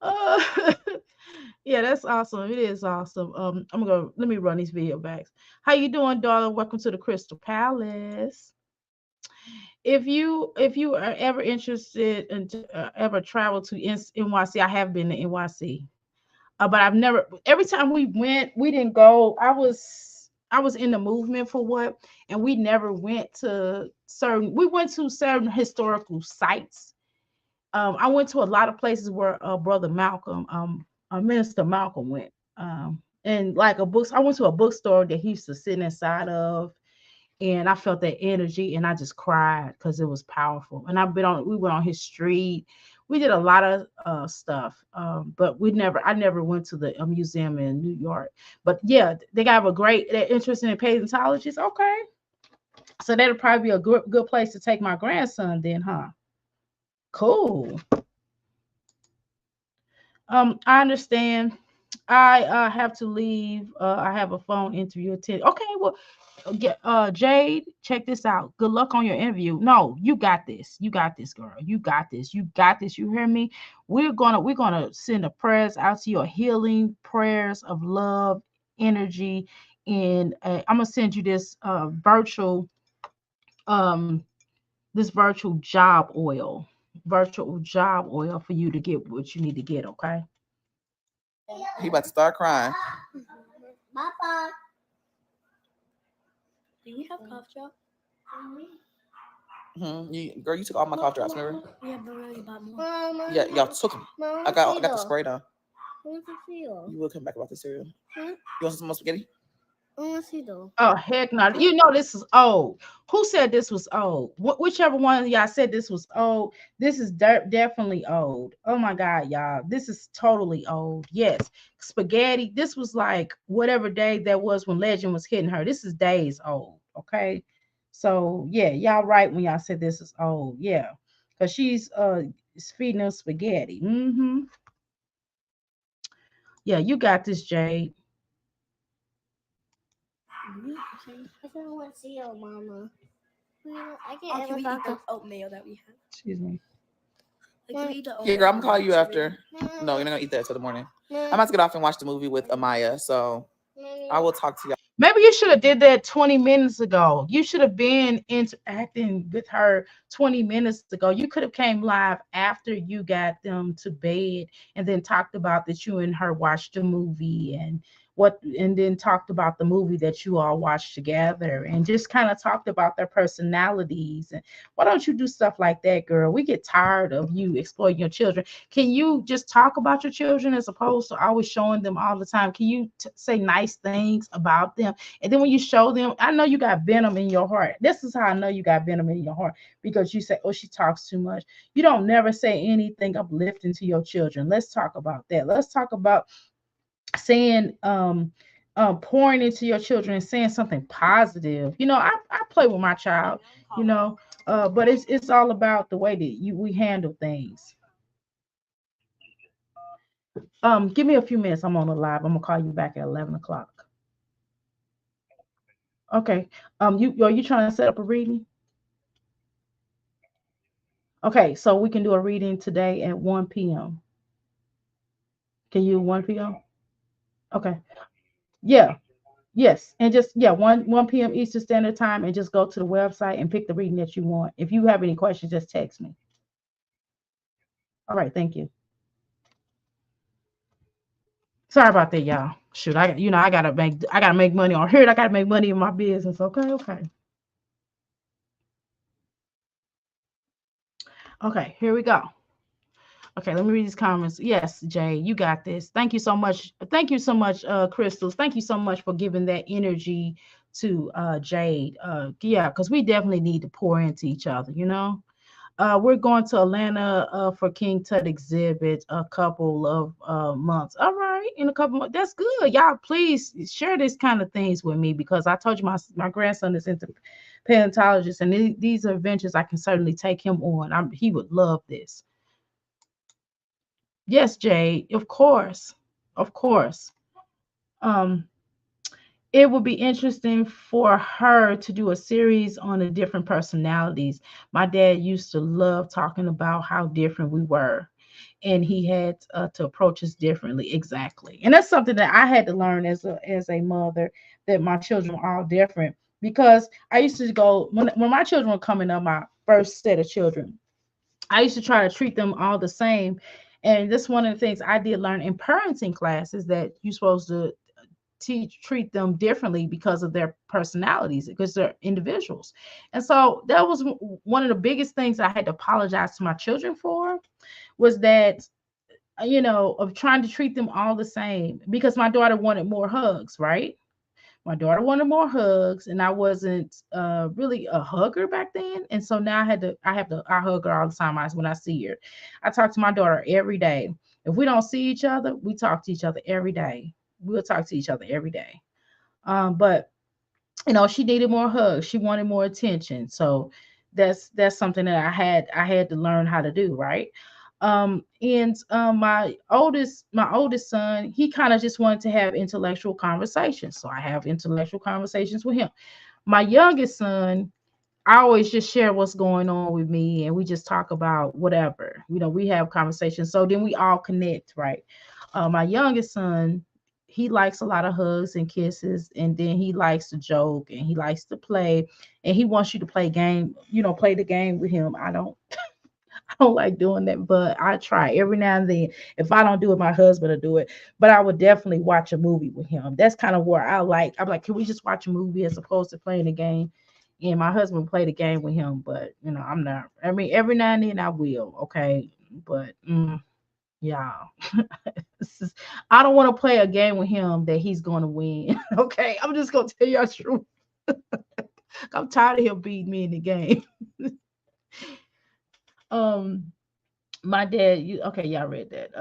S1: Uh, yeah, that's awesome. It is awesome. I'm gonna let me run these video backs. How you doing, darling? Welcome to the Crystal Palace. If you are ever interested in ever travel to NYC, I have been to NYC, but I've never. Every time we went, we didn't go. I was in the movement for what, and we never went to certain. We went to certain historical sites. I went to a lot of places where brother Malcolm, Minister Malcolm went. And like a books, I went to a bookstore that he used to sit inside of, and I felt that energy, and I just cried because it was powerful. And we went on his street. We did a lot of stuff, but I never went to the museum in New York. But yeah, they got a great, they're interested in paleontologists. Okay, so that'll probably be a good place to take my grandson then, huh? Cool. I understand. I have to leave. I have a phone interview attend. Okay, well, get Jade, check this out. Good luck on your interview. No, you got this. You got this, girl. You got this. You got this. You hear me? We're gonna send a prayers out to your healing prayers of love, energy, and I'm gonna send you um this virtual job oil for you to get what you need to get. Okay.
S2: He about to start crying.
S3: Papa, do you have cough drop?
S2: Girl, you took all my cough drops, remember?
S3: Yeah, but really bought more. Mama,
S2: Yeah, y'all took them. I got the spray down.
S3: I want to feel.
S2: You will come back about the cereal.
S3: Huh?
S2: You want some more spaghetti?
S3: I want to see though.
S1: Oh heck no! You know this is old. Who said this was old? Whichever one of y'all said this was old. This is definitely old. Oh my god, y'all! This is totally old. Yes, spaghetti. This was like whatever day that was when Legend was hitting her. This is days old. Okay, so yeah, y'all right when y'all said this is old. Yeah, because she's feeding us spaghetti. Mm-hmm. Yeah, you got this, Jade.
S3: I don't want cereal, Mama. I
S4: Oh,
S3: can't
S4: can we
S3: ever
S4: eat the oatmeal that we have?
S1: Excuse me.
S4: Like, can we eat the
S2: Yeah,
S4: oatmeal
S2: girl, I'm gonna
S4: for
S2: call you
S4: lunch
S2: after.
S4: today?
S2: No, you're not gonna eat that till the morning. I'm about to get off and watch the movie with Mayah, so I will talk to y'all.
S1: Maybe you should have did that 20 minutes ago. You should have been interacting with her 20 minutes ago. You could have came live after you got them to bed and then talked about that you and her watched a movie and then talked about the movie that you all watched together and just kind of talked about their personalities. And why don't you do stuff like that, girl? We get tired of you exploiting your children. Can you just talk about your children as opposed to always showing them all the time? Can you say nice things about them? And then when you show them, I know you got venom in your heart. This is how I know you got venom in your heart, because you say, oh, she talks too much. You don't never say anything uplifting to your children. Let's talk about that. Let's talk about saying pouring into your children and saying something positive. I play with my child, you know, but it's all about the way that we handle things. Give me a few minutes. I'm on the live. I'm gonna call you back at 11 o'clock. Okay. You are you trying to set up a reading? Okay, so we can do a reading today at 1 p.m. Can you 1 p.m.? Okay. Yeah. Yes. And just yeah, 1 p.m. Eastern Standard Time, and just go to the website and pick the reading that you want. If you have any questions, just text me. All right, thank you. Sorry about that, y'all. Shoot, I gotta make money on here. I gotta make money in my business. Okay, okay. Okay, here we go. Okay, let me read these comments. Yes, Jay, you got this. Thank you so much. Thank you so much, Crystals. Thank you so much for giving that energy to Jade. Yeah, because we definitely need to pour into each other, you know. We're going to Atlanta for King Tut exhibit a couple of months. All right. right, in a couple months. That's good. Y'all, please share this kind of things with me because I told you my grandson is into paleontologist, and these are adventures I can certainly take him on. He would love this. Yes, Jade, of course, of course. Um, it would be interesting for her to do a series on the different personalities. My dad used to love talking about how different we were, and he had to approach us differently. Exactly, and that's something that I had to learn as a mother, that my children were all different. Because I used to go when my children were coming up, my first set of children, I used to try to treat them all the same. And this one of the things I did learn in parenting classes, that you're supposed to treat them differently because of their personalities, because they're individuals. And so that was one of the biggest things I had to apologize to my children for, was that, of trying to treat them all the same, because my daughter wanted more hugs, right? My daughter wanted more hugs, and I wasn't really a hugger back then. And so now I hug her all the time when I see her. I talk to my daughter every day. If we don't see each other, we talk to each other every day. We'll talk to each other every day. But she needed more hugs. She wanted more attention. So that's something that I had to learn how to do, right? And my oldest son, he kind of just wanted to have intellectual conversations. So I have intellectual conversations with him. My youngest son, I always just share what's going on with me, and we just talk about whatever. We have conversations. So then we all connect, right? My youngest son, he likes a lot of hugs and kisses, and then he likes to joke and he likes to play, and he wants you to play the game with him. I don't like doing that, but I try every now and then. If I don't do it, my husband will do it. But I would definitely watch a movie with him. That's kind of where I'm like, can we just watch a movie as opposed to playing a game? And my husband played a game with him, but I'm not. I mean, every now and then I will, okay. But yeah, I don't want to play a game with him that he's going to win. Okay, I'm just gonna tell you the truth. I'm tired of him beating me in the game. um my dad okay, y'all read that.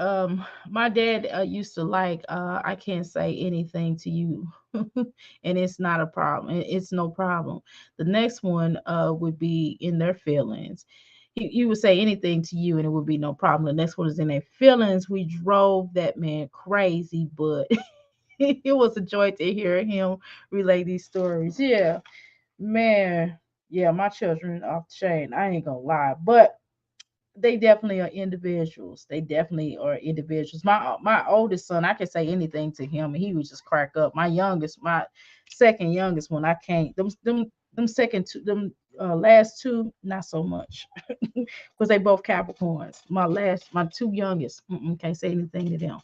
S1: My dad used to like, I can't say anything to you. And it's not a problem. It's no problem. The next one would be in their feelings. He would say anything to you and it would be no problem. The next one is in their feelings. We drove that man crazy, but it was a joy to hear him relay these stories. Yeah, man. Yeah, my children off the chain, I ain't gonna lie. But they definitely are individuals. They definitely are individuals. My oldest son, I can say anything to him and he would just crack up. My second youngest one, I can't. Them second two, them last two, not so much, because they both Capricorns. My two youngest, can't say anything to them.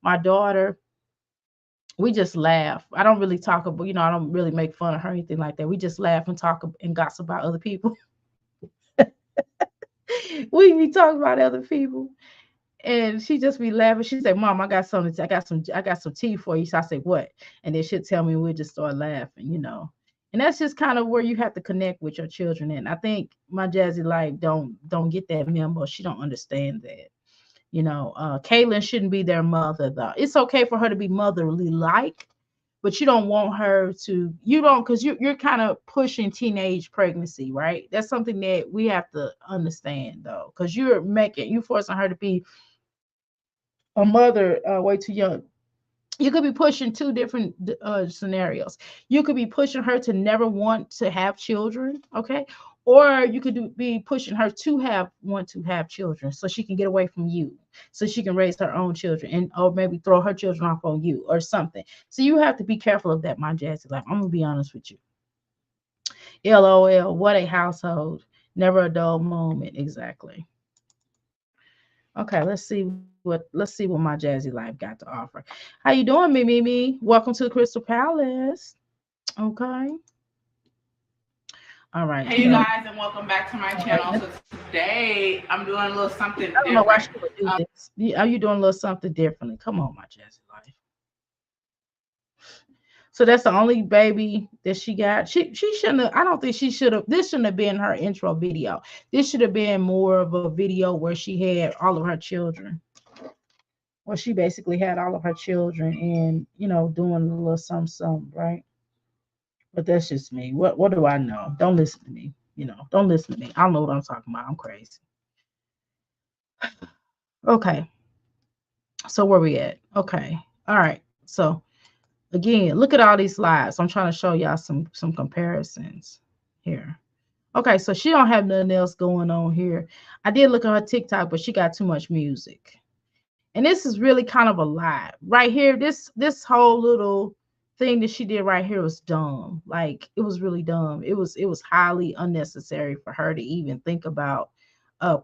S1: My daughter, we just laugh. I don't really talk about, I don't really make fun of her or anything like that. We just laugh and talk and gossip about other people. We be talking about other people. And she just be laughing. She said, "Mom, I got some tea for you." So I said, "What?" And then she'll tell me, and we'll just start laughing. And that's just kind of where you have to connect with your children. And I think my Jazzy life don't get that memo. She don't understand that. Kaylin shouldn't be their mother though. It's okay for her to be motherly like, but you don't want her to, because you're kind of pushing teenage pregnancy, right? That's something that we have to understand though, because you forcing her to be a mother way too young. You could be pushing two different scenarios. You could be pushing her to never want to have children, okay? Or you could be pushing her to want to have children so she can get away from you, so she can raise her own children, and or maybe throw her children off on you or something. So you have to be careful of that, my Jazzy. Like, I'm gonna be honest with you. LOL, what a household. Never a dull moment. Exactly. Okay, let's see what my Jazzy life got to offer. How you doing, me? Welcome to the Crystal Palace. Okay. All right.
S2: Hey, you guys, and welcome back to my channel. So today I'm doing a little something
S1: I don't know why
S2: different.
S1: she would do this. Are you doing a little something differently? Come on, my Jazzy life. So that's the only baby that she got. She shouldn't have, I don't think she should have. This shouldn't have been her intro video. This should have been more of a video where she had all of her children. Well, she basically had all of her children and, doing a little something, something, right? But that's just me. What do I know? Don't listen to me. Don't listen to me. I don't know what I'm talking about. I'm crazy. Okay. So where we at? Okay. All right. So again, look at all these lives. I'm trying to show y'all some comparisons here. Okay, so she don't have nothing else going on here. I did look at her TikTok, but she got too much music. And this is really kind of a lie. Right here, this whole little thing that she did right here was dumb. Like it was really dumb. It was highly unnecessary for her to even think about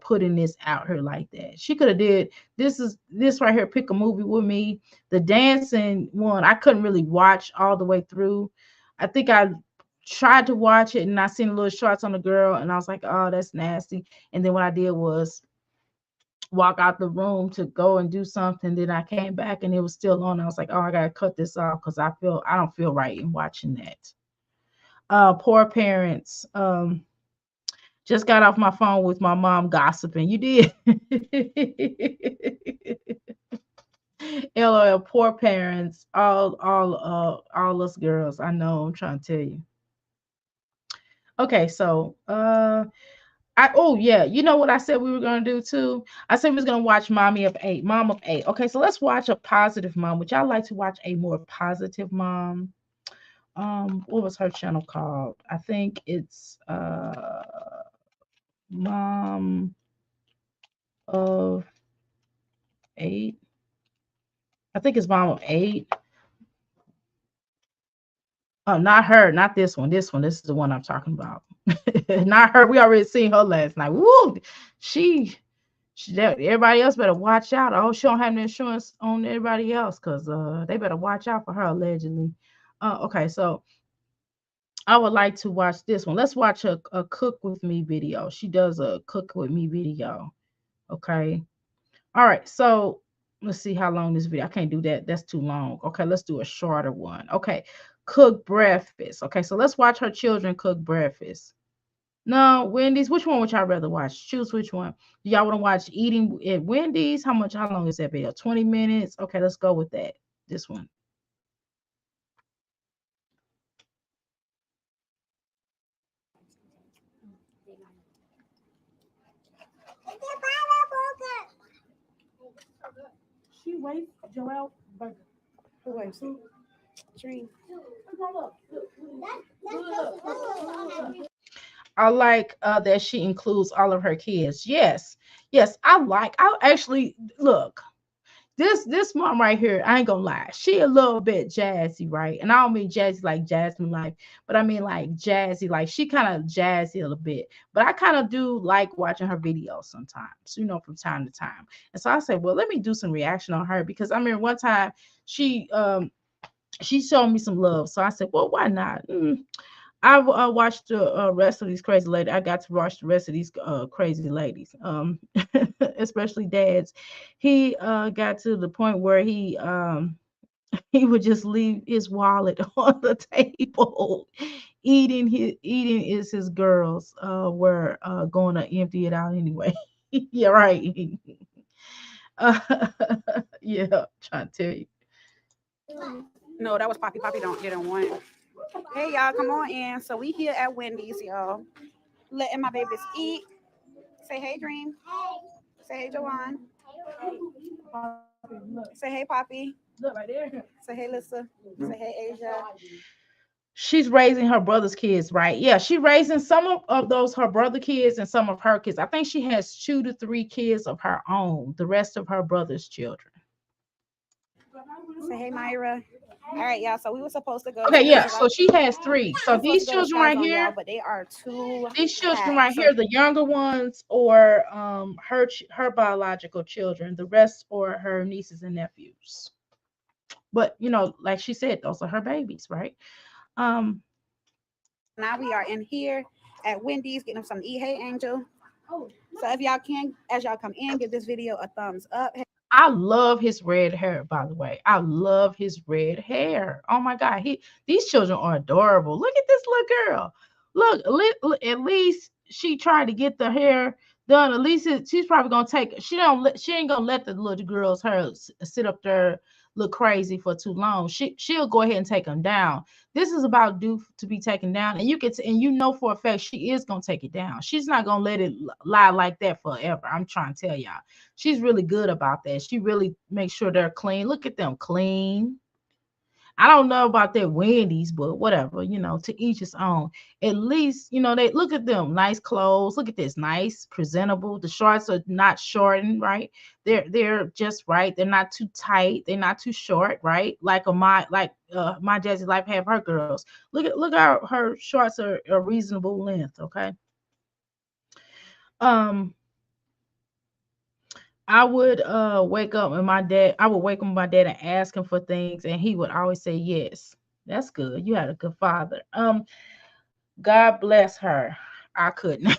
S1: putting this out here like that. She could have did this right here, pick a movie with me. The dancing one, I couldn't really watch all the way through. I think I tried to watch it and I seen little shorts on the girl and I was like, oh, that's nasty. And then what I did was walk out the room to go and do something. Then I came back and it was still on. I was like, oh, I gotta cut this off because I don't feel right in watching that. Poor parents. Just got off my phone with my mom gossiping. You did. LOL, poor parents, all us girls. I know, I'm trying to tell you. Okay, so oh yeah, you know what I said we were gonna do too? I said we was gonna watch Mommy of Eight, Mom of Eight. Okay, so let's watch a positive mom. Would y'all like to watch a more positive mom? What was her channel called? I think it's Mom of Eight. I think it's Mom of Eight. Oh, not her, not this one. This one, this is the one I'm talking about. Not her. We already seen her last night. Woo! Everybody else better watch out. Oh, she don't have no insurance on everybody else because they better watch out for her allegedly. Okay, so I would like to watch this one. Let's watch a cook with me video. She does a cook with me video. Okay. All right. So let's see how long this video. I can't do that. That's too long. Okay, let's do a shorter one. Okay. Cook breakfast. Okay, so let's watch her children cook breakfast. No, Wendy's. Which one would y'all rather watch? Choose which one. Do y'all want to watch eating at Wendy's? How long is that video? 20 minutes. Okay, let's go with that. This one. She waits Joelle burger. Who waits? Tree. I like that she includes all of her kids. Yes, yes, I actually look. This mom right here, I ain't gonna lie, she a little bit jazzy, right? And I don't mean jazzy like Jasmine life, but I mean like jazzy, like she kind of jazzy a little bit. But I kind of do like watching her videos sometimes, from time to time. And so I said, well, let me do some reaction on her because I mean one time she showed me some love. So I said, well, why not? I watched the rest of these crazy ladies. I got to watch the rest of these crazy ladies, especially dads. He got to the point where he would just leave his wallet on the table. Eating is his girls were going to empty it out anyway. Yeah, right. Uh, yeah, trying to tell you.
S5: No, that was Poppy. Poppy don't get on one. Hey y'all, come on in. So we here at Wendy's, y'all. Letting my babies eat. Say hey, Dream. Say hey, Joanne. Say hey, Poppy.
S1: Look right there.
S5: Say hey, Lissa. Say hey, Asia.
S1: She's raising her brother's kids, right? Yeah, she's raising some of those her brother kids and some of her kids. I think she has 2 to 3 kids of her own. The rest of her brother's children.
S5: Say hey, Myra. All right, y'all. So we were supposed to go.
S1: Okay, yeah. So she has 3. So these
S5: Supposed to go to
S1: children right
S5: Sky Zone, y'all,
S1: here,
S5: but they are too.
S1: these children
S5: packed.
S1: right here, the younger ones, or her biological children. The rest are her nieces and nephews. But like she said, those are her babies, right?
S5: Now we are in here at Wendy's getting them something to eat. Hey, Angel. So if y'all can, as y'all come in, give this video a thumbs up.
S1: I love his red hair, by the way. I love his red hair. Oh my God. These children are adorable. Look at this little girl. Look, at least she tried to get the hair Then at least she's probably gonna take. She ain't gonna let the little girls sit up there look crazy for too long. She'll go ahead and take them down. This is about due to be taken down, and you know for a fact she is gonna take it down. She's not gonna let it lie like that forever. I'm trying to tell y'all, she's really good about that. She really makes sure they're clean. Look at them clean. I don't know about that Wendy's, but whatever, to each his own. At least, they look at them, nice clothes. Look at this, nice, presentable. The shorts are not shortened, right? They're just right. They're not too tight. They're not too short, right? My Jazzy Life have her girls. Look how her shorts are a reasonable length, okay? Um I would I would wake up my dad and ask him for things, and he would always say yes. That's good. You had a good father. God bless her. I couldn't.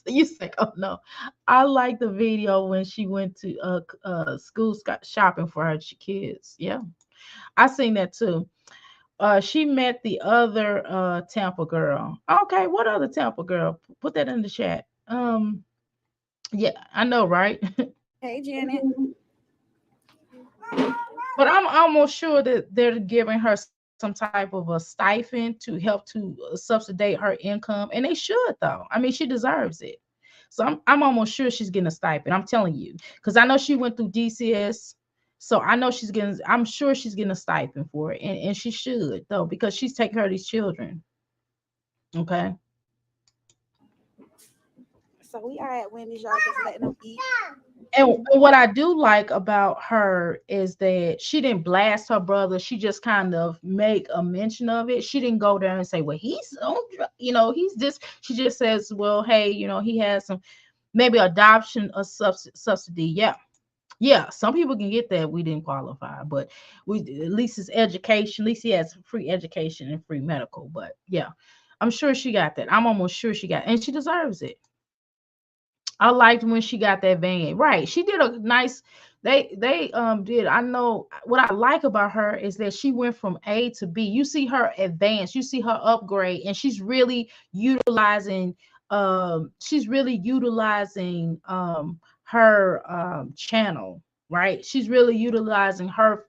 S1: You say, oh no. I like the video when she went to school shopping for her kids. Yeah. I seen that too. She met the other Tampa girl. Okay, what other Tampa girl? Put that in the chat. Yeah, I know, right?
S5: Hey, Janet.
S1: But I'm almost sure that they're giving her some type of a stipend to help to subsidize her income, and they should though. I mean, she deserves it. So I'm almost sure she's getting a stipend. I'm telling you, because I know she went through DCS, so I know she's getting. I'm sure she's getting a stipend for it, and she should though because she's taking care of these children. Okay.
S5: So we are at Wendy's, y'all, just letting them eat.
S1: And what I do like about her is that she didn't blast her brother. She just kind of make a mention of it. She didn't go there and say, "Well, he's on, he's this." She just says, "Well, hey, he has some maybe adoption or subsidy." Yeah, yeah. Some people can get that. We didn't qualify, but we at least it's education. At least he has free education and free medical. But yeah, I'm sure she got that. I'm almost sure she got, and she deserves it. I liked when she got that van. Right. She did a nice they did. I know what I like about her is that she went from A to B. You see her advance, you see her upgrade, and she's really utilizing her channel, right? She's really utilizing her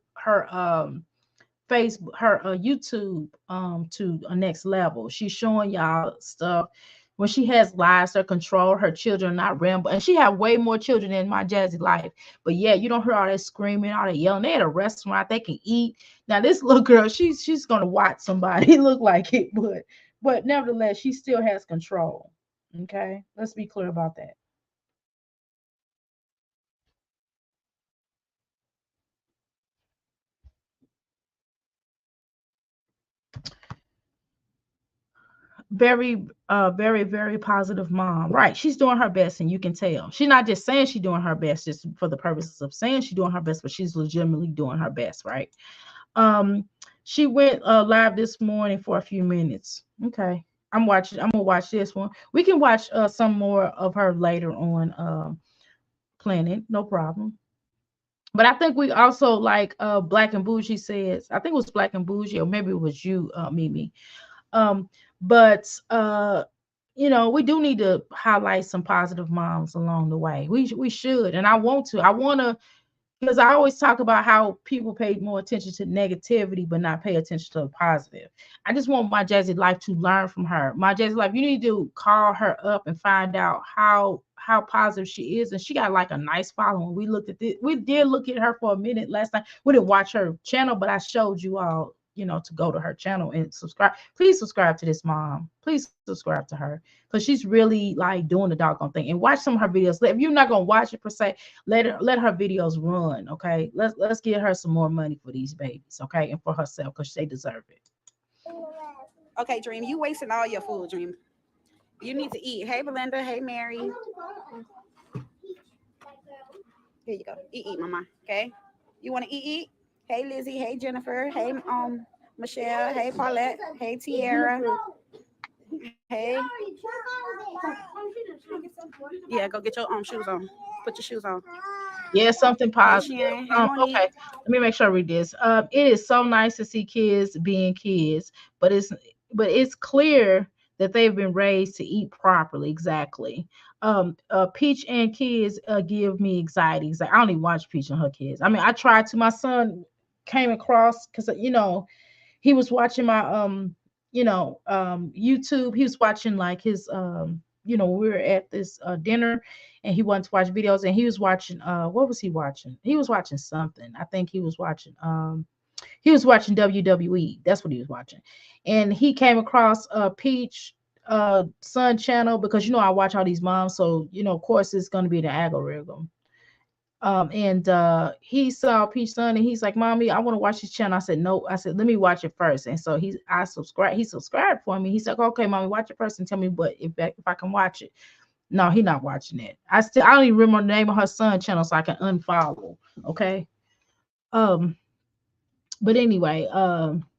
S1: Facebook, her YouTube to a next level. She's showing y'all stuff when she has lives her control, her children not ramble, and she have way more children than my Jazzy Life. But yeah, you don't hear all that screaming, all that yelling. They at a restaurant, they can eat. Now this little girl, she's gonna watch somebody look like it, but nevertheless, she still has control. Okay, let's be clear about that. Very very very positive mom, right? She's doing her best, and you can tell she's not just saying she's doing her best just for the purposes of saying she's doing her best, but she's legitimately doing her best, right? um she went live this morning for a few minutes. Okay, I'm gonna watch this one. We can watch some more of her later on planning, no problem. But I think we also like Black and Bougie says, I think it was Black and Bougie, or maybe it was you, Mimi. um but we do need to highlight some positive moms along the way. We should, and I want to, because I always talk about how people pay more attention to negativity but not pay attention to the positive. I just want my Jazzy Life to learn from her. My Jazzy Life, you need to call her up and find out how positive she is. And she got like a nice following. We looked at this. We did look at her for a minute last night. We didn't watch her channel, but I showed you all, to go to her channel and subscribe. Please subscribe to this mom. Please subscribe to her, because she's really like doing the doggone thing. And watch some of her videos. If you're not gonna watch it per se, let her videos run. Okay, let's give her some more money for these babies, okay, and for herself, because they deserve it.
S5: Okay, Dream, you wasting all your food, Dream. You need to eat. Hey, Belinda. Hey, Mary. Here you go. Eat, mama. Okay. You want to eat? Hey, Lizzie. Hey, Jennifer. Hey, Michelle. Hey, Paulette. Hey, Tiara. Hey. Yeah, go get your shoes on. Put your shoes on.
S1: Yeah, something
S5: Hey,
S1: positive.
S5: Sharon. Hey,
S1: Okay,
S5: Monique.
S1: let me make sure I read this. It is so nice to see kids being kids, but it's clear that they've been raised to eat properly. Exactly. Peach and kids give me anxiety. Like I don't even watch Peach and her kids. I mean, I tried to. My son came across because he was watching my YouTube. He was watching like his we were at this dinner and he wanted to watch videos and he was watching what was he watching? He was watching something. I think he was watching WWE. That's what he was watching. And he came across Peach Son channel because I watch all these moms, so of course it's gonna be the algorithm. And he saw Peach Son and he's like, Mommy, I want to watch this channel. I said, No. I said, let me watch it first. And so he subscribed for me. He said, okay, Mommy, watch it first and tell me if I can watch it. No, he not watching it. I don't even remember the name of her son channel, so I can unfollow. Okay. Um, but anyway,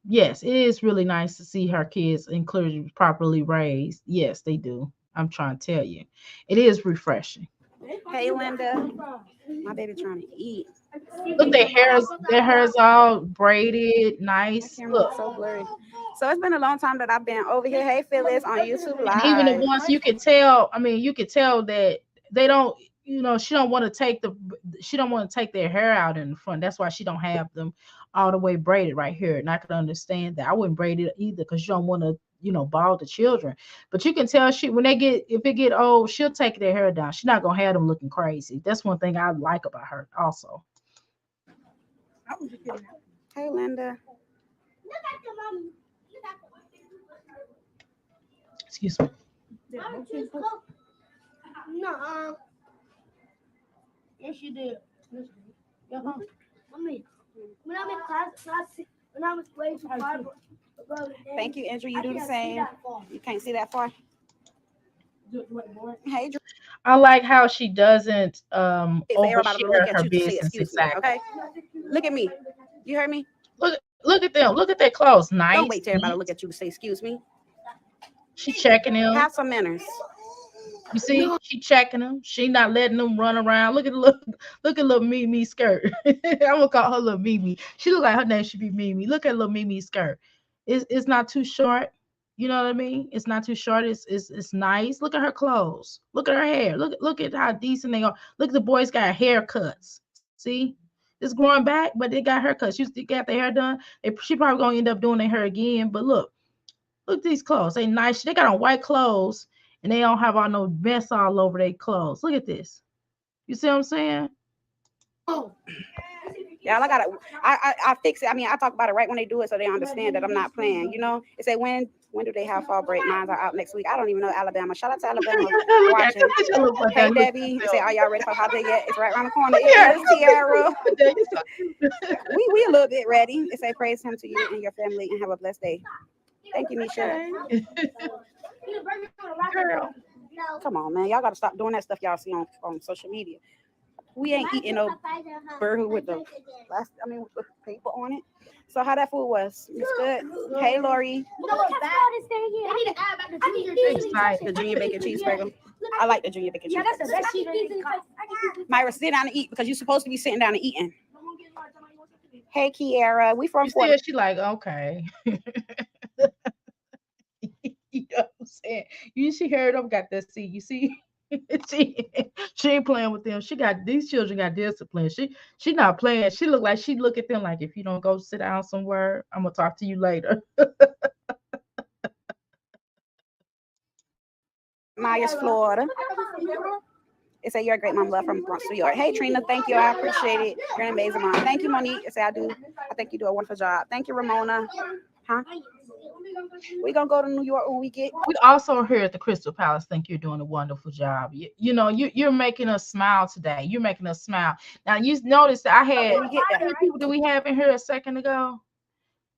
S1: yes, it is really nice to see her kids included properly raised. Yes, they do. I'm trying to tell you. It is refreshing.
S5: Hey, Linda. My baby trying to eat.
S1: Look, their hair's all braided,
S5: My
S1: nice.
S5: camera
S1: Look,
S5: looks so blurry. So it's been a long time that I've been over here. Hey, Phyllis on YouTube
S1: and even the
S5: Live.
S1: ones you could tell. I mean, you could tell that they don't. She don't want to she don't want to take their hair out in the front. That's why she don't have them all the way braided right here. And I can understand that. I wouldn't braid it either because you don't want to, bald the children. But you can tell when if it get old, she'll take their hair down. She's not gonna have them looking crazy. That's one thing I like about her also.
S5: Hey, Linda.
S1: Excuse me.
S3: No. Yes, you did. Mommy, when I'm in when I was way too far.
S5: Thank you, Andrew. You do the same. You can't see that far. Hey, Drew.
S1: I like how she doesn't
S5: Everybody to look
S1: overshare
S5: at
S1: her
S5: you to say
S1: business.
S5: excuse me.
S1: Exactly.
S5: Okay. Look at me. You heard me?
S1: Look at them. Look at their clothes. Nice.
S5: Don't wait till everybody to look at you to say excuse me.
S1: She checking them.
S5: Have some manners.
S1: You see, she checking them. She not letting them run around. Look at little Mimi skirt. I'm gonna call her little Mimi. She look like her name should be Mimi. Look at little Mimi skirt. It's not too short. You know what I mean? It's not too short. It's nice. Look at her clothes. Look at her hair. Look at how decent they are. Look, the boys got haircuts. See, it's growing back, but they got haircuts. They got their hair done. She probably gonna end up doing their hair again. But look at these clothes. They nice. They got on white clothes and they don't have all no mess all over their clothes. Look at this. You see what I'm saying?
S5: Yeah, I fix it. I mean, I talk about it right when they do it so they understand that I'm not playing. It say when do they have fall break? Mines are out next week. I don't even know Alabama. Shout out to Alabama watching. Hey Debbie, you say, are y'all ready for holiday yet? It's right around the corner. It is Tiara. We a little bit ready. It say praise him to you and your family and have a blessed day. Thank you, Nisha.
S1: Girl.
S5: Come on, man. Y'all gotta stop doing that stuff y'all see on social media. We ain't eating no burger with the with the paper on it. So how that food was? It's good. Hey Lori. The junior bacon cheeseburger. I like the junior bacon cheeseburger. Myra, sit down and eat because you're supposed to be sitting down and eating. Hey Kiara, we from
S1: Fort. She like, okay. You know what I'm saying? She heard them got that seat. You see? she ain't playing with them. These children got discipline. She not playing. She look at them like, if you don't go sit down somewhere, I'm gonna talk to you later.
S5: Myers, Florida. It say you're a great mom, love from Bronx, New York. Hey Trina, thank you. I appreciate it. You're an amazing mom. Thank you, Monique. It say I think you do a wonderful job. Thank you, Ramona. Huh? We gonna go to New York when we get.
S1: We also here at the Crystal Palace think you're doing a wonderful job. You're making us smile today. You're making us smile. Now you notice that I had how many people do we have in here a second ago?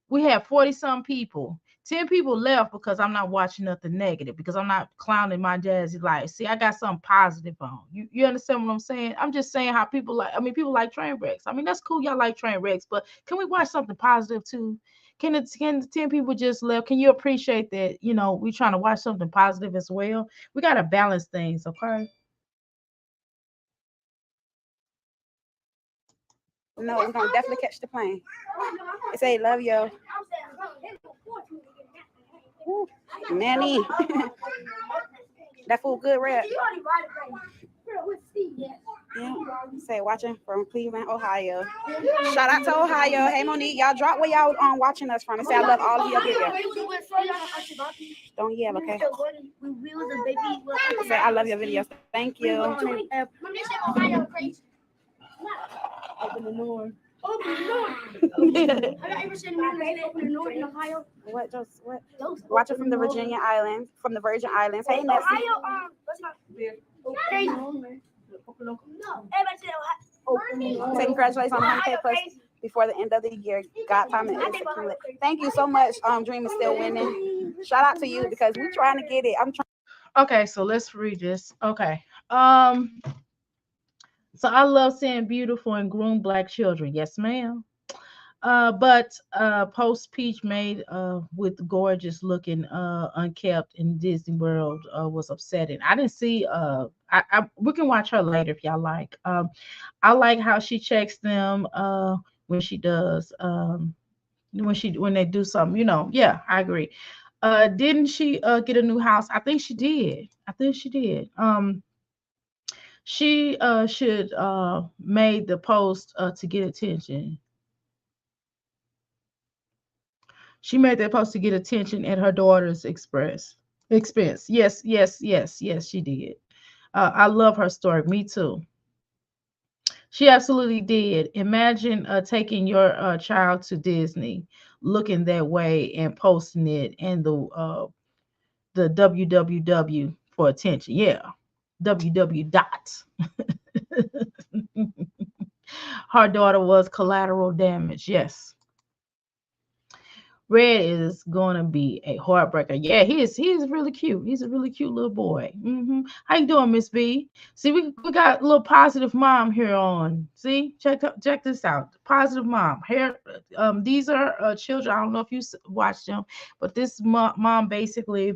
S1: We had 40-some people. 10 people left because I'm not watching nothing negative, because I'm not clowning my Jazzy life. See, I got something positive on. You understand what I'm saying? I'm just saying how people like train wrecks. I mean, that's cool. Y'all like train wrecks, but can we watch something positive too? Can the 10 people just left? Can you appreciate that? We trying to watch something positive as well. We got to balance things, okay?
S5: No, we're gonna definitely catch the plane. It say love you. Ooh, Nanny. That food good, Red. Yeah. Say watching from Cleveland, Ohio. Shout out to Ohio. Hey Monique, y'all drop where y'all watching us from and say I love all of your videos. Don't yell, okay? Say I love your videos. Thank you.
S3: Open the door.
S5: What just what? Watching from the Virginia Islands, from the Virgin Islands. Hey Nessie. Say congratulations on the 100K plus before the end of the year. God time and accumulate. Thank you so much. Dream is still winning. Shout out to you because we're trying to get it. I'm trying.
S1: Okay, so let's read this. Okay. So I love seeing beautiful and groomed black children. Yes, ma'am. But post Peach made with gorgeous looking unkept in Disney World was upsetting. I didn't see I we can watch her later if y'all like. I like how she checks them when she does when they do something, yeah, I agree. Didn't she get a new house? I think she did. I think she did. She should made the post to get attention. She made that post to get attention at her daughter's expense. Yes, yes, yes, yes, she did. I love her story. Me too. She absolutely did. Imagine taking your child to Disney, looking that way, and posting it, and the www for attention. Yeah, www dot. Her daughter was collateral damage. Yes. Red is gonna be a heartbreaker. Yeah, he is really cute. He's a really cute little boy. How you doing, Miss B? See, we got a little positive mom here on. See, check this out. Positive mom. Here, these are children. I don't know if you watched them, but this mom basically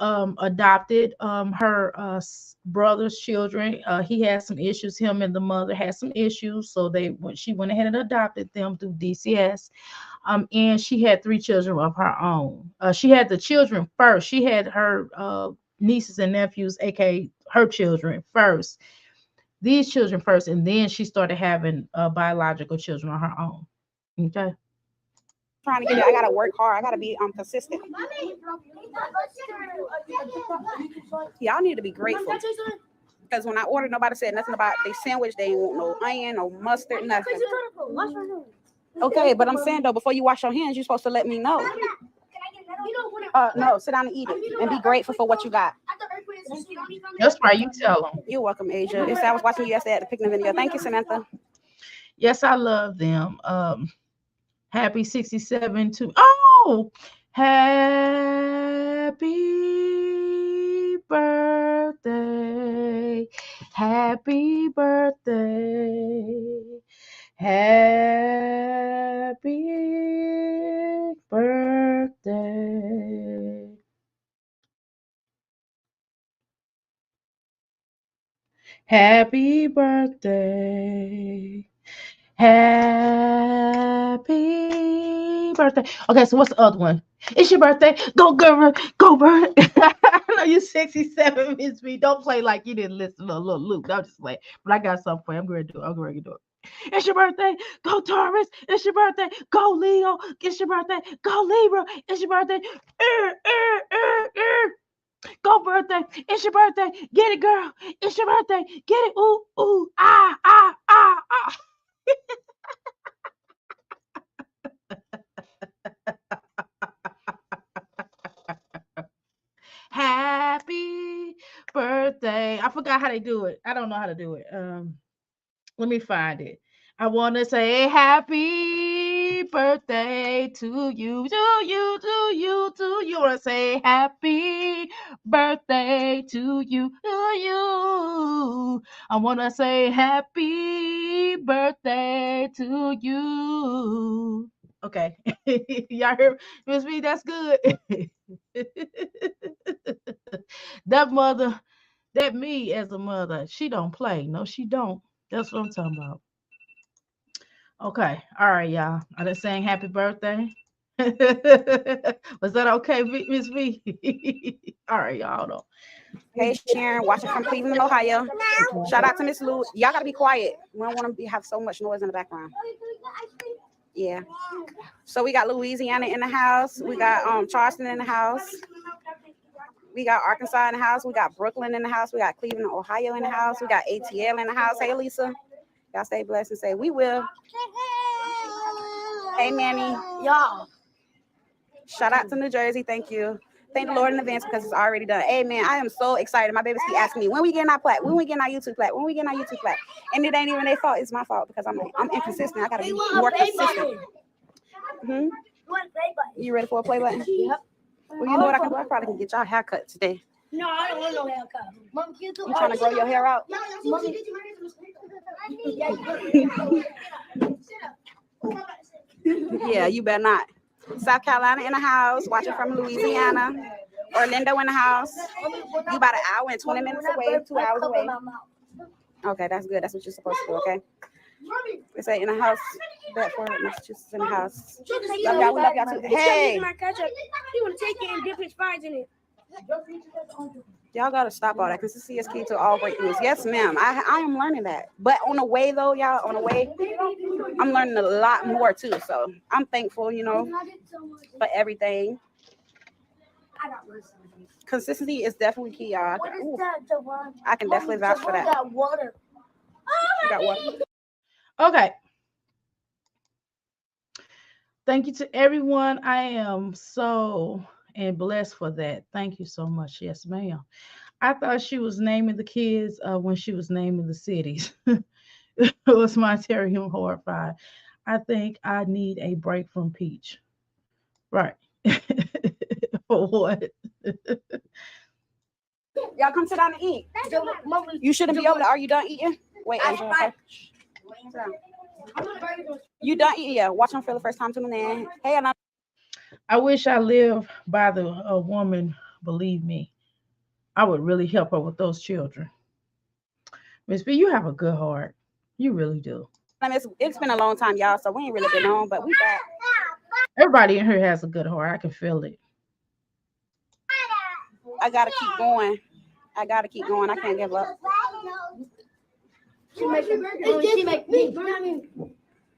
S1: adopted her brother's children. He had some issues. Him and the mother had some issues, so she went ahead and adopted them through DCS. And she had three children of her own. She had the children first. She had her nieces and nephews, aka her children first. These children first, and then she started having biological children on her own. Okay.
S5: Trying to get it. I gotta work hard. I gotta be consistent. Y'all need to be grateful. Because when I ordered, nobody said nothing about they sandwich. They ain't want no onion, no mustard, nothing. Okay, but I'm saying though, before you wash your hands, you're supposed to let me know. No, sit down and eat it and be grateful for what you got.
S1: That's right. You tell them.
S5: You're welcome, Asia. I was watching you yesterday at the picnic video. Thank you, Samantha.
S1: Yes, I love them. Happy 67 to happy birthday. Happy birthday. Happy birthday. Happy birthday. Happy birthday. Okay, so what's the other one? It's your birthday. Go girl, go bird. I know you 67, Miss B. Don't play like you didn't listen to a little Luke. I'm just playing. But I got something for you. I'm going to do it. I'm going to do it. It's your birthday. Go Taurus. It's your birthday. Go Leo. It's your birthday. Go Libra. It's your birthday. Go birthday. It's your birthday. Get it, girl. It's your birthday. Get it. Ooh, ooh, ah, ah, ah, ah. Happy birthday. I forgot how they do it. I don't know how to do it. Let me find it. I want to say happy birthday to you, to you, to you, to you. I want to say happy birthday to you, to you. I want to say happy birthday to you. Okay. Y'all hear Miss B? That's good. That mother, that me as a mother, she don't play. No, she don't. That's what I'm talking about. Okay. All right, y'all. I just saying happy birthday. Was that okay, Miss V? All right, y'all know.
S5: Hey, Sharon, watching from Cleveland, Ohio. Shout out to Miss Lou. Y'all gotta be quiet. We don't want to have so much noise in the background. Yeah. So we got Louisiana in the house. We got Charleston in the house. We got Arkansas in the house. We got Brooklyn in the house. We got Cleveland, Ohio in the house. We got ATL in the house. Hey, Lisa. Y'all stay blessed and say, we will. Hey, Manny.
S3: Y'all.
S5: Shout out to New Jersey. Thank you. Thank the Lord in advance because it's already done. Amen. I am so excited. My babies keep asking me, when we getting our plaque? When we getting our YouTube plaque? When we getting our YouTube plaque? And it ain't even their fault. It's my fault because I'm inconsistent. I got to be more consistent. Mm-hmm. You ready for a play button?
S3: Yep.
S5: Well, you know what I can do? I probably can get y'all a haircut today.
S3: No, I don't want no haircut. Mom,
S5: You trying to grow your hair out? Yeah, you better not. South Carolina in the house, watching from Louisiana. Orlando in the house. You about an hour and 20 minutes away, 2 hours away. Okay, that's good. That's what you're supposed to do, okay? They say in the house, Bedford, Massachusetts in the house. Love y'all, we love y'all too. Hey!
S3: He want to take it and dip his fries in it.
S5: Y'all gotta stop all that. Consistency is key to all breakthroughs. Yes, ma'am. I am learning that. But on the way though, y'all, on the way, I'm learning a lot more too. So I'm thankful, for everything. Consistency is definitely key, y'all. Ooh, I can definitely vouch for that.
S3: Got water.
S5: You got what?
S1: Okay. Thank you to everyone. I am so and blessed for that. Thank you so much. Yes, ma'am. I thought she was naming the kids when she was naming the cities. It was my Terry horrified. I think I need a break from Peach. Right. For what?
S5: Y'all come sit down and eat. You shouldn't be over there. Are you done eating? Wait, Angela. Okay. You done eating? Yeah. Watch them for the first time tuning in. Hey, and
S1: I wish I lived by the a woman, believe me. I would really help her with those children. Miss B, you have a good heart. You really do.
S5: it's been a long time, y'all, so we ain't really been on, but we back.
S1: Everybody in here has a good heart. I can feel it.
S5: I gotta keep going. I can't give up.
S3: She make me.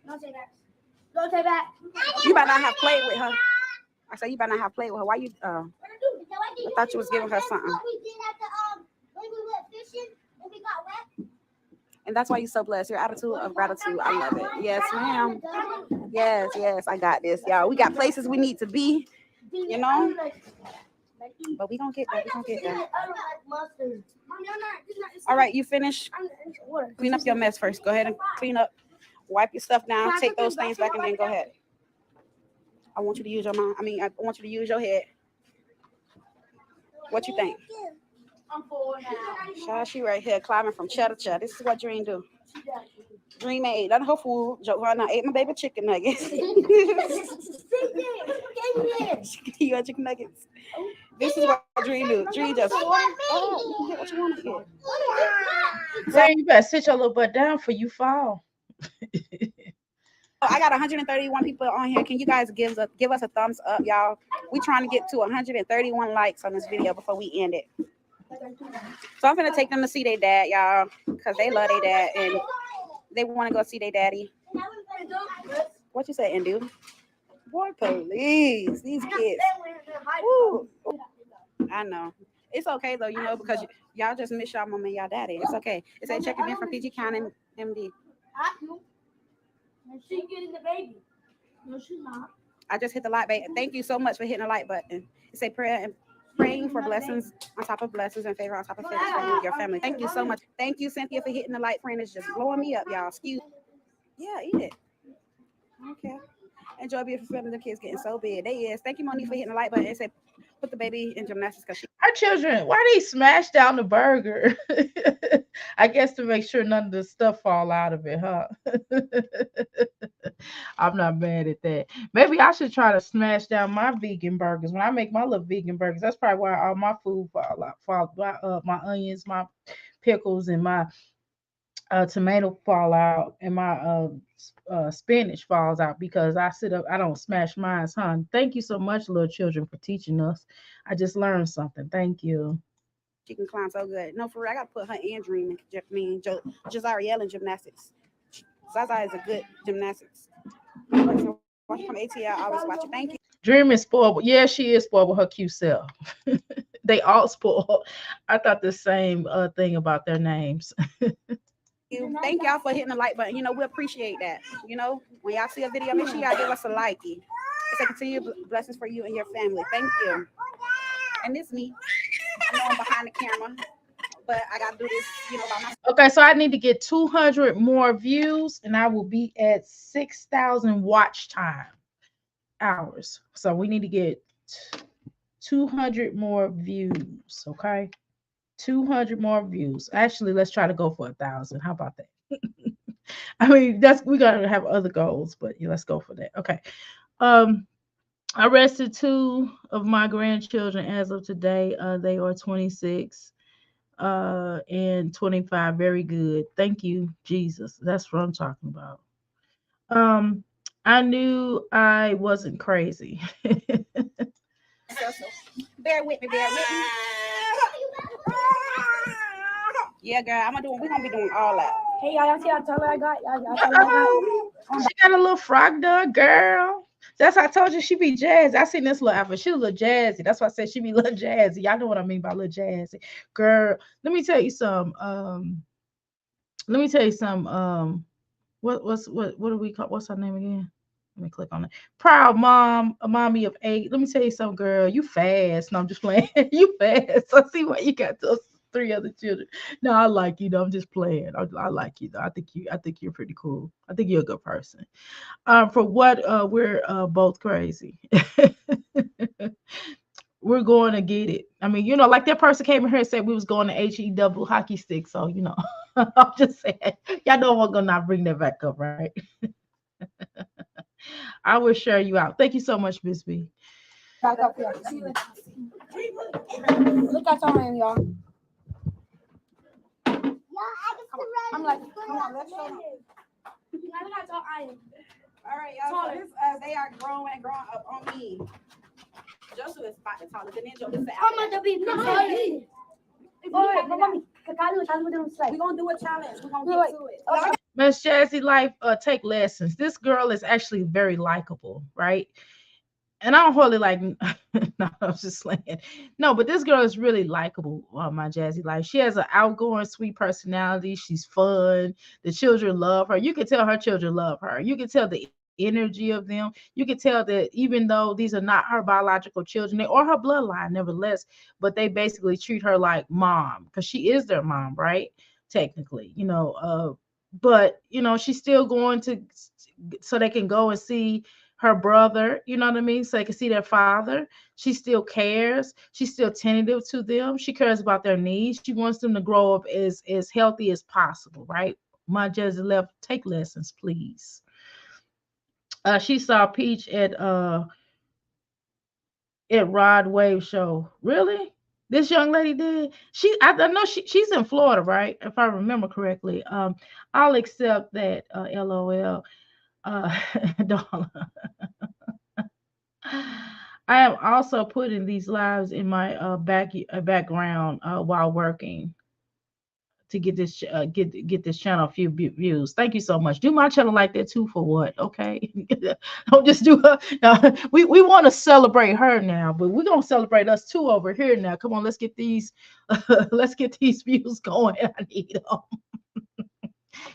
S3: Don't say that. Don't say that.
S5: You better not have played with her. I said you better not have played with her. Why you? I thought you was giving her something. And that's why you're so blessed. Your attitude of gratitude, I love it. Yes, ma'am. Yes, I got this, y'all. We got places we need to be, but we gonna get there. All right, you finished? Clean up your mess first. Go ahead and clean up. Wipe your stuff down. Take those things back and then go ahead. I want you to use your mind. I want you to use your head. What you think?
S3: I'm forward now.
S5: She right here climbing from chair to chair. This is what Dream do. Dream ate none of her food. Joanna ate my baby chicken nuggets. You got chicken nuggets. This is what Dream do. Dream just you can get what you want to get.
S1: Dream, you better sit your little butt down for you fall.
S5: I got 131 people on here. Can you guys give us a thumbs up, y'all? We trying to get to 131 likes on this video before we end it. So I'm gonna take them to see their dad, y'all, because they love their dad and they want to go see their daddy. What you say, Indu? Boy, police, these kids. Woo. I know. It's okay though, because y'all just miss y'all mama and y'all daddy. It's okay. It's a checking in from PG County MD.
S3: She's getting the baby. No, she's not.
S5: I just hit the like button. Thank you so much for hitting the like button. It's a prayer and praying for blessings on top of blessings and favor on top of favor for your family. Thank you so much. Thank you, Cynthia, for hitting the like, friend. It's just blowing me up, y'all. Excuse. Yeah, eat it. Okay. Enjoy being fulfilling. The kids getting so big. They is. Thank you, Monique, for hitting the like button. It said put the baby in gymnastics because she.
S1: Our children, why they smash down the burger? I guess to make sure none of the stuff fall out of it, huh? I'm not mad at that. Maybe I should try to smash down my vegan burgers. When I make my little vegan burgers, that's probably why all my food fall out. My onions, my pickles, and my tomato fall out and my spinach falls out because I sit up, I don't smash mine, huh? Thank you so much, little children, for teaching us. I just learned something. Thank you.
S5: She can climb so good. No, for real, I gotta put her in Dream and Jazariel in gymnastics. Zaza is a good gymnastics. Watch from ATL, I always watch it. Thank you.
S1: Dream is spoiled. Yeah, she is spoiled with her cute self. They all spoiled. I thought the same thing about their names.
S5: Thank y'all for hitting the like button. We appreciate that. When y'all see a video, make sure y'all give us a likey. It's a continued blessings for you and your family. Thank you. And this me. I know I'm behind the camera, but I gotta do this, by myself.
S1: Okay, so I need to get 200 more views, and I will be at 6,000 watch time hours. So we need to get 200 more views. Okay, 200 more views. Actually, let's try to go for 1,000. How about that? I mean, we gotta have other goals, but yeah, let's go for that. Okay. I arrested 2 of my grandchildren as of today. They are 26 and 25. Very good. Thank you, Jesus. That's what I'm talking about. I knew I wasn't crazy.
S5: Bear with me, bear with me. Yeah, girl, we're gonna be doing all that.
S3: Hey, y'all see how taller I got? Y'all taller I got?
S1: She got a little frog dog, girl. That's how I told you she be jazzy. I seen this little outfit. She a little jazzy. That's why I said she be little jazzy. Y'all know what I mean by little jazzy. Girl, let me tell you some. Let me tell you some. What do we call? What's her name again? Let me click on it. Proud mom, a mommy of 8. Let me tell you something, girl. You fast. No, I'm just playing. You fast. So see why you got those 3 other children. No, I like you. Though. I'm just playing. I like you though. I think you're pretty cool. I think you're a good person. For what we're both crazy. We're going to get it. I mean, like that person came in here and said we was going to HE double hockey stick. So, I'm just saying, y'all know I'm gonna not bring that back up, right? I will share you out. Thank you so much, Miss B.
S3: Look at time, y'all. I'm like, come on, let's show them. Look how tall I am.
S5: All right, y'all. So this, they are growing up on me. Joseph is about the tallest, and then Joseph said,
S3: I'm going to be all right, mommy. We're gonna
S5: do a challenge. We're gonna get to it. Okay.
S1: Miss Jazzy Life, take lessons. This girl is actually very likable, right? And I don't really like. No, I'm just saying. No, but this girl is really likable. My Jazzy Life. She has an outgoing, sweet personality. She's fun. The children love her. You can tell her children love her. You can tell the energy of them. You can tell that even though these are not her biological children, they are her bloodline, nevertheless. But they basically treat her like mom because she is their mom, right? Technically, but she's still going to, so they can go and see her brother, you know what I mean? So they can see their father. She still cares. She's still tentative to them. She cares about their needs. She wants them to grow up as healthy as possible, right? My Jazzy left, take lessons, please. She saw Peach at Rod Wave show. Really? This young lady did. I know she's in Florida, right? If I remember correctly. I'll accept that. LOL. Donna. I am also putting these lives in my background while working to get this get this channel a few views. Thank you so much. Do my channel like that too for what? Okay. Don't just do her. No, we want to celebrate her now, but we're gonna celebrate us too over here now. Come on, let's get these let's get these views going. I need them.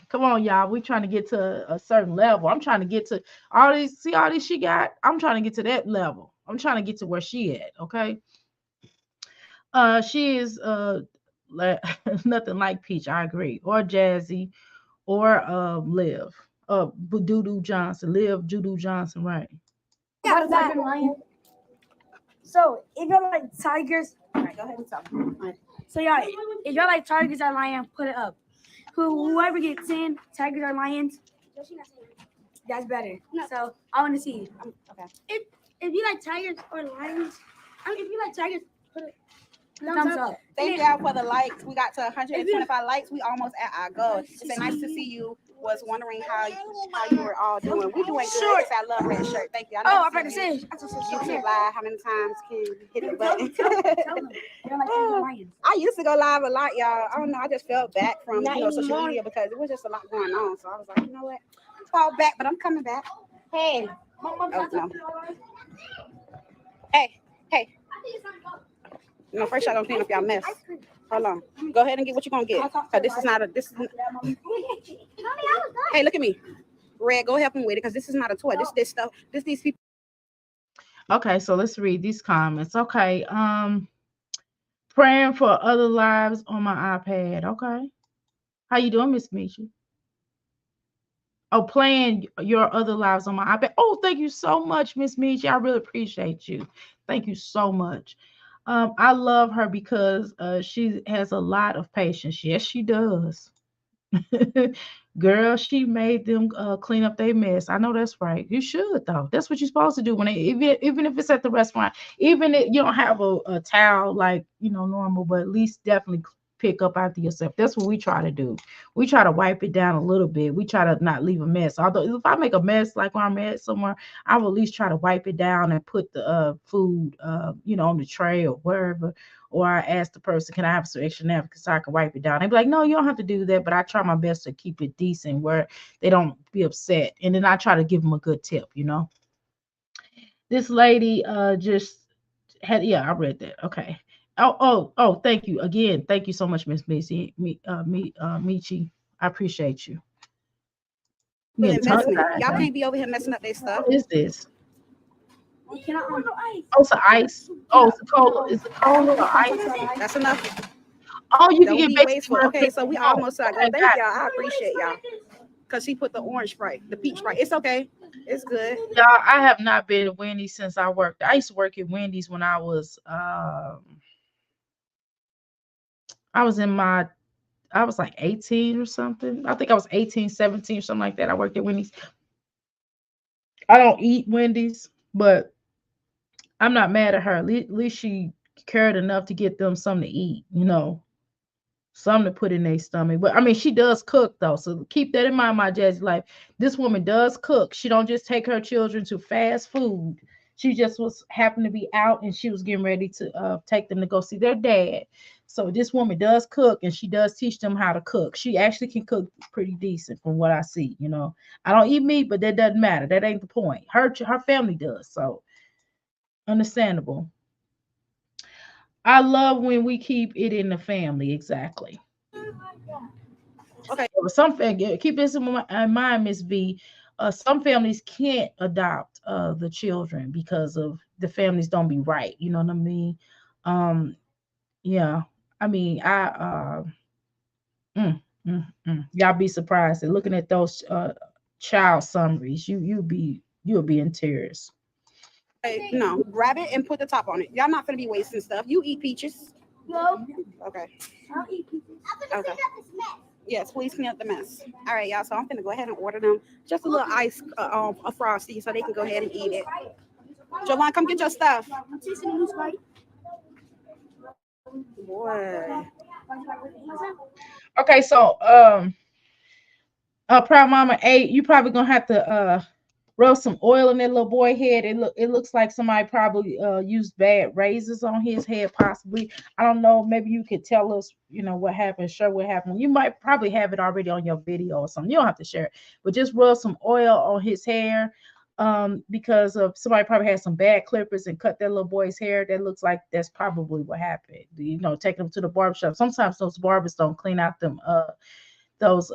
S1: Come on, y'all. We're trying to get to a certain level. I'm trying to get to all these. See all these she got? I'm trying to get to that level. I'm trying to get to where she at. Okay. She is nothing like Peach. I agree. Or Jazzy, or Liv. Doodoo Johnson. Liv Doodoo Johnson. Right.
S3: About a tiger and lion. So if you're like tigers,
S5: All right, go ahead and talk.
S3: so yeah, if you're like tigers or lions, put it up. Whoever gets in, tigers or lions, that's better. No. So I want to see.
S5: Okay.
S3: If you like tigers or lions, if you like tigers, put it. Thumbs up.
S5: Thank y'all for the likes. We got to 125 likes. We almost at our goal. It's nice to see you. Was wondering how you were all doing. We doing good. It's our love red shirt. Thank you.
S3: Oh, I forgot to say.
S5: YouTube live. How many times can you hit the button? I used to go live a lot, y'all. I don't know. I just fell back from social media because it was just a lot going on. So I was like, you know what? Fall back, but I'm coming back. Hey. Oh, no. Hey. No, first y'all gonna clean up y'all mess. Hold on. Go ahead and get what you're gonna get. Cause this is not a Hey, look at me. Red, go help him with it because this is not a toy. This stuff. These people.
S1: Okay, so let's read these comments. Okay. Praying for other lives on my iPad. Okay. How you doing, Miss Michi? Oh, playing your other lives on my iPad. Oh, thank you so much, Miss Michi. I really appreciate you. Thank you so much. I love her because she has a lot of patience. Yes, she does. Girl, she made them clean up their mess. I know that's right. You should though. That's what you're supposed to do when even if it's at the restaurant. Even if you don't have a towel like normal, but at least definitely pick up after yourself. That's what we try to do. We try to wipe it down a little bit. We try to not leave a mess. Although if I make a mess like when I'm at somewhere, I will at least try to wipe it down and put the food on the tray or wherever. Or I ask the person, can I have some extra napkins so I can wipe it down? They'd be like, no, you don't have to do that. But I try my best to keep it decent where they don't be upset. And then I try to give them a good tip. This lady just had, yeah, I read that. Okay. Oh, thank you. Again, thank you so much, Miss Missy. Michi. I appreciate you.
S5: Y'all can't be over here messing up their stuff.
S1: What is this? Oh, it's an ice. Oh, it's a cola. Is it cola or ice?
S5: That's enough.
S1: Oh, you
S5: Don't
S1: can
S5: be
S1: get
S5: wasteful. Okay, so we almost got. Thank y'all. I appreciate y'all. Because she put the orange Sprite, the peach Sprite. It's okay. It's good.
S1: Y'all, I have not been to Wendy's since I worked. I used to work at Wendy's when I was like 18 or something. I think I was 18, 17 or something like that. I worked at Wendy's. I don't eat Wendy's, but I'm not mad at her. At least she cared enough to get them something to eat, something to put in their stomach. But I mean, she does cook though, so keep that in mind, my Jazzy life. This woman does cook. She don't just take her children to fast food. She just happened to be out and she was getting ready to take them to go see their dad. So this woman does cook and she does teach them how to cook. She actually can cook pretty decent from what I see. I don't eat meat, but that doesn't matter. That ain't the point. Her family does. So understandable. I love when we keep it in the family. Exactly.
S5: Okay.
S1: Keep this in mind, Miss V. Some families can't adopt the children because of the families don't be right. You know what I mean? Yeah. I mean, y'all be surprised at looking at those child summaries. You'll be in tears.
S5: No, grab it and put the top on it. Y'all not gonna be wasting stuff. You eat peaches.
S3: No.
S5: Okay.
S3: I'll eat peaches.
S5: Okay. Yes, please clean up the mess. All right, y'all. So I'm gonna go ahead and order them just a little ice, a frosty, so they can go ahead and eat it. Jovan, come get your stuff. Boy.
S1: Okay, so Proud Mama 8, you probably gonna have to rub some oil in that little boy head. It looks like somebody probably used bad razors on his head, possibly. I don't know. Maybe you could tell us, what happened, share what happened. You might probably have it already on your video or something. You don't have to share it, but just rub some oil on his hair. Because of somebody probably had some bad clippers and cut that little boy's hair. That looks like that's probably what happened. Taking him to the barbershop. Sometimes those barbers don't clean out them those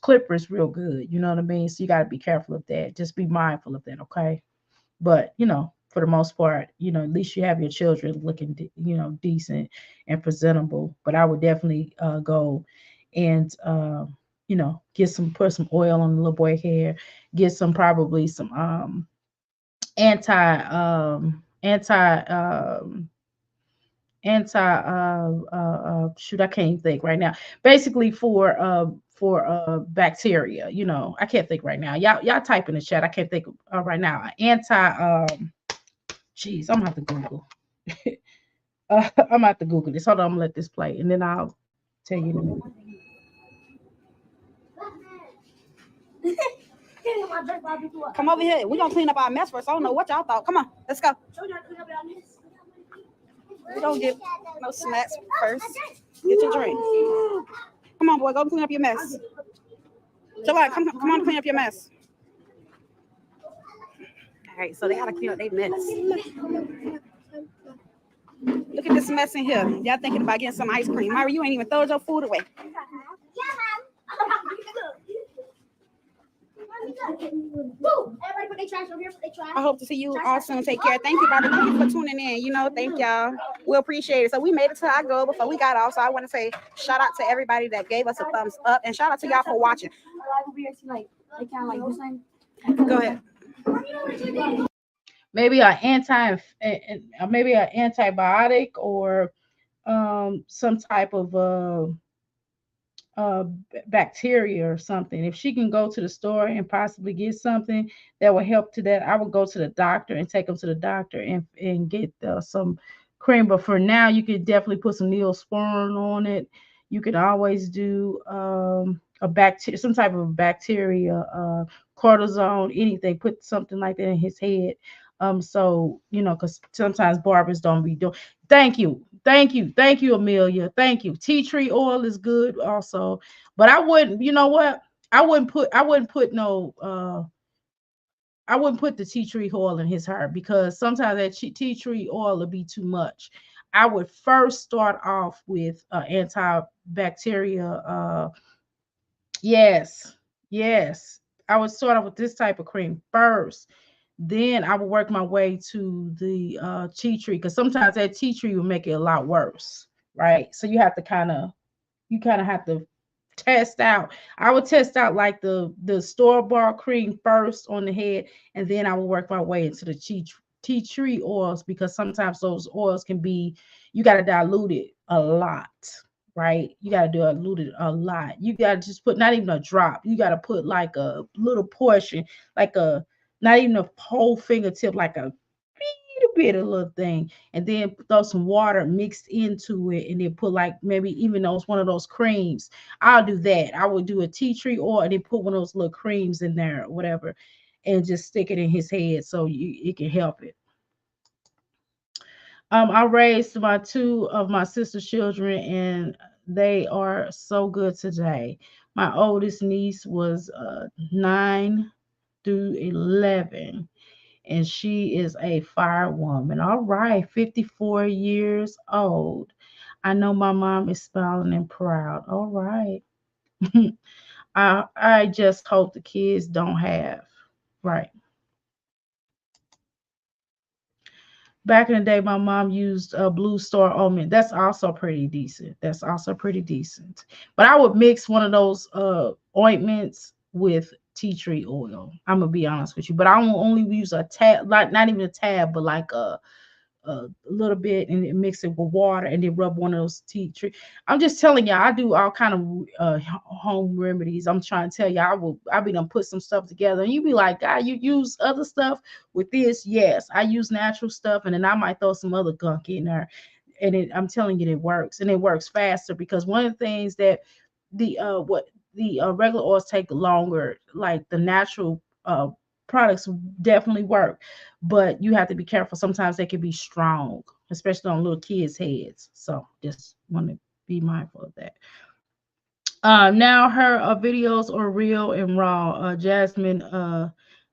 S1: clippers real good. You know what I mean? So you got to be careful of that. Just be mindful of that, okay? But for the most part, at least you have your children looking decent and presentable. But I would definitely go and put some oil on the little boy hair, get probably some shoot, I can't think right now. Basically for bacteria. I can't think right now. Y'all type in the chat. I can't think right now. Geez, I'm gonna have to Google. I'm about to Google this. Hold on, I'm gonna let this play, and then I'll tell you in a minute.
S5: Come over here. We're gonna clean up our mess first. I don't know what y'all thought. Come on, let's go. We don't get no snacks first. Get your drink. Come on, boy, go clean up your mess. July, come on, clean up your mess. All right, so they gotta clean up their mess. Look at this mess in here. Y'all thinking about getting some ice cream. Myra, you ain't even throw your food away.
S3: Everybody put their trash over here. Put their trash.
S5: I hope to see you all soon. Take care. Thank you, Barbara. Thank you for tuning in. Thank y'all. We appreciate it. So we made it to our goal before we got off. So I want to say shout out to everybody that gave us a thumbs up, and shout out to y'all for watching. Go ahead.
S1: Maybe maybe an antibiotic or some type of bacteria or something. If she can go to the store and possibly get something that will help to that, I would go to the doctor and take them to the doctor and get some cream. But for now, you could definitely put some Neosporin on it. You can always do a bacteria, some type of bacteria, cortisone, anything. Put something like that in his head. So because sometimes barbers don't be doing. Thank you, Amelia. Thank you. Tea tree oil is good also, but I wouldn't. You know what? I wouldn't put the tea tree oil in his hair because sometimes that tea tree oil will be too much. I would first start off with antibacterial. Yes, yes. I would start off with this type of cream first. Then I would work my way to the tea tree because sometimes that tea tree will make it a lot worse, right? So you kind of have to test out. I would test out like the store-bought cream first on the head, and then I would work my way into the tea tree oils because sometimes those oils can be you got to dilute it a lot, right? You got to dilute it a lot. You got to just put not even a drop. You got to put like a little portion, like a not even a whole fingertip, like a little bit of little thing, and then throw some water mixed into it, and then put like maybe even those one of those creams. I'll do that. I would do a tea tree oil and then put one of those little creams in there or whatever, and just stick it in his head so it can help it. I raised two of my sister's children, and they are so good today. My oldest niece was 9 through 11, and she is a firewoman. All right, 54 years old. I know my mom is smiling and proud. All right. I just hope the kids don't have. Right. Back in the day, my mom used a Blue Star ointment. That's also pretty decent. But I would mix one of those ointments with tea tree oil. I'm gonna be honest with you. But I will only use a tab, like not even a tab, but like a little bit, and then mix it with water, and then rub one of those tea tree. I'm just telling y'all, I do all kind of home remedies. I'm trying to tell y'all, I be done put some stuff together, and you be like, God, you use other stuff with this? Yes, I use natural stuff, and then I might throw some other gunk in there, and I'm telling you, it works, and it works faster because one of the things that the regular oils take longer, like the natural products definitely work, but you have to be careful. Sometimes they can be strong, especially on little kids' heads. So just want to be mindful of that. Now her videos are real and raw. Jazzy's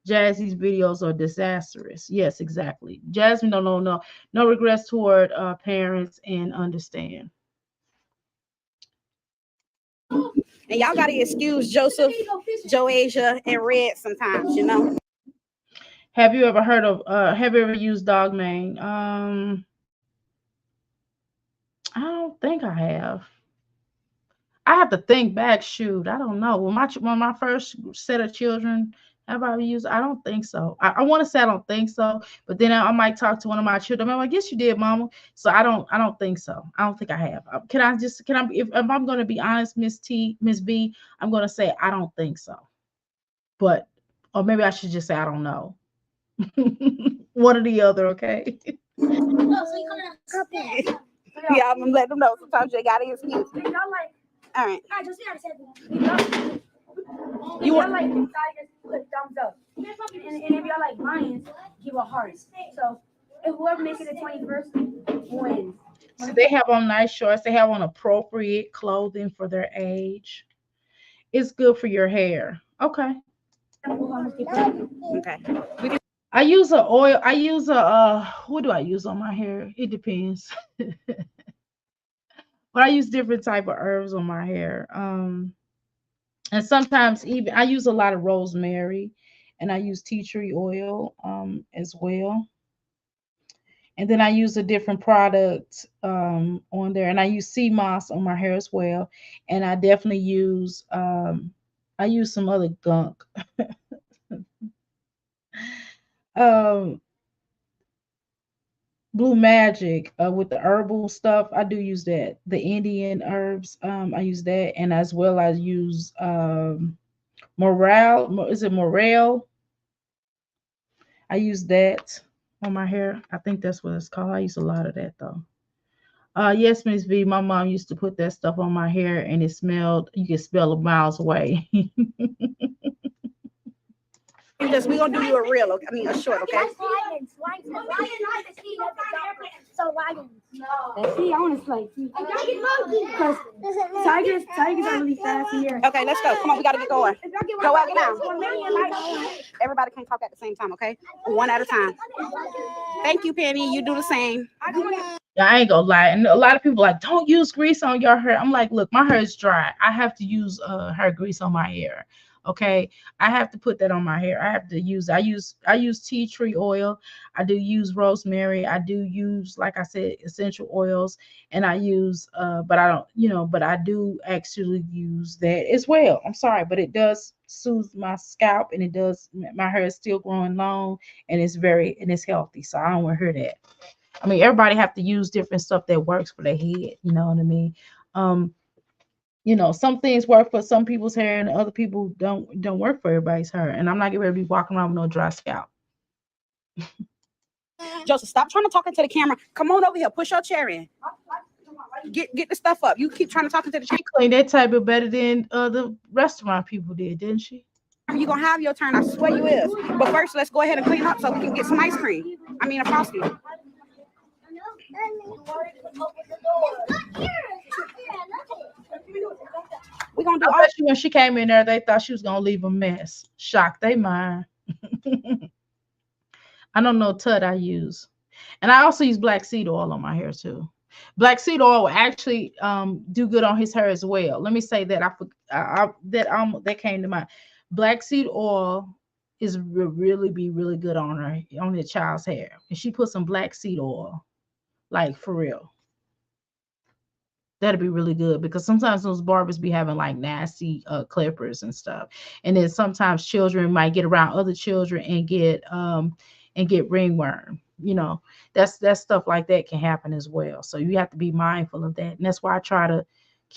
S1: videos are disastrous. Yes, exactly. Jasmine don't know no regrets toward parents and understand.
S5: And y'all gotta excuse Joseph, Joasia, and Red sometimes.
S1: Have you ever heard of have you ever used dog mane? I don't think I have. I have to think back. Shoot, I don't know. When my first set of children, have I ever used? I don't think so. I want to say I don't think so, but then I might talk to one of my children. I'm like, yes, you did, Mama. So I don't think so. I don't think I have. Can I? If I'm going to be honest, Miss B, I'm going to say I don't think so. But or maybe I should just say I don't know. One or the other, okay?
S3: Oh, so you coming
S5: Yeah, I'm gonna let them know. Sometimes you gotta excuse.
S3: If y'all like,
S5: All right.
S3: I just gotta say that.
S5: You
S3: Y'all
S5: want?
S3: like tigers, put thumbs up. And if y'all like lions, give a heart. So if whoever makes it the 21st wins.
S1: So they have on nice shorts. They have on appropriate clothing for their age. It's good for your hair. Okay.
S5: Okay.
S1: I use a oil. I use a what do I use on my hair? It depends. But I use different type of herbs on my hair. And sometimes even I use a lot of rosemary, and I use tea tree oil as well. And then I use a different product on there, and I use sea moss on my hair as well. And I use some other gunk. um Blue Magic with the herbal stuff. I do use that. The Indian herbs. I use that, and as well I use morale. Is it morale? I use that on my hair. I think that's what it's called. I use a lot of that though. Yes, Miss V. My mom used to put that stuff on my hair, and it smelled. You could smell it miles away.
S5: Just we gonna do you a real. I mean a short. Okay.
S3: So lions. Let's see, I want to play. Because tigers are really fast here.
S5: Okay, let's go. Come on, we gotta get going. Go out, get down. Everybody can't talk at the same time, okay? One at a time. Thank you, Penny. You do the same.
S1: I ain't gonna lie, and a lot of people like don't use grease on your hair. I'm like, look, my hair is dry. I have to use hair grease on my hair. Okay, I have to put that on my hair. I have to use. I use tea tree oil. I do use rosemary. I do use, like I said, essential oils, and I use. But I don't, but I do actually use that as well. I'm sorry, but it does soothe my scalp, and it does. My hair is still growing long, and it's healthy. So I don't want to hear that. I mean, everybody have to use different stuff that works for their head. You know what I mean? Um, some things work for some people's hair, and other people don't work for everybody's hair. And I'm not getting ready to be walking around with no dry scalp.
S5: Joseph, stop trying to talk into the camera. Come on over here. Push your chair in. Get the stuff up. You keep trying to talk into the
S1: She
S5: camera.
S1: cleaned that table better than the restaurant people did, didn't she?
S5: You're gonna have your turn. I swear you is. But first, let's go ahead and clean up so we can get some ice cream. I mean, a frosty. We're gonna do
S1: I
S5: all.
S1: bet you when she came in there, they thought she was gonna leave a mess. Shocked they mind. I don't know Tut I use. And I also use black seed oil on my hair too. Black seed oil will actually do good on his hair as well. Let me say that that came to mind. Black seed oil is really be really good on the child's hair. And she put some black seed oil, like for real. That'd be really good because sometimes those barbers be having like nasty clippers and stuff. And then sometimes children might get around other children and get ringworm. That's stuff like that can happen as well. So you have to be mindful of that. And that's why I try to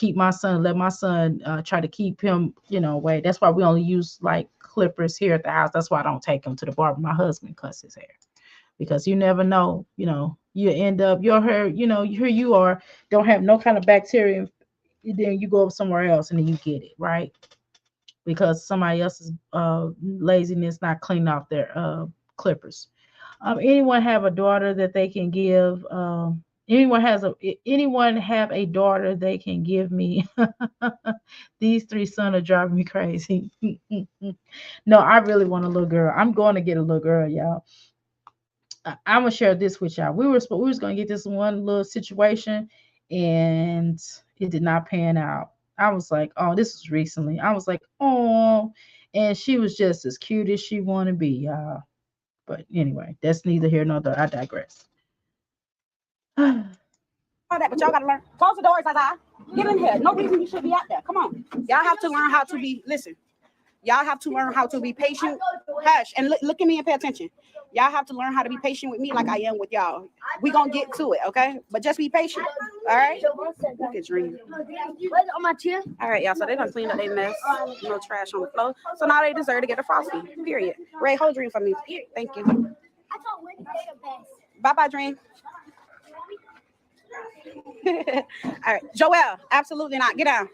S1: let my son try to keep him, away. That's why we only use like clippers here at the house. That's why I don't take him to the barber. My husband cuts his hair. Because you never know, you end up your hair, here you are, don't have no kind of bacteria, then you go up somewhere else and then you get it, right? Because somebody else's laziness not cleaning off their clippers. Anyone have a daughter that they can give? Anyone have a daughter they can give me? These three sons are driving me crazy. No, I really want a little girl. I'm going to get a little girl, y'all. I'm gonna share this with y'all. We was gonna get this one little situation, and it did not pan out. I was like, oh, this was recently. I was like, oh, and she was just as cute as she want to be, y'all. But anyway, that's neither here nor there. I digress.
S5: All that, but y'all gotta learn. Close the doors, Zaza. Get in here. No reason you should be out there. Come on. Y'all have to learn how to be. Listen. Y'all have to learn how to be patient. Hush and look at me and pay attention. Y'all have to learn how to be patient with me like I am with y'all. We gonna get to it, okay? But just be patient. All right. Look at Dream.
S3: On my chair.
S5: All right, y'all. So they done cleaned up their mess. No trash on the floor. So now they deserve to get a frosty. Period. Ray, hold Dream for me. Thank you. Bye bye, Dream. All right, Joelle, absolutely not. Get down.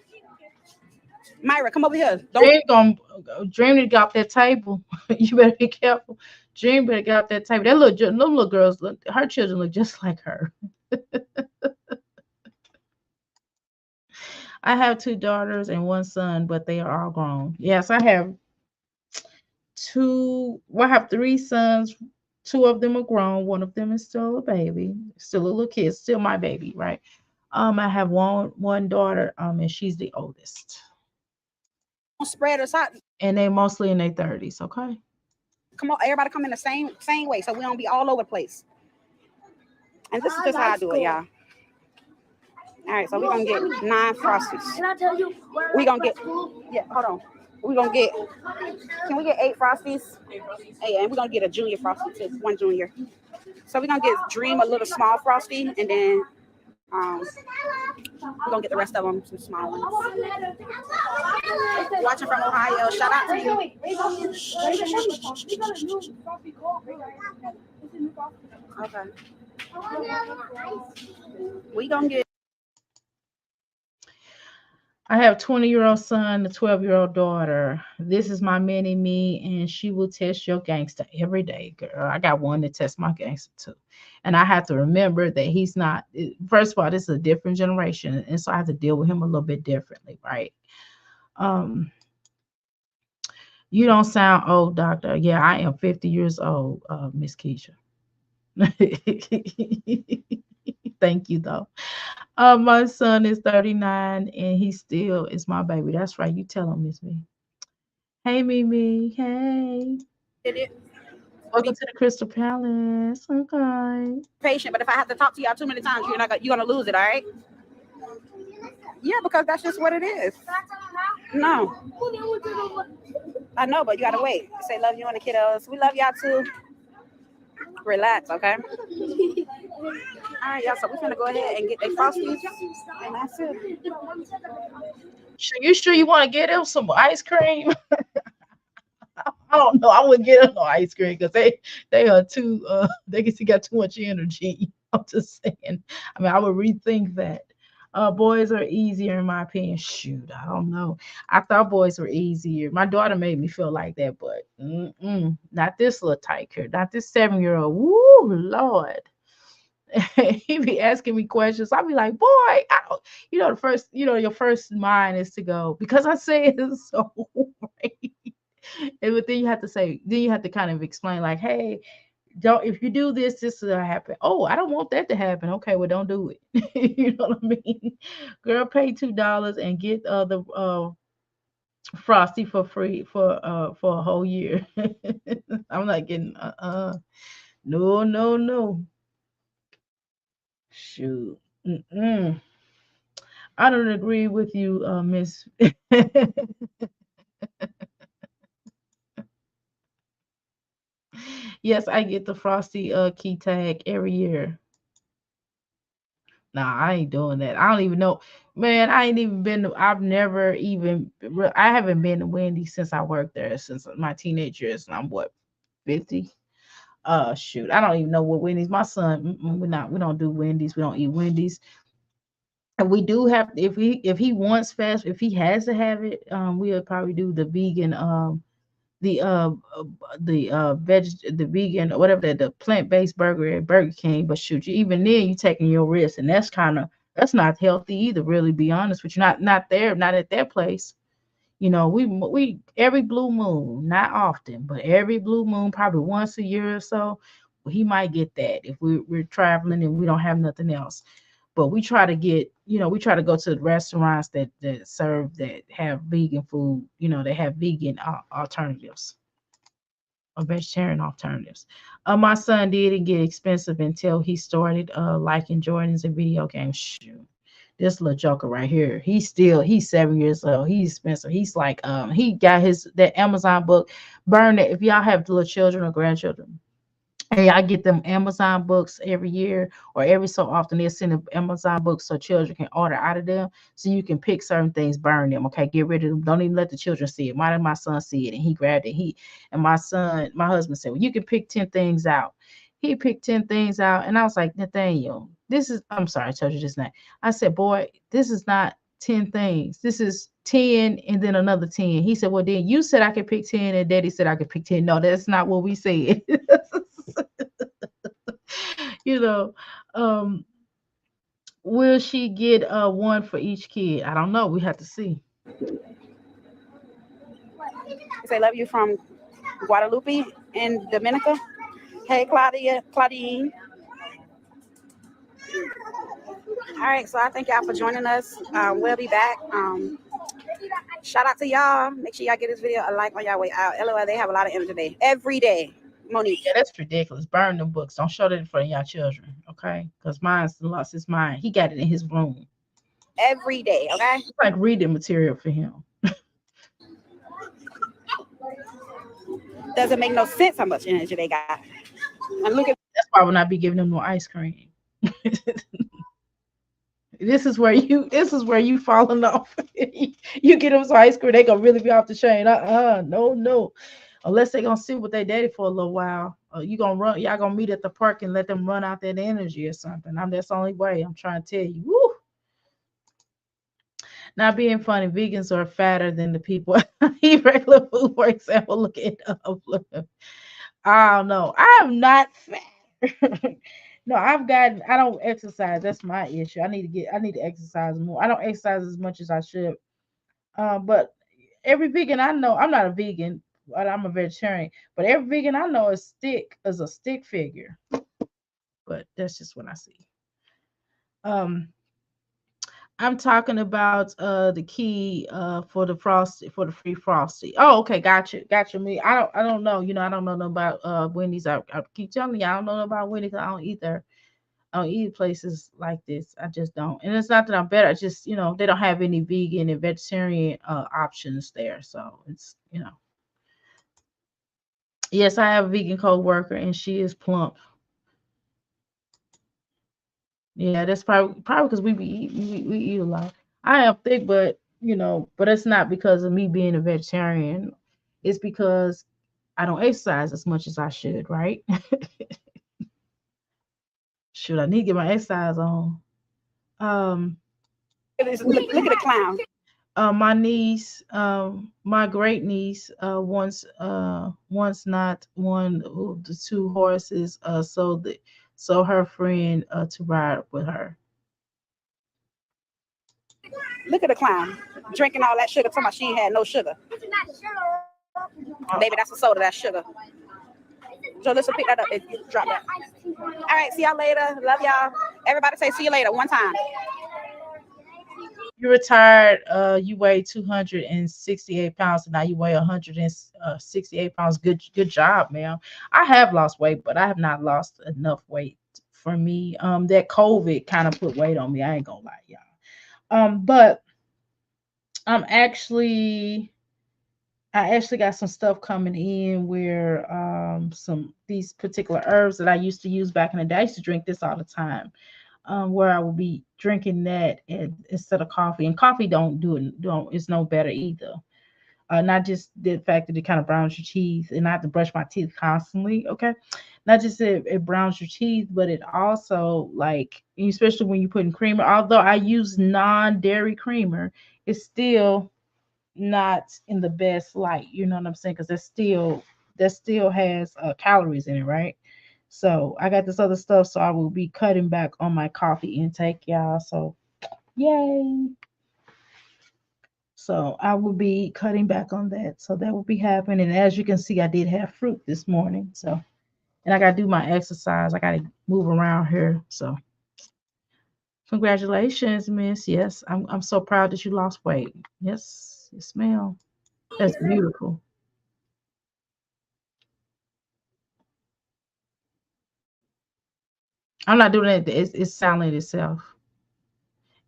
S5: Myra, come over here. Don't.
S1: Dream gonna Dream to get off that table. You better be careful. Dream better get off that table. Them little girls look. Her children look just like her. I have two daughters and one son, but they are all grown. Yes, I have two. Well, I have three sons. Two of them are grown. One of them is still a baby, still a little kid, still my baby, right? I have one daughter, and she's the oldest,
S5: Spread us out.
S1: and they mostly in their 30s. Okay.
S5: Come on, everybody come in the same way, so we don't be all over the place. And this is just how I do it, y'all. All right, so we're gonna get 9 frosties.
S3: Can I tell you?
S5: We gonna get, yeah, hold on. We're gonna get, can we get 8 frosties? Hey, and we're gonna get a junior frosty too, one junior. So we're gonna get Dream a little small frosty, and then we're gonna get the rest of them some small ones. Watching from Ohio, shout out to you. Okay. We gonna get.
S1: I have a 20-year-old son, a 12-year-old daughter. This is my mini me, and she will test your gangster every day, girl. I got one that tests my gangster too. And I have to remember that he's not, first of all, this is a different generation. And so I have to deal with him a little bit differently, right? Um, you don't sound old, doctor. Yeah, I am 50 years old, Miss Keisha. Thank you, though. My son is 39 and he still is my baby. That's right. You tell him, Miss Me. Hey, Mimi. Hey. Welcome to the Crystal Palace. Okay.
S5: Patient, but if I have to talk to y'all too many times, you're gonna lose it, all right? Yeah, because that's just what it is. No. I know, but you gotta wait. Say love you and the kiddos. We love y'all too. Relax, okay? All right, y'all. So we're gonna go ahead and get their frosties, and that's it.
S1: You sure you want to get him some ice cream? I don't know. I wouldn't get him no ice cream because they are too they got too much energy. I'm just saying. I mean, I would rethink that. Boys are easier in my opinion. Shoot, I don't know. I thought boys were easier. My daughter made me feel like that, but not this little tight kid, not this 7-year-old. Woo, Lord. He be asking me questions. I'll be like, boy, I don't, the first, your first mind is to go, because I say it so right. But then you have to say, then you have to kind of explain, like, hey, don't, if you do this, this will happen. Oh, I don't want that to happen. Okay, well, don't do it. You know what I mean? Girl, pay $2 and get the frosty for free for a whole year. I'm not getting no, no, no. Shoot. Mm-mm. I don't agree with you, Miss. Yes, I get the frosty key tag every year. Nah, I ain't doing that. I don't even know. Man, I ain't even been to, I've never even I haven't been to Wendy's since I worked there since my teenage years, and I'm what, 50? Shoot, I don't even know what Wendy's. My son, we don't do Wendy's. We don't eat Wendy's. And we do have, if he wants fast, if he has to have it, we'll probably do the vegan the the vegan or whatever, the plant-based burger at Burger King. But shoot, you, even then you taking your risk, and that's not healthy either, really, be honest with you. Not at their place. We every blue moon, not often, but every blue moon, probably once a year or so, he might get that if we're traveling and we don't have nothing else. But we try to we try to go to the restaurants that have vegan food, they have vegan alternatives or vegetarian alternatives. My son didn't get expensive until he started liking Jordans and video games. Shoot. This little joker right here, he's 7 years old. He's expensive. He's like, he got that Amazon book. Burn it. If y'all have little children or grandchildren, hey, I get them Amazon books every year, or every so often they'll send them Amazon books so children can order out of them. So you can pick certain things, burn them. Okay, get rid of them. Don't even let the children see it. My son see it, and he grabbed it. My husband said, well, you can pick 10 things out. He picked 10 things out, and I was like, Nathaniel, this is, I'm sorry, I told you this night. I said, boy, this is not 10 things. This is 10 and then another 10. He said, well, then you said I could pick 10 and daddy said I could pick 10. No, that's not what we said. you know, um, will she get one for each kid? I don't know. We have to see.
S5: They say love you from Guadalupe in Dominica. Hey, Claudine. All right, so I thank y'all for joining us. We'll be back. Shout out to y'all. Make sure y'all get this video a like on y'all way out. LOL, they have a lot of energy today. Every day. Monique.
S1: Yeah, that's ridiculous. Burn them books. Don't show that in front of y'all children, okay? Because mine's lost his mind. He got it in his room.
S5: Every day, okay?
S1: It's like reading material for him.
S5: Doesn't make no sense how much energy they got. And look at
S1: That's why I will not be giving them no ice cream. This is where you falling off. You get them some ice cream, they gonna really be off the chain. No. Unless they gonna sit with their daddy for a little while. You gonna run, y'all gonna meet at the park and let them run out that energy or something. That's the only way. I'm trying to tell you. Woo! Not being funny, vegans are fatter than the people eat regular food, for example. Look it up. I don't know. I am not fat. No, I don't exercise. That's my issue. I need to exercise more. I don't exercise as much as I should. But every vegan I know, I'm not a vegan, but I'm a vegetarian. But every vegan I know is a stick figure. But that's just what I see. Um, I'm talking about the key for the frosty, for the free frosty. Oh, okay, gotcha. Me, I don't know. I don't know nothing about Wendy's. I keep telling you, I don't know about Wendy's. I don't eat there. I don't eat places like this. I just don't. And it's not that I'm better. I just, they don't have any vegan and vegetarian options there. So it's. Yes, I have a vegan co-worker and she is plump. Yeah, that's probably because we eat a lot. I am thick, but it's not because of me being a vegetarian. It's because I don't exercise as much as I should, right? Should I need to get my exercise on? Um,
S5: look at the clown.
S1: my niece, my great niece, once not one of the two horses, so her friend to ride with her.
S5: Look at the clown. Drinking all that sugar, talking about she ain't had no sugar. Maybe that's a soda, that's sugar. So let's pick that up and drop that. All right, see y'all later. Love y'all. Everybody say see you later one time.
S1: You retired, you weigh 268 pounds, and now you weigh 168 pounds. Good job, man. I have lost weight, but I have not lost enough weight for me. That COVID kind of put weight on me. I ain't gonna lie, y'all. But I'm actually I actually got some stuff coming in where some these particular herbs that I used to use back in the day. I used to drink this all the time. Where I will be drinking that instead of coffee. And coffee don't it's no better either. Not just the fact that it kind of browns your teeth, and I have to brush my teeth constantly. Okay, not just that it browns your teeth, but it also like, especially when you put in creamer. Although I use non-dairy creamer, it's still not in the best light. You know what I'm saying? Because that still has calories in it, right? So I got this other stuff, so I will be cutting back on my coffee intake, y'all. So yay! So I will be cutting back on that. So that will be happening. And as you can see, I did have fruit this morning. So, and I gotta do my exercise. I gotta move around here. So congratulations, Miss. Yes, I'm so proud that you lost weight. Yes, ma'am. That's beautiful. I'm not doing it. It's silent itself.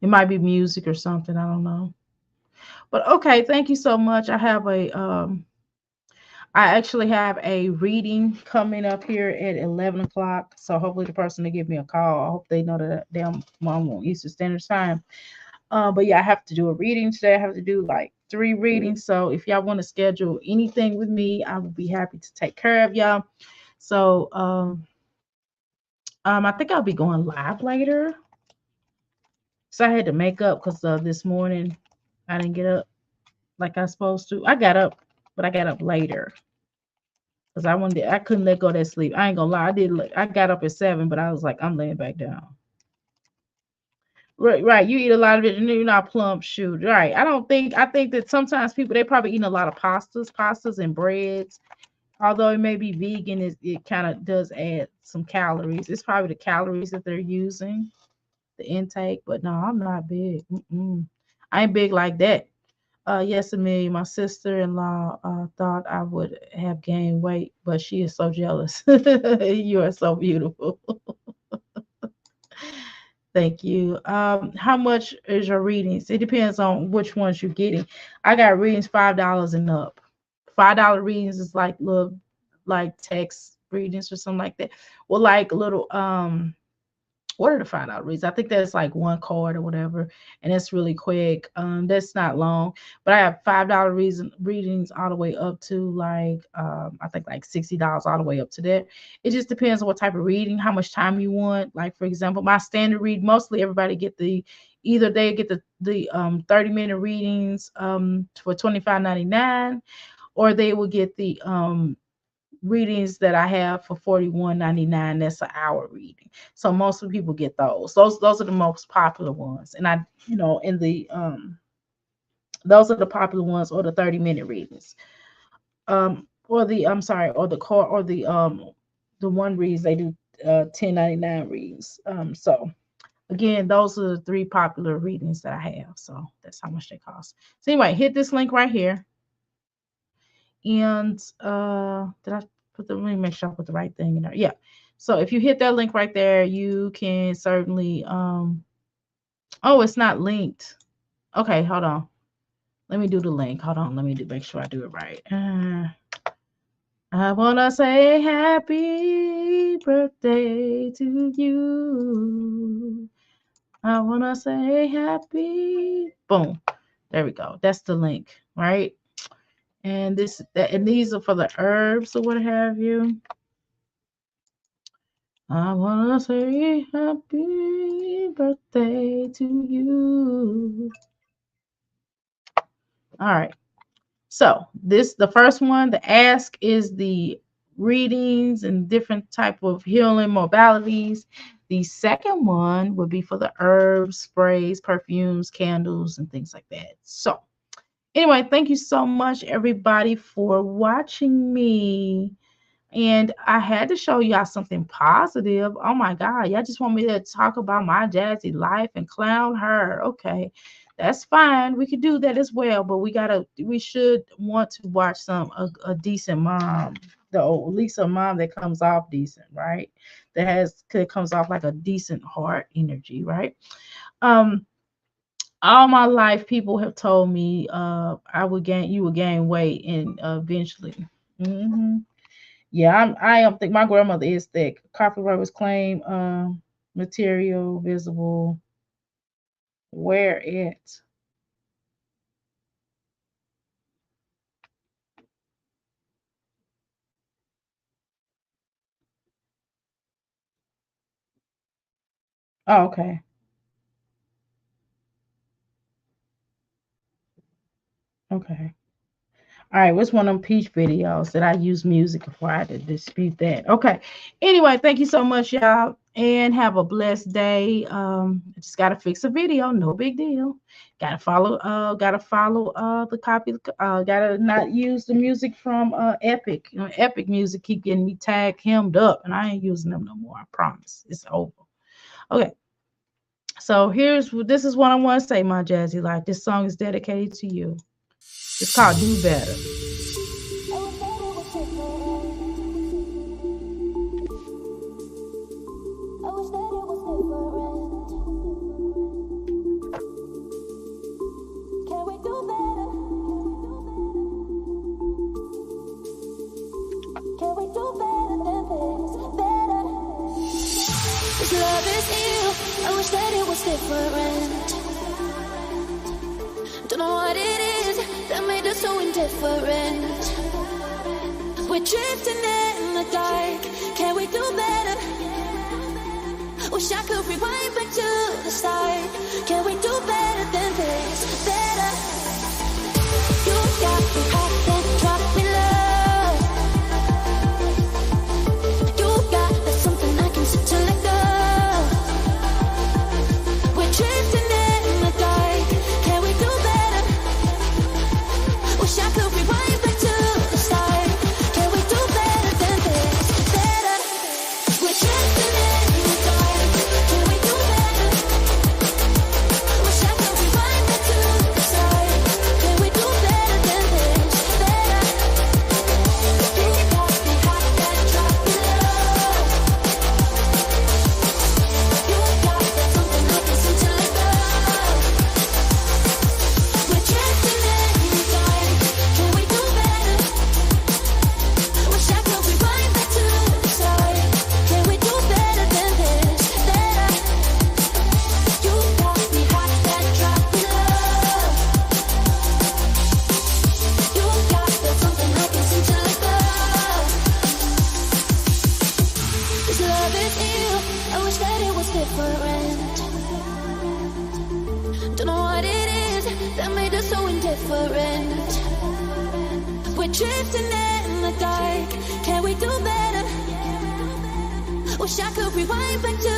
S1: It might be music or something. I don't know. But okay, thank you so much. I actually have a reading coming up here at 11 o'clock. So hopefully the person to give me a call. I hope they know that damn mom on Eastern Standard Time. But yeah, I have to do a reading today. I have to do like 3 readings. So if y'all want to schedule anything with me, I will be happy to take care of y'all. So I think I'll be going live later. So I had to make up because this morning I didn't get up like I was supposed to. I got up, but I got up later because I couldn't let go of that sleep. I ain't gonna lie, I got up at 7, but I was like, I'm laying back down. Right, right. You eat a lot of it and you're not plump, shoot. Right. I think that sometimes people they probably eating a lot of pastas and breads. Although it may be vegan, it kind of does add some calories. It's probably the calories that they're using, the intake. But no, I'm not big. Mm-mm. I ain't big like that. Yes, Amelia, my sister-in-law thought I would have gained weight, but she is so jealous. You are so beautiful. Thank you. How much is your readings? It depends on which ones you're getting. I got readings $5 and up. $5 readings is like little like text readings or something like that. Well, like little what are the $5 reads? I think that's like one card or whatever, and it's really quick. That's not long, but I have $5 readings all the way up to like I think like $60 all the way up to that. It just depends on what type of reading, how much time you want. Like for example, my standard read, mostly everybody get either they get the 30-minute readings for $25.99, or they will get the readings that I have for $41.99. That's an hour reading. So most of the people get those. Those are the most popular ones. And in the those are the popular ones, or the 30-minute readings. Or the I'm sorry, or the core or the one reads they do $10.99 readings. So again, those are the 3 popular readings that I have. So that's how much they cost. So anyway, hit this link right here. And did I let me make sure I put the right thing in there. Yeah. So if you hit that link right there, you can certainly oh, it's not linked. Okay, hold on. Let me do the link. Hold on. Let me make sure I do it right. I wanna say happy birthday to you. I wanna say happy. Boom. There we go. That's the link, right? And these are for the herbs or what have you. I wanna say happy birthday to you. All right. So the first one, the ask, is the readings and different type of healing modalities. The second one would be for the herbs, sprays, perfumes, candles, and things like that. So anyway, thank you so much, everybody, for watching me. And I had to show y'all something positive. Oh my God, y'all just want me to talk about my Jazzy life and clown her. Okay, that's fine. We could do that as well, but we should want to watch a decent mom, at least a mom that comes off decent, right? That comes off like a decent heart energy, right? All my life, people have told me you would gain weight, and eventually. Yeah, I am think my grandmother is thick. Copyright claim material visible. Where it? Oh, okay. Okay. All right, what's one of them peach videos that I use music before I had to dispute that? Okay. Anyway, thank you so much, y'all, and have a blessed day. Just gotta fix a video, no big deal. Gotta follow the copy. Gotta not use the music from Epic. Epic Music keep getting me tagged, hemmed up, and I ain't using them no more. I promise. It's over. Okay. So this is what I want to say, my Jazzy life. This song is dedicated to you. It's called Do Better.
S6: Love is ill. I wish that it was different. Don't know what it is that made us so indifferent. We're drifting in the dark. Can we do better? Wish I could rewind back to the start. Can we do better than this? Better. You got me hot, then drop me low. You got that something I can sit to let go. We're drifting in the dark. Can we do better? Wish I could rewind back to the start. Can we do better than this? Better. We're drifting in the dark. Can we do better? Wish I could rewind back to the start. Can we do better than this? Better. You got me hot, then drop me low. You got that something I can seem to let go. We're drifting in the dark. Can we do better? Wish I could rewind back to the start. Can we do better than this? Better. You got me hot, then drop me low. You got that something I can seem to let go. This love is ill. I wish that it was different. Don't know what it is that made us so indifferent. We're drifting in the dark. Can we do better? Wish I could rewind back to